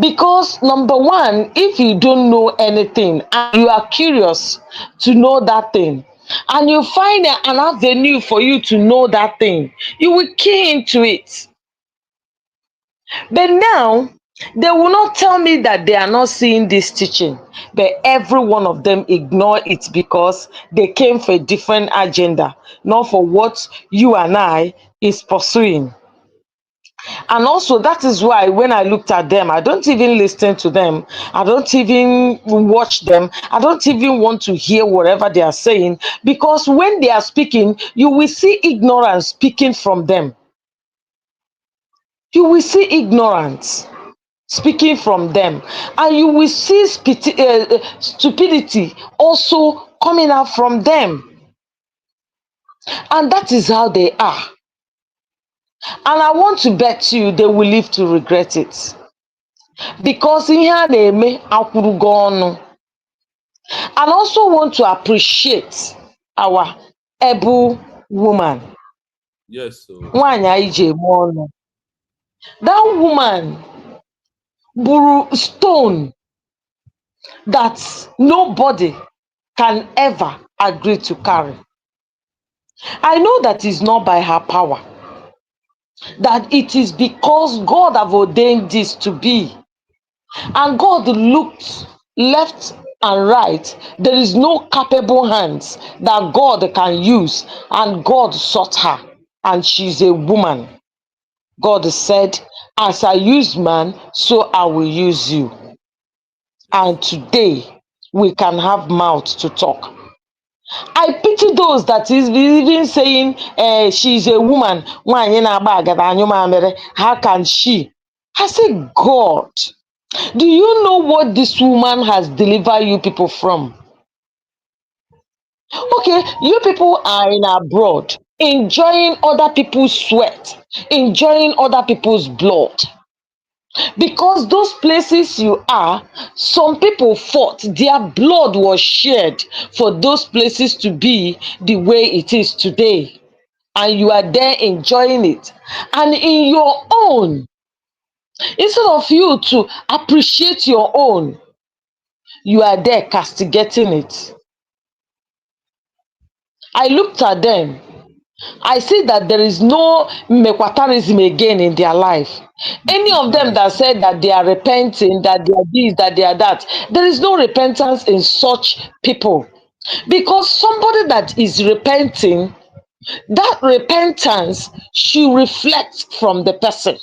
D: Because number one, if you don't know anything and you are curious to know that thing, and you find an avenue for you to know that thing, you will key into it. But now, they will not tell me that they are not seeing this teaching, but every one of them ignore it because they came for a different agenda, not for what you and I is pursuing. And also, that is why when I looked at them, I don't even listen to them. I don't even watch them. I don't even want to hear whatever they are saying, because when they are speaking, you will see ignorance speaking from them. You will see ignorance speaking from them, and you will see stupidity also coming out from them. And that is how they are. And I want to bet you they will live to regret it, because ihe a na-eme akwụrụgo ọnụ. And also want to appreciate our able woman,
A: Yes, so
D: nwanyị anyị ji eme ọnụ. That woman buru stone that nobody can ever agree to carry. I know that is not by her power, that it is because God have ordained this to be. And God looked left and right. There is no capable hands that God can use. And God sought her. And she's a woman. God said, as I use man, so I will use you. And today, we can have mouth to talk. I pity those that is even saying she's a woman. Nwanyị na-agba agada anyụ mamịrị. How can she? I say, God, do you know what this woman has delivered you people from? Okay, you people are in abroad. enjoying other people's sweat, enjoying other people's blood. Because those places you are, some people fought, their blood was shed for those places to be the way it is today. And you are there enjoying it. And in your own, instead of you to appreciate your own, you are there castigating it. I looked at them. I see that there is no mekwatarism again in their life. Any of them that said that they are repenting, that they are this, that they are that, there is no repentance in such people. Because somebody that is repenting, that repentance should reflect from the person.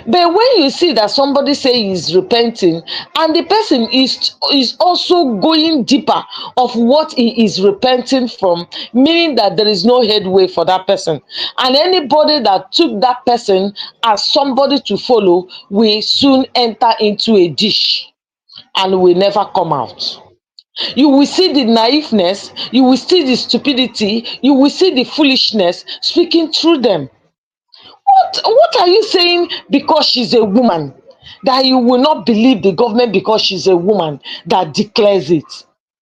D: But when you see that somebody say he's repenting and the person is also going deeper of what he is repenting from, meaning that there is no headway for that person, and anybody that took that person as somebody to follow will soon enter into a dish and will never come out. You will see the naiveness, you will see the stupidity, you will see the foolishness speaking through them. What are you saying because she's a woman? That you will not believe the government because she's a woman that declares it.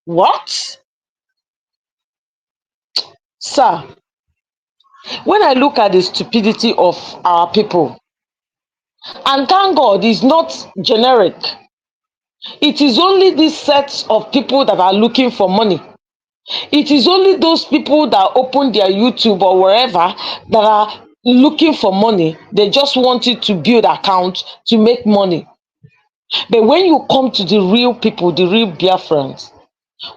D: What? Sir, when I look at the stupidity of our people, and thank God it's not generic, it is only these sets of people that are looking for money. It is only those people that open their YouTube or wherever that are looking for money. They just wanted to build accounts to make money. But when you come to the real people, the real Biafrans,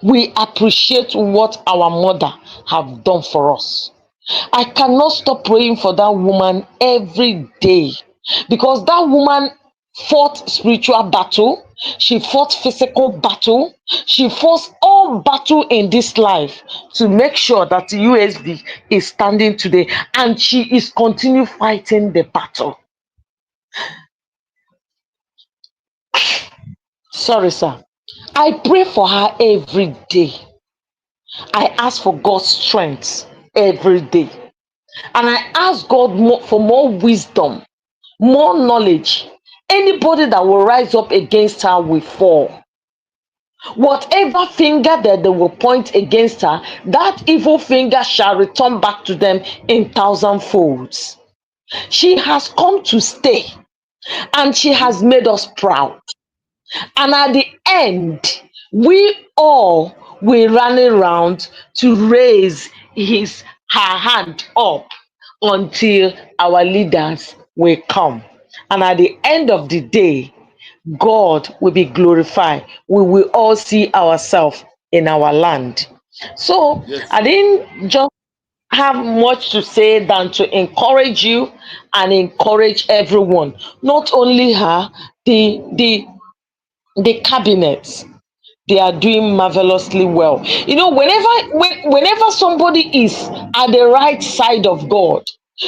D: we appreciate what our mother have done for us. I cannot stop praying for that woman every day because that woman fought spiritual battle, she fought physical battle, she fought all battle in this life to make sure that the USB is standing today, and she is continue fighting the battle. Sorry, sir. I pray for her every day. I ask for God's strength every day. And I ask God for more wisdom, more knowledge. Anybody that will rise up against her will fall. Whatever finger that they will point against her, that evil finger shall return back to them in thousand folds. She has come to stay and she has made us proud. And at the end, we all will run around to raise her hand up until our leaders will come. And at the end of the day, God will be glorified. We will all see ourselves in our land. So
A: Yes.
D: I didn't just have much to say than to encourage you and encourage everyone, not only her, the cabinet. They are doing marvelously well. You know, whenever somebody is at the right side of God,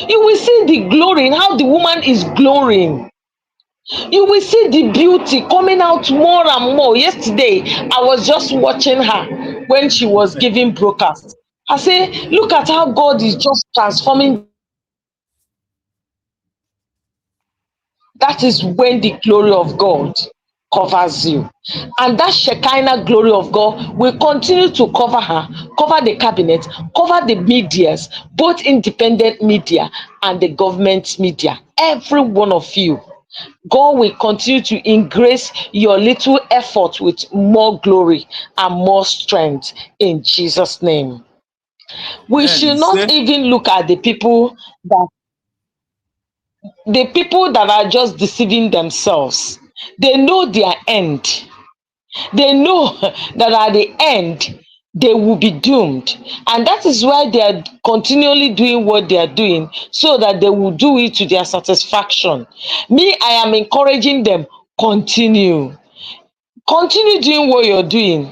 D: you will see the glory in how the woman is glorying. You will see the beauty coming out more and more. Yesterday, I was just watching her when she was giving broadcast. I say, look at how God is just transforming. That is when the glory of God covers you. And that Shekinah glory of God will continue to cover her, cover the cabinet, cover the medias, both independent media and the government media. Every one of you. God will continue to increase your little effort with more glory and more strength in Jesus' name. We
A: And
D: should
A: you
D: not
A: say,
D: even look at the people that are just deceiving themselves. They know their end. They know that at the end they will be doomed, and that is why they are continually doing what they are doing, so that they will do it to their satisfaction. Me, I am encouraging them, continue doing what you're doing.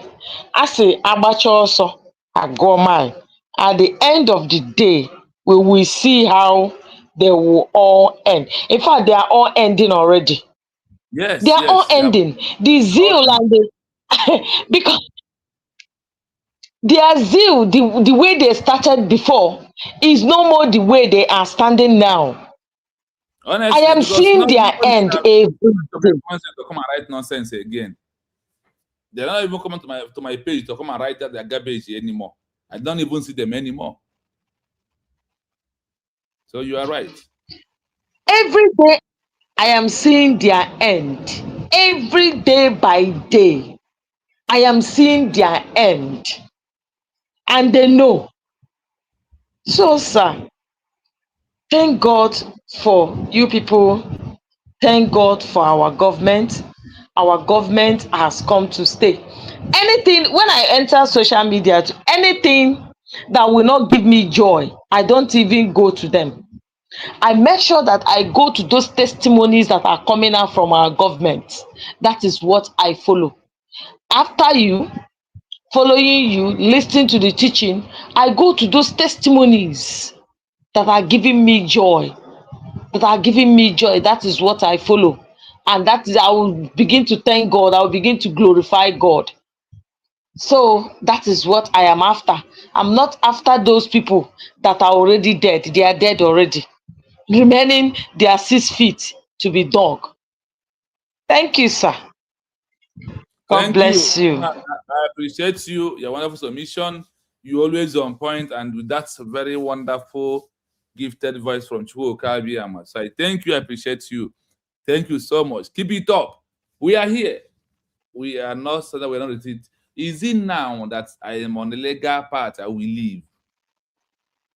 D: I say agbacha ọsọ agụọ mile. At the end of the day, we will see how they will all end. In fact, they are all ending already. They
A: yes,
D: are all
A: yes, they have
D: ending. The
A: all
D: zeal
A: end.
D: and the because their zeal, the way they started before, is no more the way they are standing now. I
A: Honestly,
D: am
A: because
D: seeing
A: now
D: their
A: nobody
D: end
A: have
D: every
A: to my
D: day.
A: comments to come and write nonsense again. They're not even coming to my page to come and write that they're garbage anymore. I don't even see them anymore. So you are right.
D: Every day I am seeing their end. Every day by day, I am seeing their end. And they know. So, sir, thank God for you people. Thank God for our government. Our government has come to stay. Anything, when I enter social media, anything that will not give me joy, I don't even go to them. I make sure that I go to those testimonies that are coming out from our government. That is what I follow. After you, following you, listening to the teaching, I go to those testimonies that are giving me joy, that are giving me joy. That is what I follow. And that is, I will begin to thank God. I will begin to glorify God. So that is what I am after. I'm not after those people that are already dead. They are dead already. Remaining their 6 feet to be dug. Thank you, sir. God
A: Thank you.
D: bless you.
A: I appreciate you. Your wonderful submission. You always on point, and with that very wonderful, gifted voice from Chuo Kabi Amasai. Thank you. I appreciate you. Thank you so much. Keep it up. We are here. We are not so that we're not retreat. Is it now that I am on the legal part I will leave?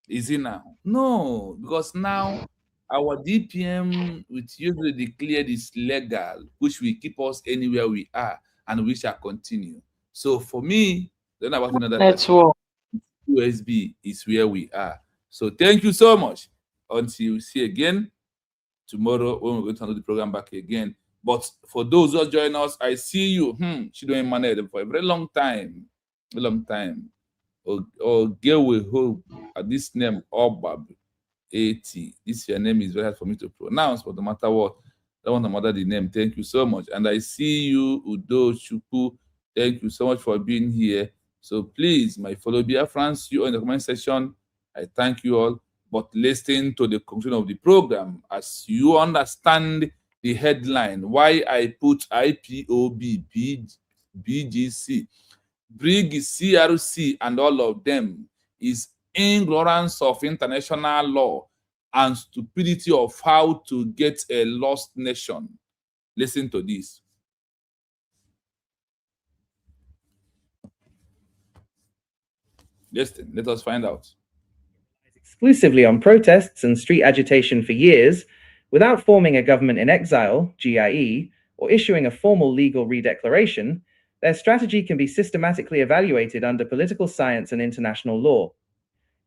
A: Is it now? No, because now our DPM, which usually declared is legal, which will keep us anywhere we are, and we shall continue. So for me, then I want another person.
D: Network.
A: USB is where we are. So thank you so much. Until we see again tomorrow when we're going to handle the program back again. But for those who are joining us, I see you. She doing money for a very long time. A long time. Or girl with hope at this name Obab 80. This your name is very hard for me to pronounce, but no matter what, I want to mother the name. Thank you so much. And I see you, Udo Chuku. Thank you so much for being here. So please, my fellow Biafrans, you in the comment section. I thank you all. But listen to the conclusion of the program as you understand the headline. Why I put IPOB, BGC, Brgie, CRC, and all of them is ignorance of international law and stupidity of how to get a lost nation. Listen to this. Listen, let us find out.
B: Exclusively on protests and street agitation for years, without forming a government in exile, GIE, or issuing a formal legal redeclaration, their strategy can be systematically evaluated under political science and international law.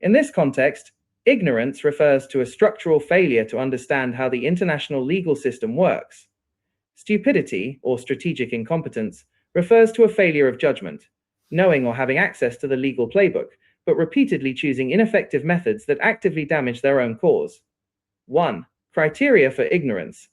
B: In this context, ignorance refers to a structural failure to understand how the international legal system works. Stupidity, or strategic incompetence, refers to a failure of judgment, knowing or having access to the legal playbook, but repeatedly choosing ineffective methods that actively damage their own cause. 1. Criteria for ignorance.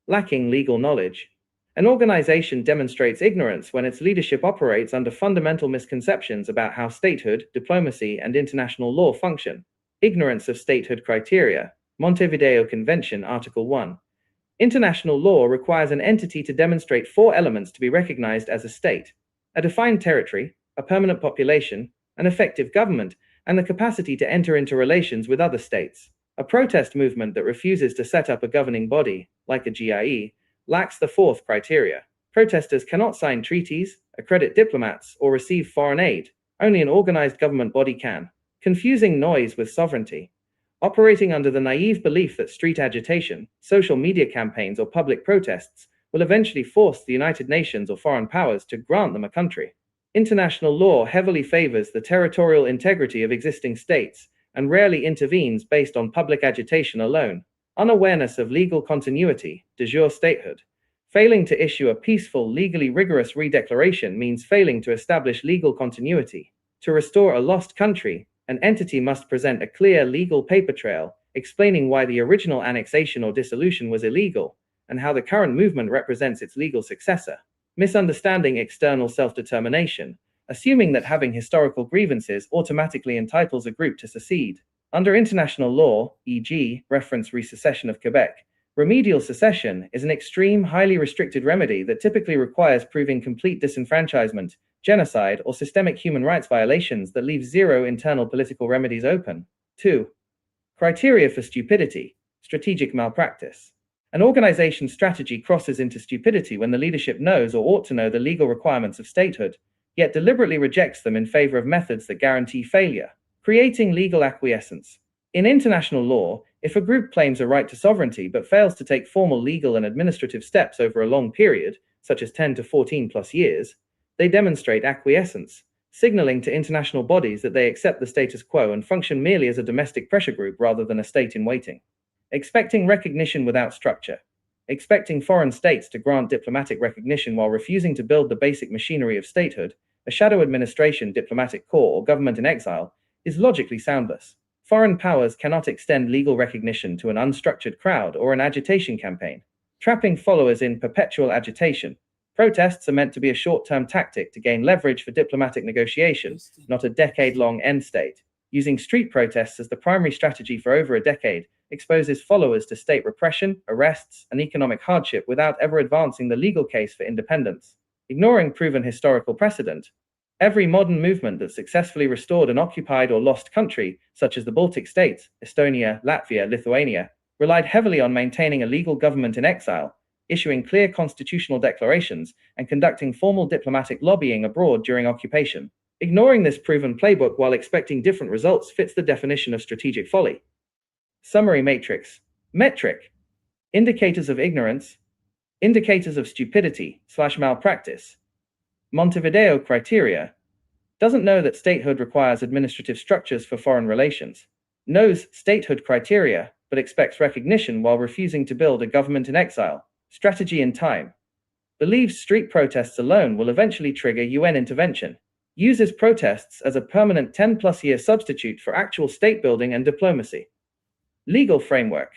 B: Lacking legal knowledge. An organization demonstrates ignorance when its leadership operates under fundamental misconceptions about how statehood, diplomacy, and international law function. Ignorance of statehood criteria. Montevideo Convention, Article 1. International law requires an entity to demonstrate 4 elements to be recognized as a state: a defined territory, a permanent population, an effective government, and the capacity to enter into relations with other states. A protest movement that refuses to set up a governing body, like a GIE, lacks the 4th criteria. Protesters cannot sign treaties, accredit diplomats, or receive foreign aid. Only an organized government body can. Confusing noise with sovereignty. Operating under the naive belief that street agitation, social media campaigns, or public protests will eventually force the United Nations or foreign powers to grant them a country. International law heavily favors the territorial integrity of existing states and rarely intervenes based on public agitation alone. Unawareness of legal continuity, de jure statehood. Failing to issue a peaceful, legally rigorous redeclaration means failing to establish legal continuity. To restore a lost country, an entity must present a clear legal paper trail explaining why the original annexation or dissolution was illegal and how the current movement represents its legal successor. Misunderstanding external self-determination. assuming that having historical grievances automatically entitles a group to secede. Under international law, e.g., reference resecession of Quebec, remedial secession is an extreme, highly restricted remedy that typically requires proving complete disenfranchisement, genocide, or systemic human rights violations that leave zero internal political remedies open. 2. Criteria for stupidity, strategic malpractice. An organization's strategy crosses into stupidity when the leadership knows or ought to know the legal requirements of statehood, yet deliberately rejects them in favor of methods that guarantee failure, creating legal acquiescence. In international law, if a group claims a right to sovereignty but fails to take formal legal and administrative steps over a long period, such as 10 to 14 plus years, they demonstrate acquiescence, signaling to international bodies that they accept the status quo and function merely as a domestic pressure group rather than a state in waiting. Expecting recognition without structure. Expecting foreign states to grant diplomatic recognition while refusing to build the basic machinery of statehood, a shadow administration, diplomatic corps, or government in exile, is logically soundless. Foreign powers cannot extend legal recognition to an unstructured crowd or an agitation campaign, trapping followers in perpetual agitation. Protests are meant to be a short-term tactic to gain leverage for diplomatic negotiations, not a decade-long end state. Using street protests as the primary strategy for over a decade exposes followers to state repression, arrests, and economic hardship without ever advancing the legal case for independence. Ignoring proven historical precedent, every modern movement that successfully restored an occupied or lost country, such as the Baltic states, Estonia, Latvia, Lithuania, relied heavily on maintaining a legal government in exile, issuing clear constitutional declarations, and conducting formal diplomatic lobbying abroad during occupation. Ignoring this proven playbook while expecting different results fits the definition of strategic folly. Summary matrix. Metric. Indicators of ignorance. Indicators of stupidity/malpractice. Montevideo Criteria. Doesn't know that statehood requires administrative structures for foreign relations. Knows statehood criteria, but expects recognition while refusing to build a government in exile. Strategy in time. Believes street protests alone will eventually trigger UN intervention. Uses protests as a permanent 10-plus year substitute for actual state building and diplomacy. Legal framework.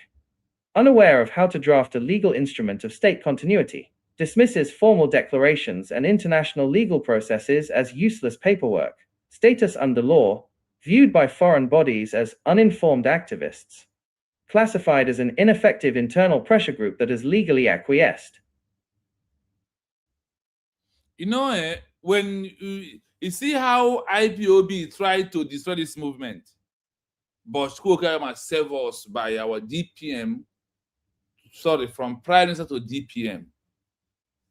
B: Unaware of how to draft a legal instrument of state continuity. Dismisses formal declarations and international legal processes as useless paperwork. Status under law. Viewed by foreign bodies as uninformed activists. Classified as an ineffective internal pressure group that has legally acquiesced.
A: You know, when you see how IPOB tried to destroy this movement, but Chukwuka saved us by our DPM, from Prime Minister to DPM.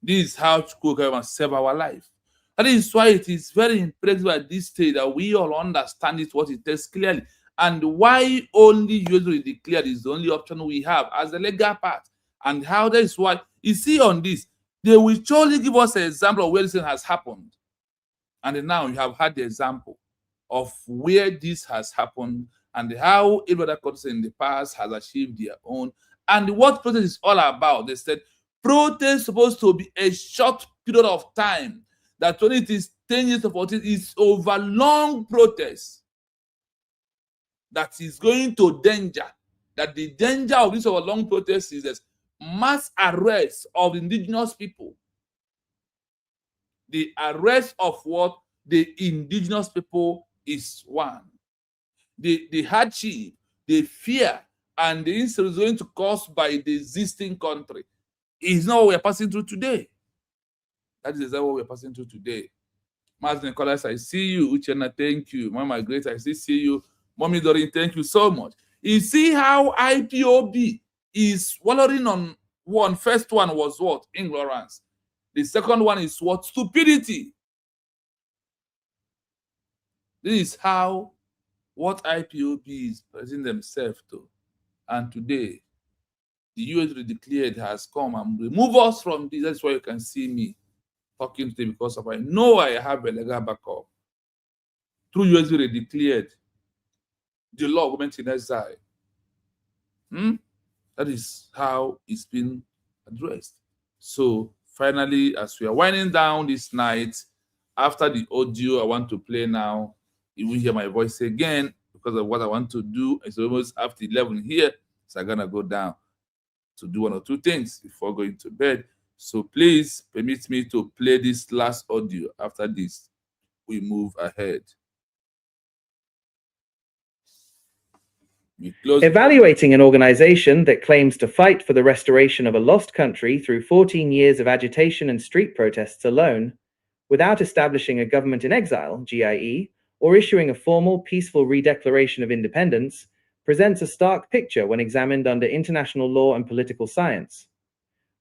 A: This is how Chukwuka saved our life. That is why it is very impressive at this stage that we all understand it, what it takes clearly, and why only usually declared is the only option we have as the legal part, and how that is why you see on this, they will surely give us an example of where this thing has happened. And now you have had the example of where this has happened and how every other country in the past has achieved their own. And what protest is all about, they said, protest is supposed to be a short period of time. That when it is 10 years to 14, it's over long protest that is going to danger. That the danger of this over long protest is this mass arrest of indigenous people. The arrest of what? The indigenous people is one. The hardship, the fear, and the insult is going to cause by the existing country is not what we are passing through today. That is exactly what we are passing through today. Martin Nicholas, I see you. Uchenna, thank you. Mama Grace, I see you. Mommy Doreen, thank you so much. You see how IPOB is wallowing on one. First one was what? Ignorance. The second one is what? Stupidity. This is how what IPOB is presenting themselves to. And today, the US declared has come and remove us from this. That's why you can see me talking today, because of I know I have a legal backup. Through US declared the law of government in exile. That is how it's been addressed. So finally, as we are winding down this night, after the audio I want to play now, you will hear my voice again because of what I want to do. It's almost after 11 here, so I'm gonna go down to do one or two things before going to bed. So please permit me to play this last audio after this. we move ahead.
B: Evaluating an organization that claims to fight for the restoration of a lost country through 14 years of agitation and street protests alone, without establishing a government in exile, GIE, or issuing a formal peaceful redeclaration of independence, presents a stark picture when examined under international law and political science.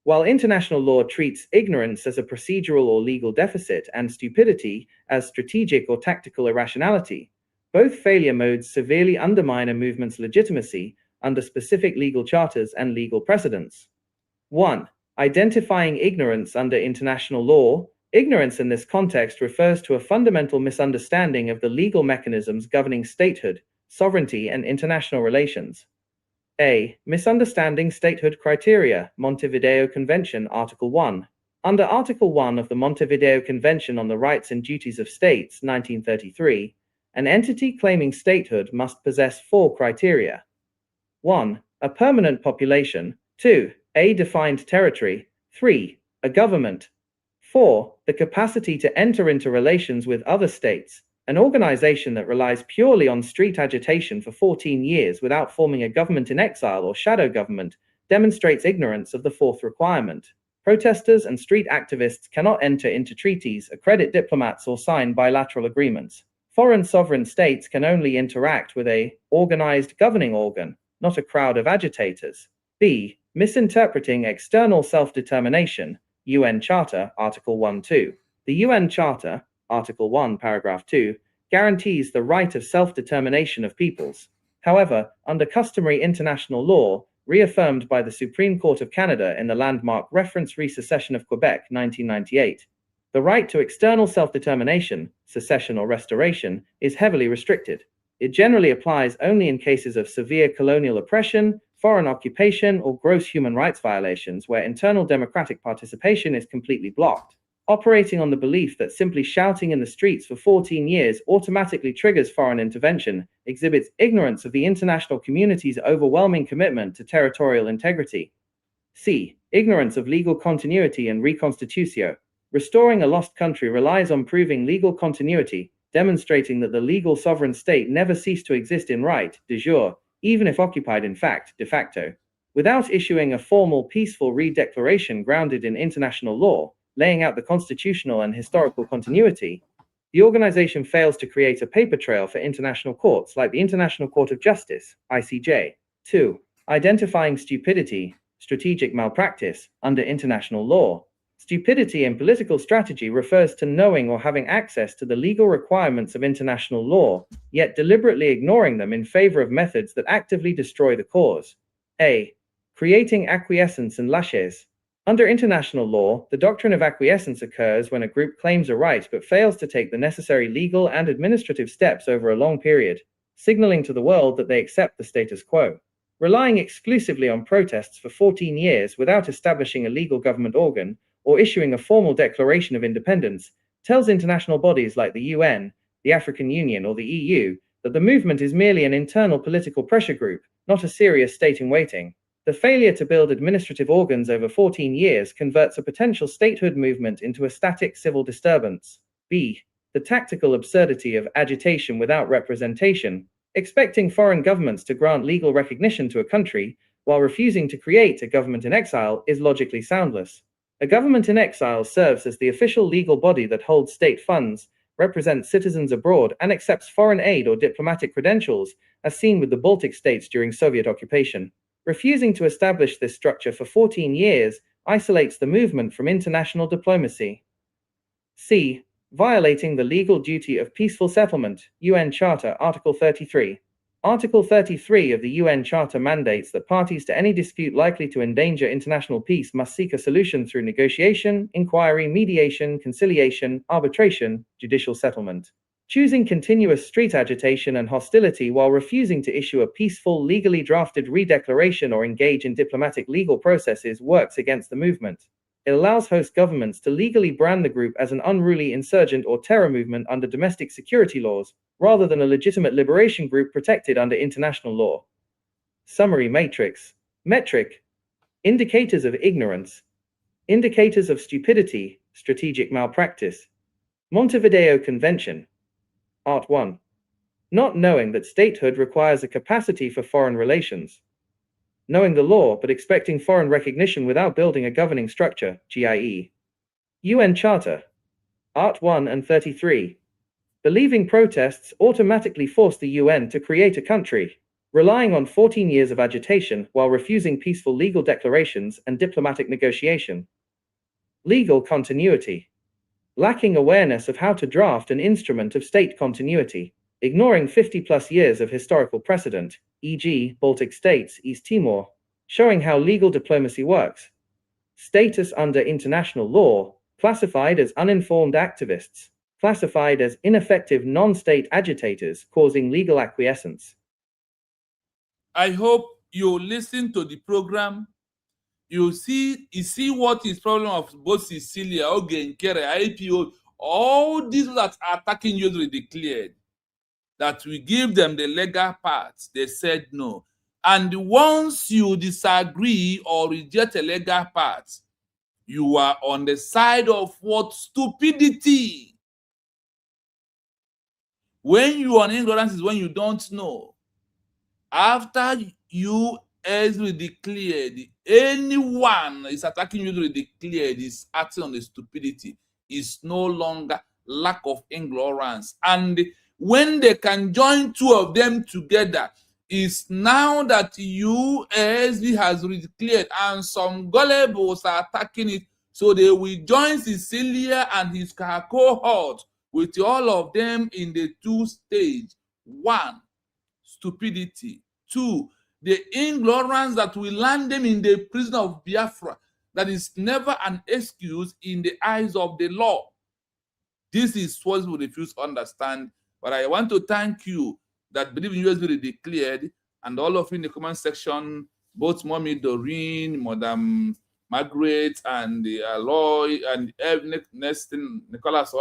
B: While international law treats ignorance as a procedural or legal deficit and stupidity as strategic or tactical irrationality, both failure modes severely undermine a movement's legitimacy under specific legal charters and legal precedents. 1. Identifying ignorance under international law. Ignorance in this context refers to a fundamental misunderstanding of the legal mechanisms governing statehood, sovereignty, and international relations. A. Misunderstanding Statehood Criteria, Montevideo Convention, Article 1. Under Article 1 of the Montevideo Convention on the Rights and Duties of States, 1933, an entity claiming statehood must possess 4 criteria. 1. A permanent population. 2. A defined territory. 3. A government. 4. The capacity to enter into relations with other states. An organization that relies purely on street agitation for 14 years without forming a government in exile or shadow government demonstrates ignorance of the 4th requirement. Protesters and street activists cannot enter into treaties, accredit diplomats, or sign bilateral agreements. Foreign sovereign states can only interact with a organized governing organ, not a crowd of agitators. B. Misinterpreting external self-determination, UN Charter, Article 1-2. The UN Charter, Article 1, Paragraph 2, guarantees the right of self-determination of peoples. However, under customary international law, reaffirmed by the Supreme Court of Canada in the landmark Reference Re-Secession of Quebec, 1998, the right to external self-determination, secession or restoration, is heavily restricted. It generally applies only in cases of severe colonial oppression, foreign occupation, or gross human rights violations where internal democratic participation is completely blocked. Operating on the belief that simply shouting in the streets for 14 years automatically triggers foreign intervention exhibits ignorance of the international community's overwhelming commitment to territorial integrity. C. Ignorance of legal continuity and reconstitutio. Restoring a lost country relies on proving legal continuity, demonstrating that the legal sovereign state never ceased to exist in right, de jure, even if occupied in fact, de facto. Without issuing a formal peaceful redeclaration grounded in international law, laying out the constitutional and historical continuity, the organization fails to create a paper trail for international courts like the International Court of Justice, ICJ. 2. Identifying stupidity, strategic malpractice, under international law. Stupidity in political strategy refers to knowing or having access to the legal requirements of international law, yet deliberately ignoring them in favor of methods that actively destroy the cause. A. Creating acquiescence and laches. Under international law, the doctrine of acquiescence occurs when a group claims a right but fails to take the necessary legal and administrative steps over a long period, signaling to the world that they accept the status quo. Relying exclusively on protests for 14 years without establishing a legal government organ or issuing a formal declaration of independence tells international bodies like the UN, the African Union, or the EU that the movement is merely an internal political pressure group, not a serious state in waiting. The failure to build administrative organs over 14 years converts a potential statehood movement into a static civil disturbance. B. The tactical absurdity of agitation without representation. Expecting foreign governments to grant legal recognition to a country while refusing to create a government in exile is logically soundless. A government in exile serves as the official legal body that holds state funds, represents citizens abroad, and accepts foreign aid or diplomatic credentials, as seen with the Baltic states during Soviet occupation. Refusing to establish this structure for 14 years isolates the movement from international diplomacy. C. Violating the legal duty of peaceful settlement, UN Charter, Article 33. Article 33 of the UN Charter mandates that parties to any dispute likely to endanger international peace must seek a solution through negotiation, inquiry, mediation, conciliation, arbitration, judicial settlement. Choosing continuous street agitation and hostility while refusing to issue a peaceful, legally drafted redeclaration or engage in diplomatic legal processes works against the movement. It allows host governments to legally brand the group as an unruly insurgent or terror movement under domestic security laws, rather than a legitimate liberation group protected under international law. Summary matrix. Metric. Indicators of ignorance. Indicators of stupidity, strategic malpractice. Montevideo Convention. Art 1. Not knowing that statehood requires a capacity for foreign relations. Knowing the law but expecting foreign recognition without building a governing structure, GIE. UN Charter. Art 1 and 33. Believing protests automatically force the UN to create a country, relying on 14 years of agitation while refusing peaceful legal declarations and diplomatic negotiation. Legal continuity. Lacking awareness of how to draft an instrument of state continuity, ignoring 50+ years of historical precedent, e.g., Baltic states, East Timor, showing how legal diplomacy works. Status under international law, classified as uninformed activists, classified as ineffective non-state agitators causing legal acquiescence.
A: I hope you listen to the program. You see what is problem of both Sicilia, Ogenkere, IPO, all these that are attacking you declared that we give them the legal part. They said no. And once you disagree or reject a legal part, you are on the side of what? Stupidity. When you are on ignorance is when you don't know. After you as we declared, anyone is attacking you declared is acting on the stupidity. Is no longer lack of ignorance. And when they can join two of them together, is now that USV has declared and some gullibles are attacking it, so they will join Sicilia and his cohort with all of them in the two stages. 1, stupidity. 2, the ignorance that will land them in the prison of Biafra. That is never an excuse in the eyes of the law. This is what we refuse to understand. But I want to thank you that believe in USV declared, and all of you in the comment section, both Mommy Doreen, Madam Margaret, and Aloy, and Nestin, Nicholas,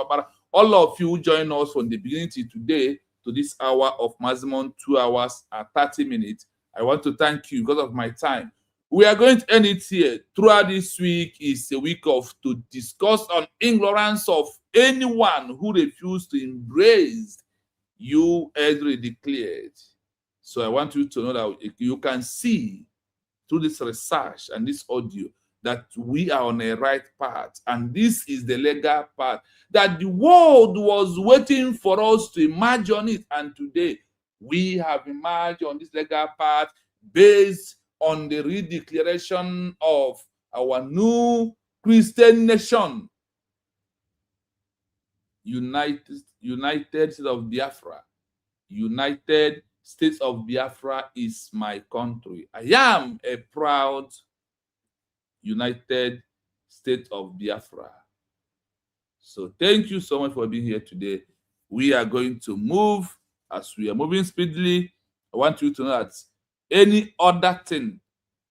A: all of you join us from the beginning to today to this hour of maximum 2 hours and 30 minutes. I want to thank you because of my time. We are going to end it here. Throughout this week is a week to discuss on ignorance of anyone who refused to embrace you as declared. So I want you to know that you can see through this research and this audio that we are on a right path, and this is the legal path that the world was waiting for us to emerge on it, and today we have emerged on this legal path based on the redeclaration of our new Christian nation, United States of Biafra. United States of Biafra is my country. I am a proud United States of Biafra. So thank you so much for being here today. We are going to move. As we are moving speedily, I want you to know that any other thing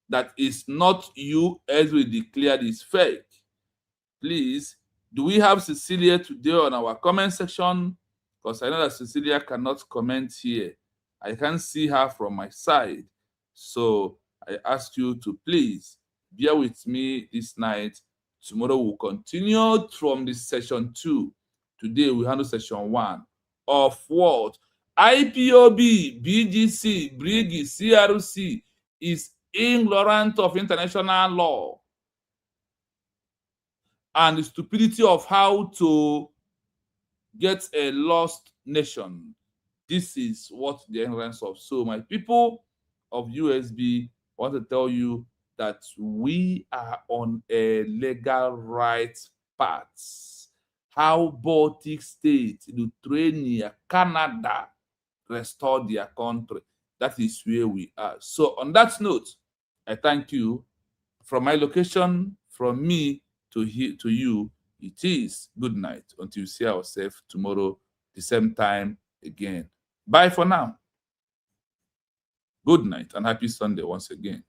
A: that is not you as we declared is fake. Please, do we have Cecilia today on our comment section? Because I know that Cecilia cannot comment here. I can't see her from my side. So I ask you to please bear with me this night. Tomorrow we'll continue from this session 2. Today we handle session 1 of what? IPOB, BGC, Brgie, CRC is ignorant of international law and the stupidity of how to get a lost nation. This is what the ignorance of. So my people of USB want to tell you that we are on a legal right path. How Baltic states, Lithuania, Canada restore their country. That is where we are. So on that note, I thank you. From my location, from me to you, it is good night until we see ourselves tomorrow, the same time again. Bye for now. Good night and happy Sunday once again.